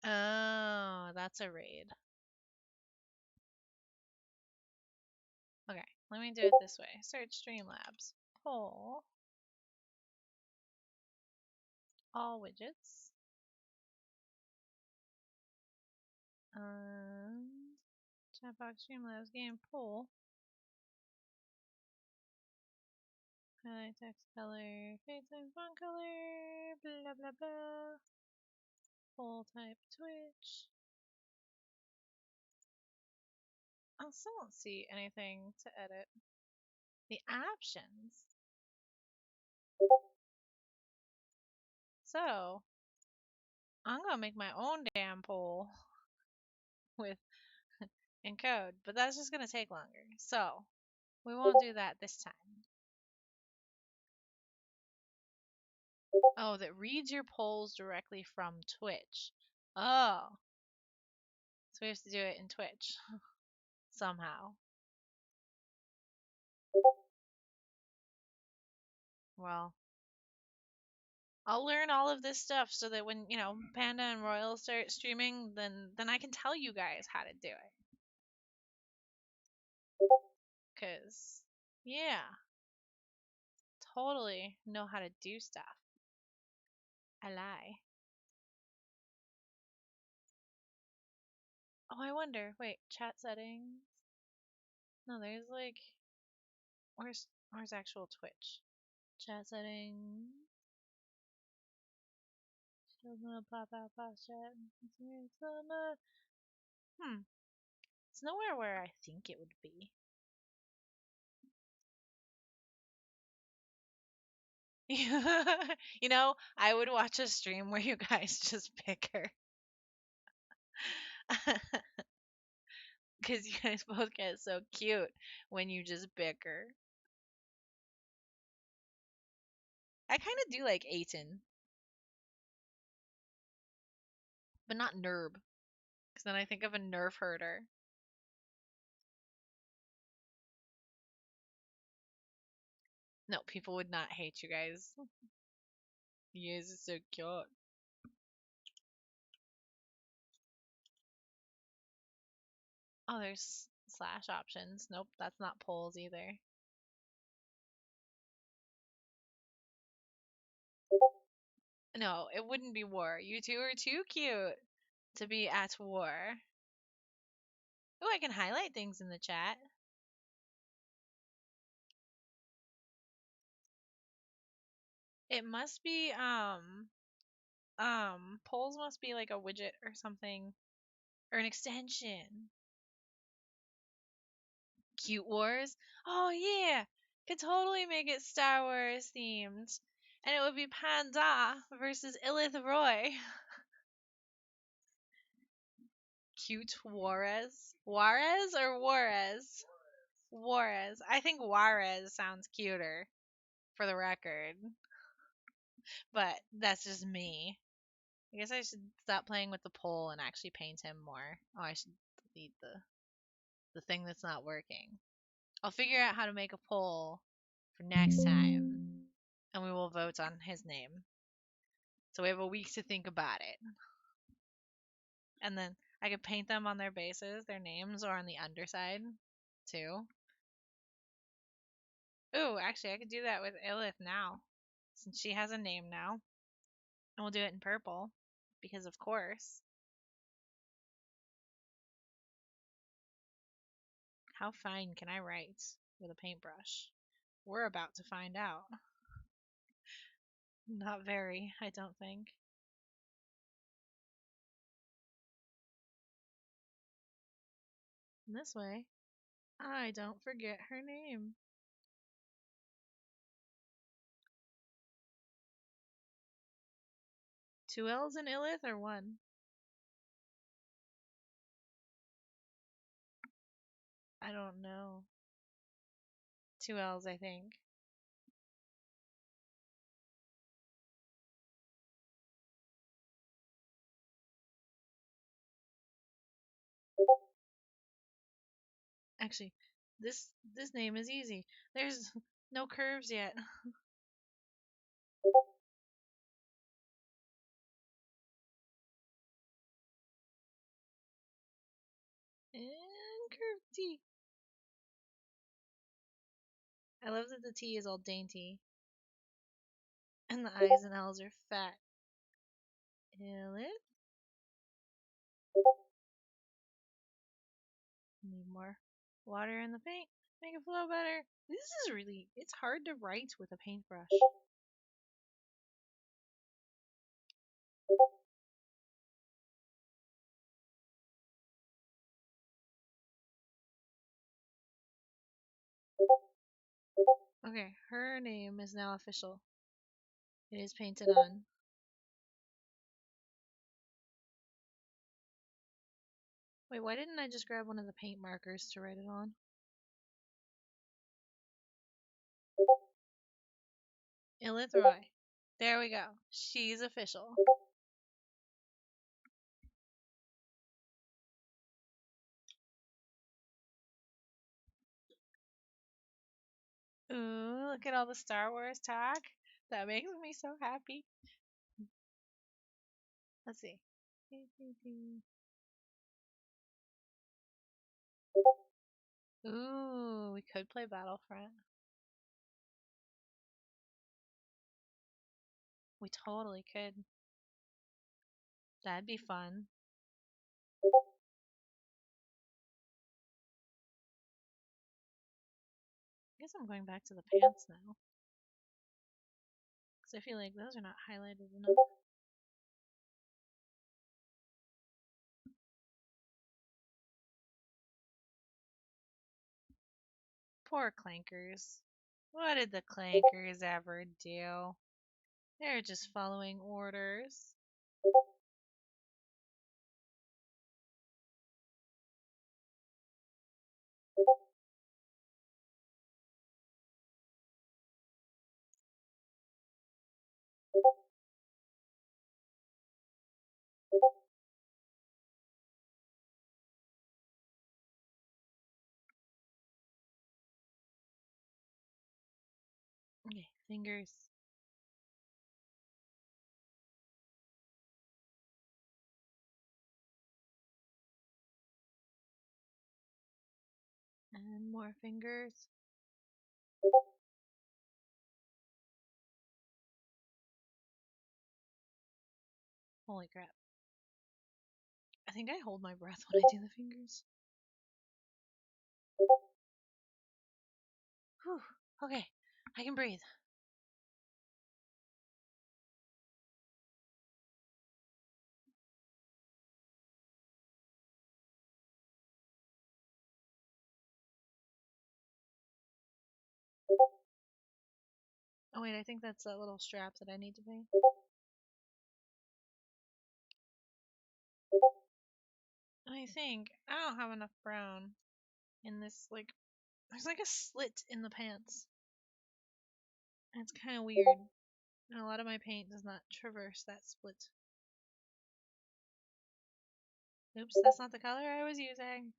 Oh, that's a raid. Okay, let me do it this way. Search Streamlabs. Pull all widgets. Chatbox Streamlabs game pull. Highlight text color, fade time font color, blah blah blah. Pull type Twitch. I still don't see anything to edit. The options. So, I'm gonna make my own damn poll with in code, but that's just going to take longer. So we won't do that this time. Oh, that reads your polls directly from Twitch. Oh, so we have to do it in Twitch somehow. Well, I'll learn all of this stuff so that when, Panda and Royal start streaming, then I can tell you guys how to do it. 'Cause yeah, totally know how to do stuff. I lie. Oh, I wonder. Wait, chat settings. No, there's like where's actual Twitch? Chat settings. Still gonna pop out past chat. Hmm. It's nowhere where I think it would be. I would watch a stream where you guys just bicker. Because you guys both get so cute when you just bicker. I kind of do like Aiton, but not Nerb. Because then I think of a nerf herder. No, people would not hate you guys. You guys are so cute. Oh, there's slash options. Nope, that's not polls either. No, it wouldn't be war. You two are too cute to be at war. Oh, I can highlight things in the chat. It must be polls must be like a widget or something or an extension. Cute Wars? Oh yeah. Could totally make it Star Wars themed. And it would be Panda versus Illith Roy. Cute Juarez? Juarez or Juarez? Juarez. I think Juarez sounds cuter, for the record. But that's just me. I guess I should stop playing with the poll and actually paint him more. Oh, I should delete the thing that's not working. I'll figure out how to make a poll for next time, and we will vote on his name. So we have a week to think about it. And then I could paint them on their bases, their names, or on the underside, too. Ooh, actually, I could do that with Illith now, since she has a name now. And we'll do it in purple, because of course. How fine can I write with a paintbrush? We're about to find out. Not very, I don't think. And this way, I don't forget her name. Two L's in Illith or one? I don't know. Two L's, I think. Actually, this name is easy. There's no curves yet. And curved T. I love that the T is all dainty. And the I's and L's are fat. Illith. Need more water in the paint. Make it flow better. It's hard to write with a paintbrush. Okay, her name is now official. It is painted on. Wait, why didn't I just grab one of the paint markers to write it on? Illith Roy. There we go. She's official. Ooh, look at all the Star Wars talk. That makes me so happy. Let's see. Ooh, we could play Battlefront. We totally could. That'd be fun. I guess I'm going back to the pants now. Because I feel like those are not highlighted enough. Poor clankers. What did the clankers ever do? They're just following orders. Okay, fingers. And more fingers. Holy crap. I think I hold my breath when I do the fingers. Whew. Okay, I can breathe. Oh wait, I think that's that little strap that I need to paint. I think I don't have enough brown in this, like, there's like a slit in the pants. And it's kind of weird. And a lot of my paint does not traverse that split. Oops, that's not the color I was using.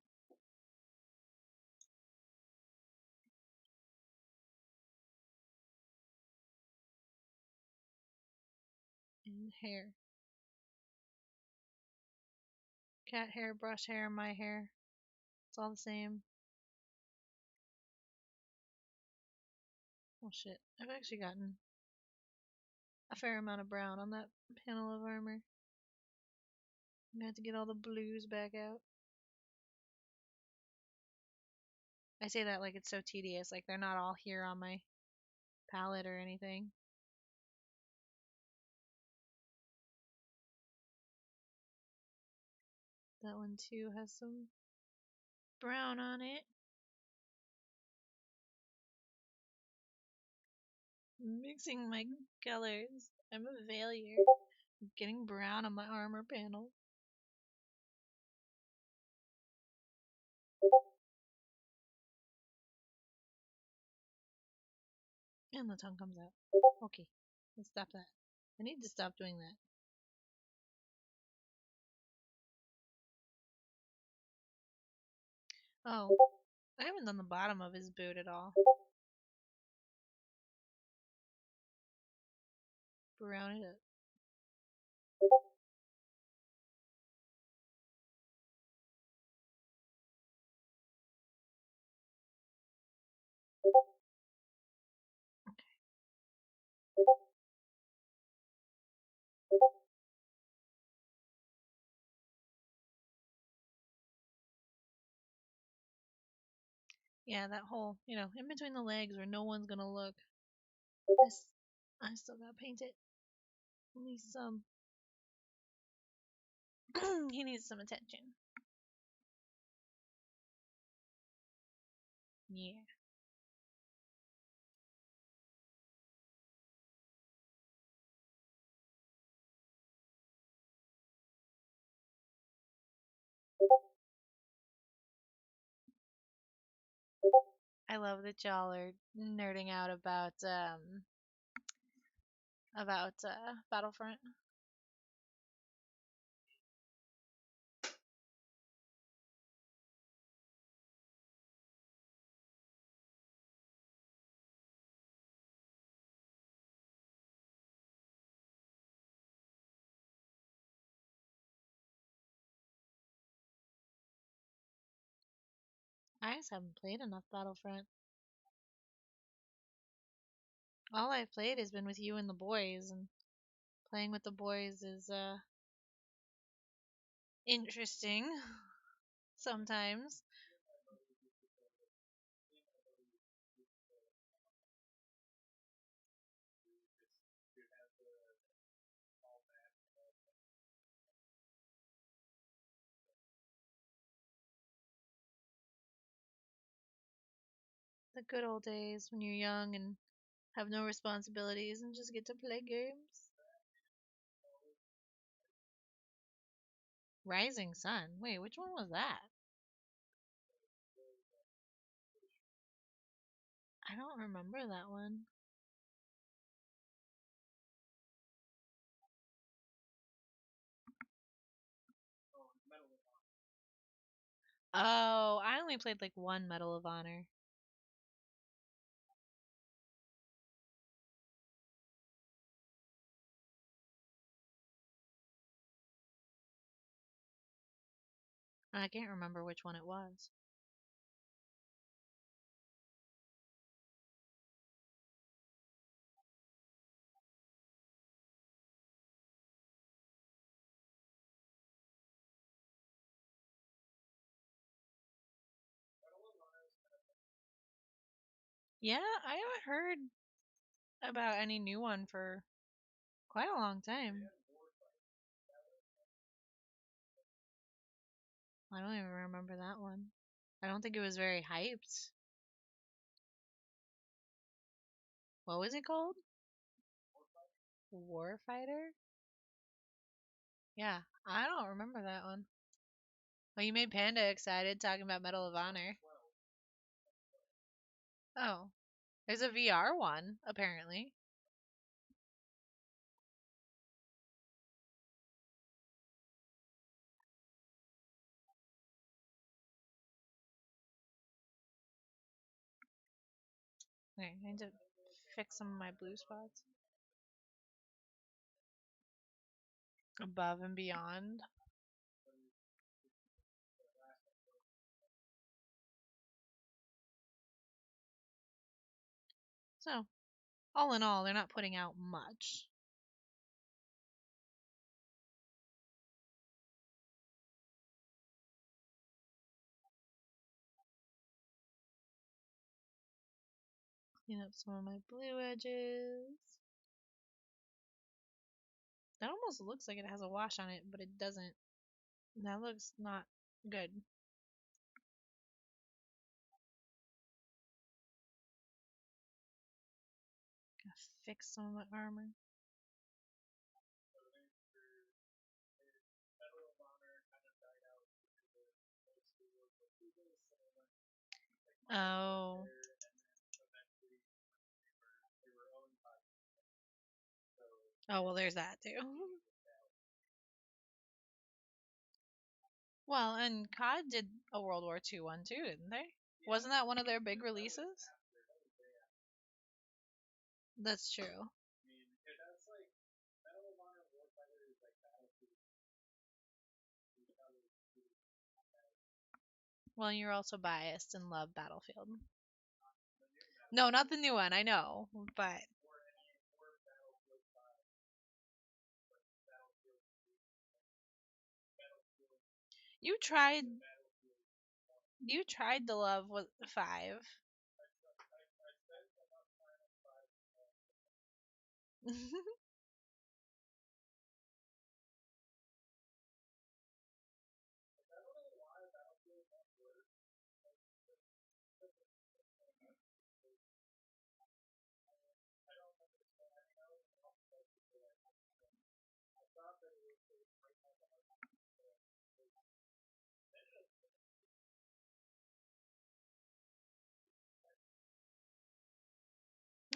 And hair. Cat hair, brush hair, my hair. It's all the same. Oh shit, I've actually gotten a fair amount of brown on that panel of armor. I'm gonna have to get all the blues back out. I say that like it's so tedious, like they're not all here on my palette or anything. That one too has some brown on it. Mixing my colors. I'm a failure. Getting brown on my armor panel. And the tongue comes out. Okay, let's stop that. I need to stop doing that. Oh, I haven't done the bottom of his boot at all. Brown it up. Yeah, that hole, in between the legs where no one's gonna look. I still gotta paint it. He needs some. He needs some attention. Yeah. I love that y'all are nerding out about Battlefront. I just haven't played enough Battlefront. All I've played has been with you and the boys, and playing with the boys is interesting sometimes. The good old days when you're young and have no responsibilities and just get to play games. Rising Sun. Wait, which one was that? I don't remember that one. Oh, I only played like one Medal of Honor. I can't remember which one it was. Yeah, I haven't heard about any new one for quite a long time. I don't even remember that one. I don't think it was very hyped. What was it called? Warfighter? Yeah, I don't remember that one. Well, you made Panda excited talking about Medal of Honor. Oh, there's a VR one, apparently. Okay, I need to fix some of my blue spots. Above and beyond. So, all in all, they're not putting out much. Clean up some of my blue edges. That almost looks like it has a wash on it, but it doesn't. That looks not good. Gonna fix some of my armor. Oh. Oh, well, there's that too. Well, and COD did a World War II one too, didn't they? Wasn't that one of their big releases? That's true. Well, you're also biased and love Battlefield. No, not the new one, I know, but you tried you tried to love with 5.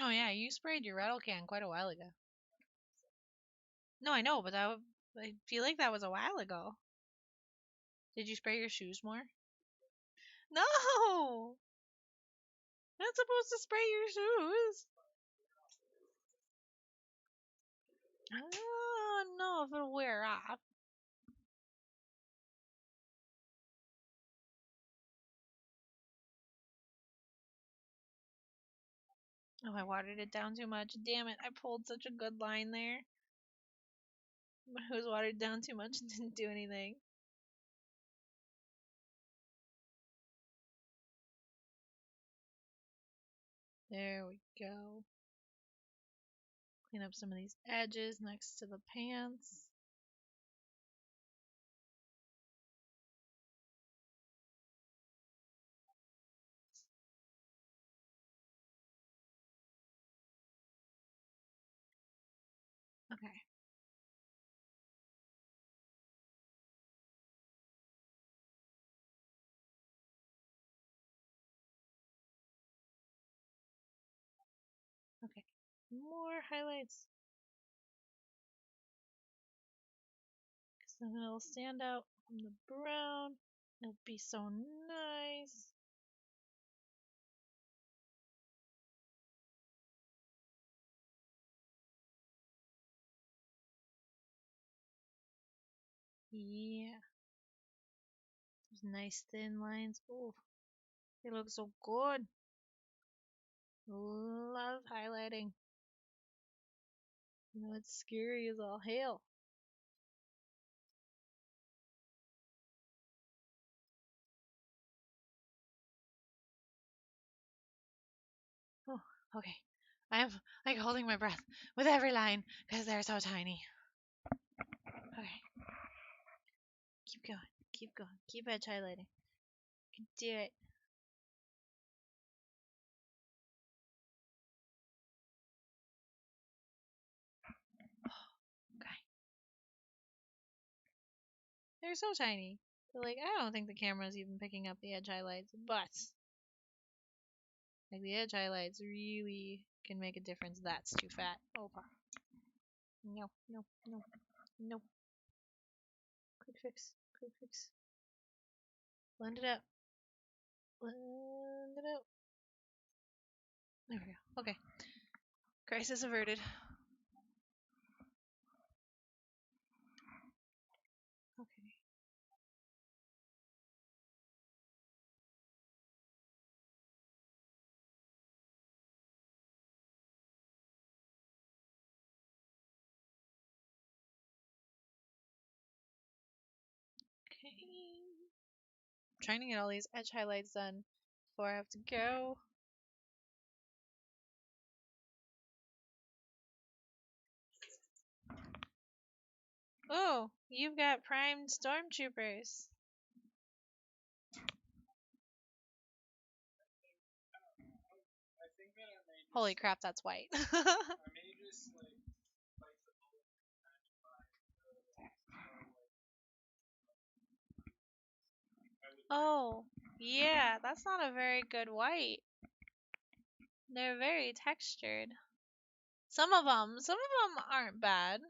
Oh yeah, you sprayed your rattle can quite a while ago. No, I know, but I feel like that was a while ago. Did you spray your shoes more? No! Not supposed to spray your shoes. I don't know if it'll wear off. Oh, I watered it down too much. Damn it, I pulled such a good line there. But it was watered down too much and didn't do anything. There we go. Clean up some of these edges next to the pants. Okay. Okay. More highlights. Because then it'll stand out from the brown. It'll be so nice. Yeah. Those nice thin lines. Oh, they look so good. Love highlighting. You know, it's scary as all hell. Oh, okay. I'm like holding my breath with every line because they're so tiny. Okay. Keep going. Keep going. Keep edge highlighting. You can do it. Okay. They're so tiny. But like I don't think the camera's even picking up the edge highlights, but like the edge highlights really can make a difference. That's too fat. Oh, no, no, no, no. Quick fix. Quick fix. Blend it out. Blend it out. There we go. Okay. Crisis averted. Okay. Okay. I'm trying to get all these edge highlights done before I have to go. Oh, you've got primed stormtroopers. Holy crap, that's white. Oh, yeah, that's not a very good white. They're very textured. Some of them aren't bad,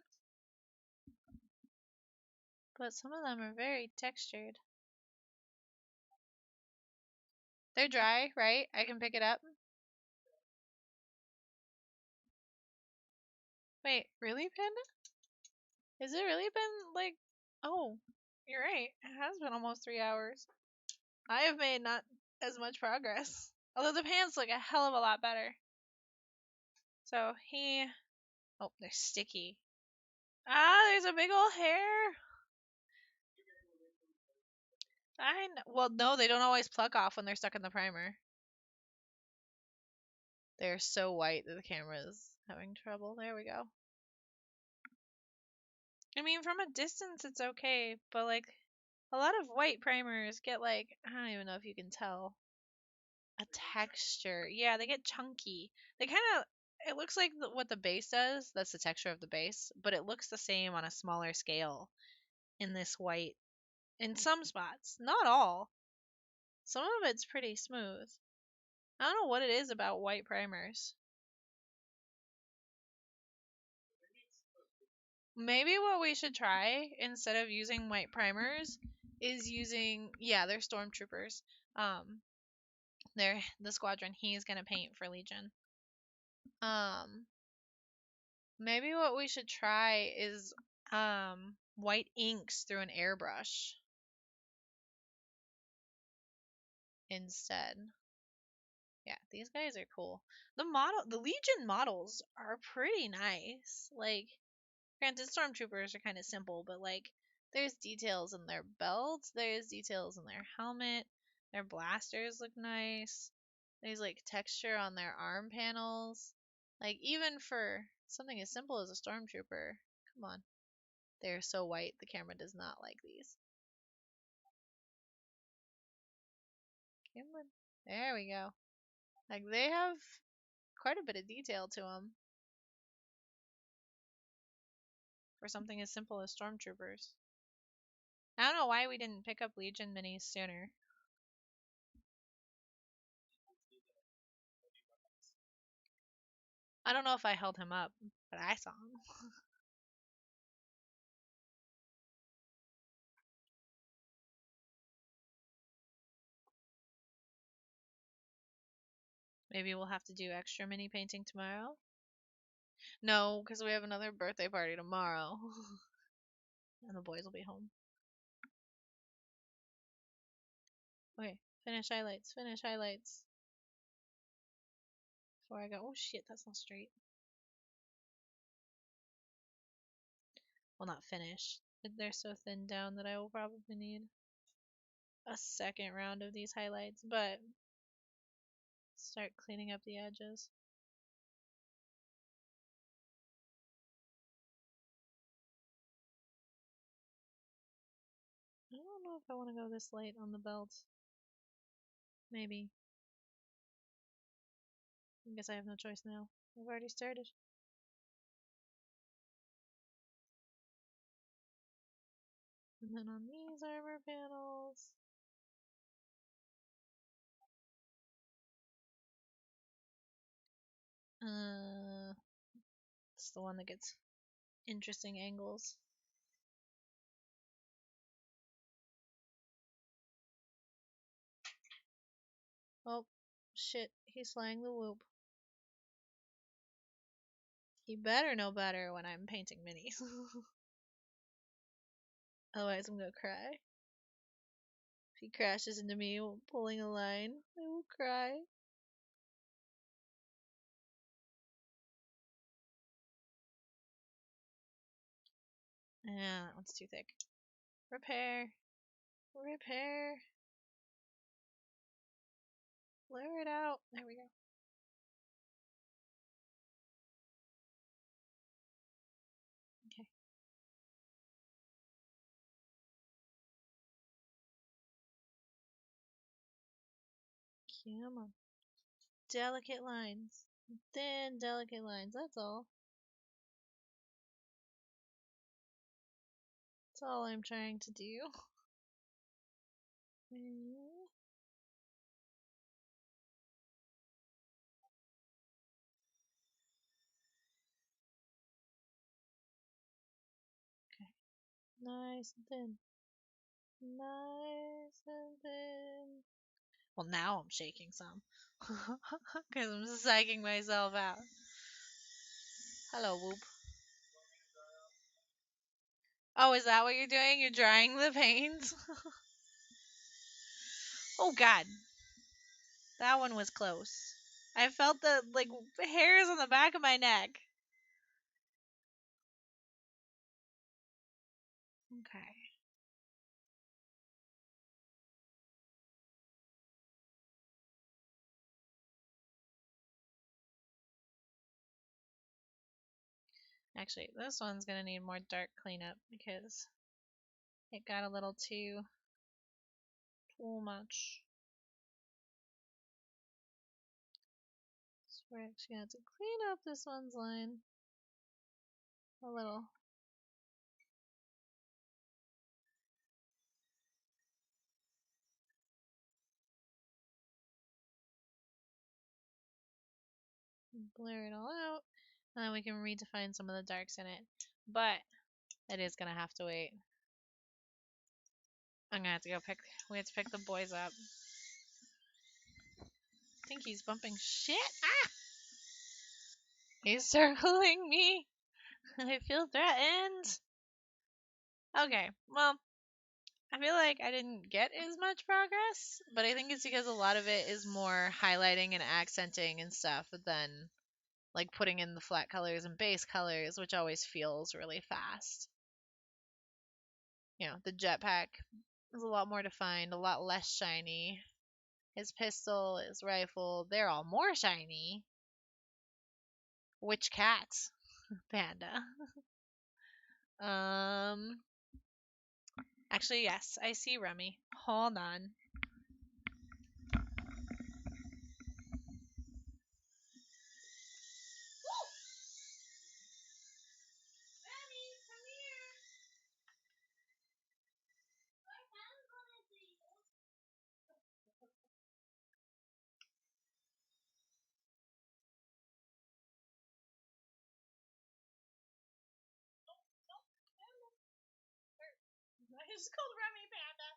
but some of them are very textured. They're dry, right? I can pick it up. Wait, really, Panda? Has it really been like? Oh, you're right. It has been almost 3 hours. I have made not as much progress. Although the pants look a hell of a lot better. So he. Oh, they're sticky. Ah, there's a big old hair. Well, no, they don't always pluck off when they're stuck in the primer. They're so white that the camera is having trouble. There we go. I mean, from a distance, it's okay, but like a lot of white primers get like, I don't even know if you can tell, a texture. Yeah, they get chunky. They kind of, it looks like what the base does. That's the texture of the base, but it looks the same on a smaller scale in this white in some spots. Not all. Some of it's pretty smooth. I don't know what it is about white primers. Maybe what we should try instead of using white primers is using, yeah, they're stormtroopers. They're the squadron he's gonna paint for Legion. Maybe what we should try is white inks through an airbrush instead. Yeah, these guys are cool. The Legion models are pretty nice. Like, granted, stormtroopers are kind of simple, but like, there's details in their belts, there's details in their helmet, their blasters look nice. There's like texture on their arm panels. Like, even for something as simple as a stormtrooper, come on. They're so white, the camera does not like these. Come on. There we go. Like, they have quite a bit of detail to them for something as simple as stormtroopers. I don't know why we didn't pick up Legion minis sooner. I don't know if I held him up, but I saw him. Maybe we'll have to do extra mini painting tomorrow. No, because we have another birthday party tomorrow. And the boys will be home. Okay, finish highlights, finish highlights. Before I go, oh shit, that's not straight. Well, not finish. They're so thinned down that I will probably need a second round of these highlights, but start cleaning up the edges. I don't know if I want to go this late on the belt. Maybe. I guess I have no choice now. I've already started. And then on these armor panels. It's the one that gets interesting angles. Oh, shit. He's flying the whoop. He better know better when I'm painting minis. Otherwise, I'm gonna cry. If he crashes into me while pulling a line, I will cry. Yeah, that one's too thick. Repair. Repair. Blur it out. There we go. Okay. Come on. Delicate lines. Thin, delicate lines. That's all. That's all I'm trying to do. Okay. Nice and thin. Nice and thin. Well, now I'm shaking some. Because I'm psyching myself out. Hello, Whoop. Oh, is that what you're doing? You're drying the paint? Oh, God. That one was close. I felt the, like, hairs on the back of my neck. Okay. Actually, this one's gonna need more dark cleanup because it got a little too much. So we're actually gonna have to clean up this one's line a little. Blur it all out, and then we can redefine some of the darks in it. But It is gonna have to wait. I'm gonna have to go pick. We have to pick the boys up. I think he's bumping shit. Ah! He's circling me. I feel threatened. Okay, well, I feel like I didn't get as much progress, but I think it's because a lot of it is more highlighting and accenting and stuff than like putting in the flat colors and base colors, which always feels really fast. The jetpack is a lot more defined, a lot less shiny. His pistol, his rifle, they're all more shiny. Which cat? Panda. Um, Actually, yes, I see Remy. Hold on. I just called Remy Panda.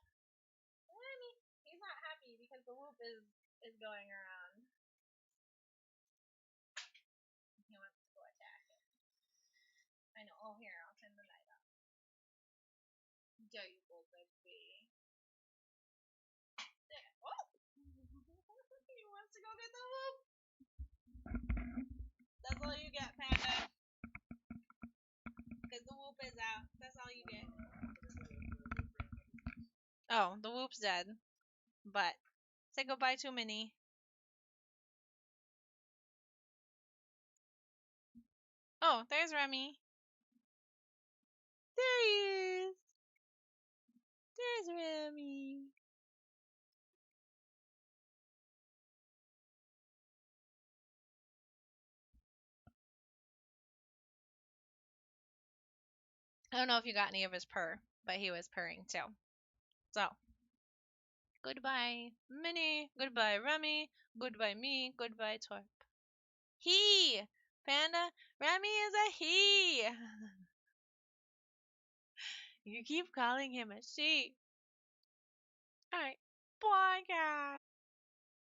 Remy. He's not happy because the loop is going around. He wants to go attack it. I know. Oh, here, I'll turn the light off. There you go, baby. There. Oh! He wants to go get the loop. That's all you get, Panda. Because the whoop is out. That's all you get. Oh, the whoop's dead. But say goodbye to Minnie. Oh, there's Remy. There he is. There's Remy. I don't know if you got any of his purr, but he was purring too. So, goodbye, Minnie. Goodbye, Remy. Goodbye, me. Goodbye, Torp. He! Panda, Remy is a he! You keep calling him a she. Alright. Bye, guys.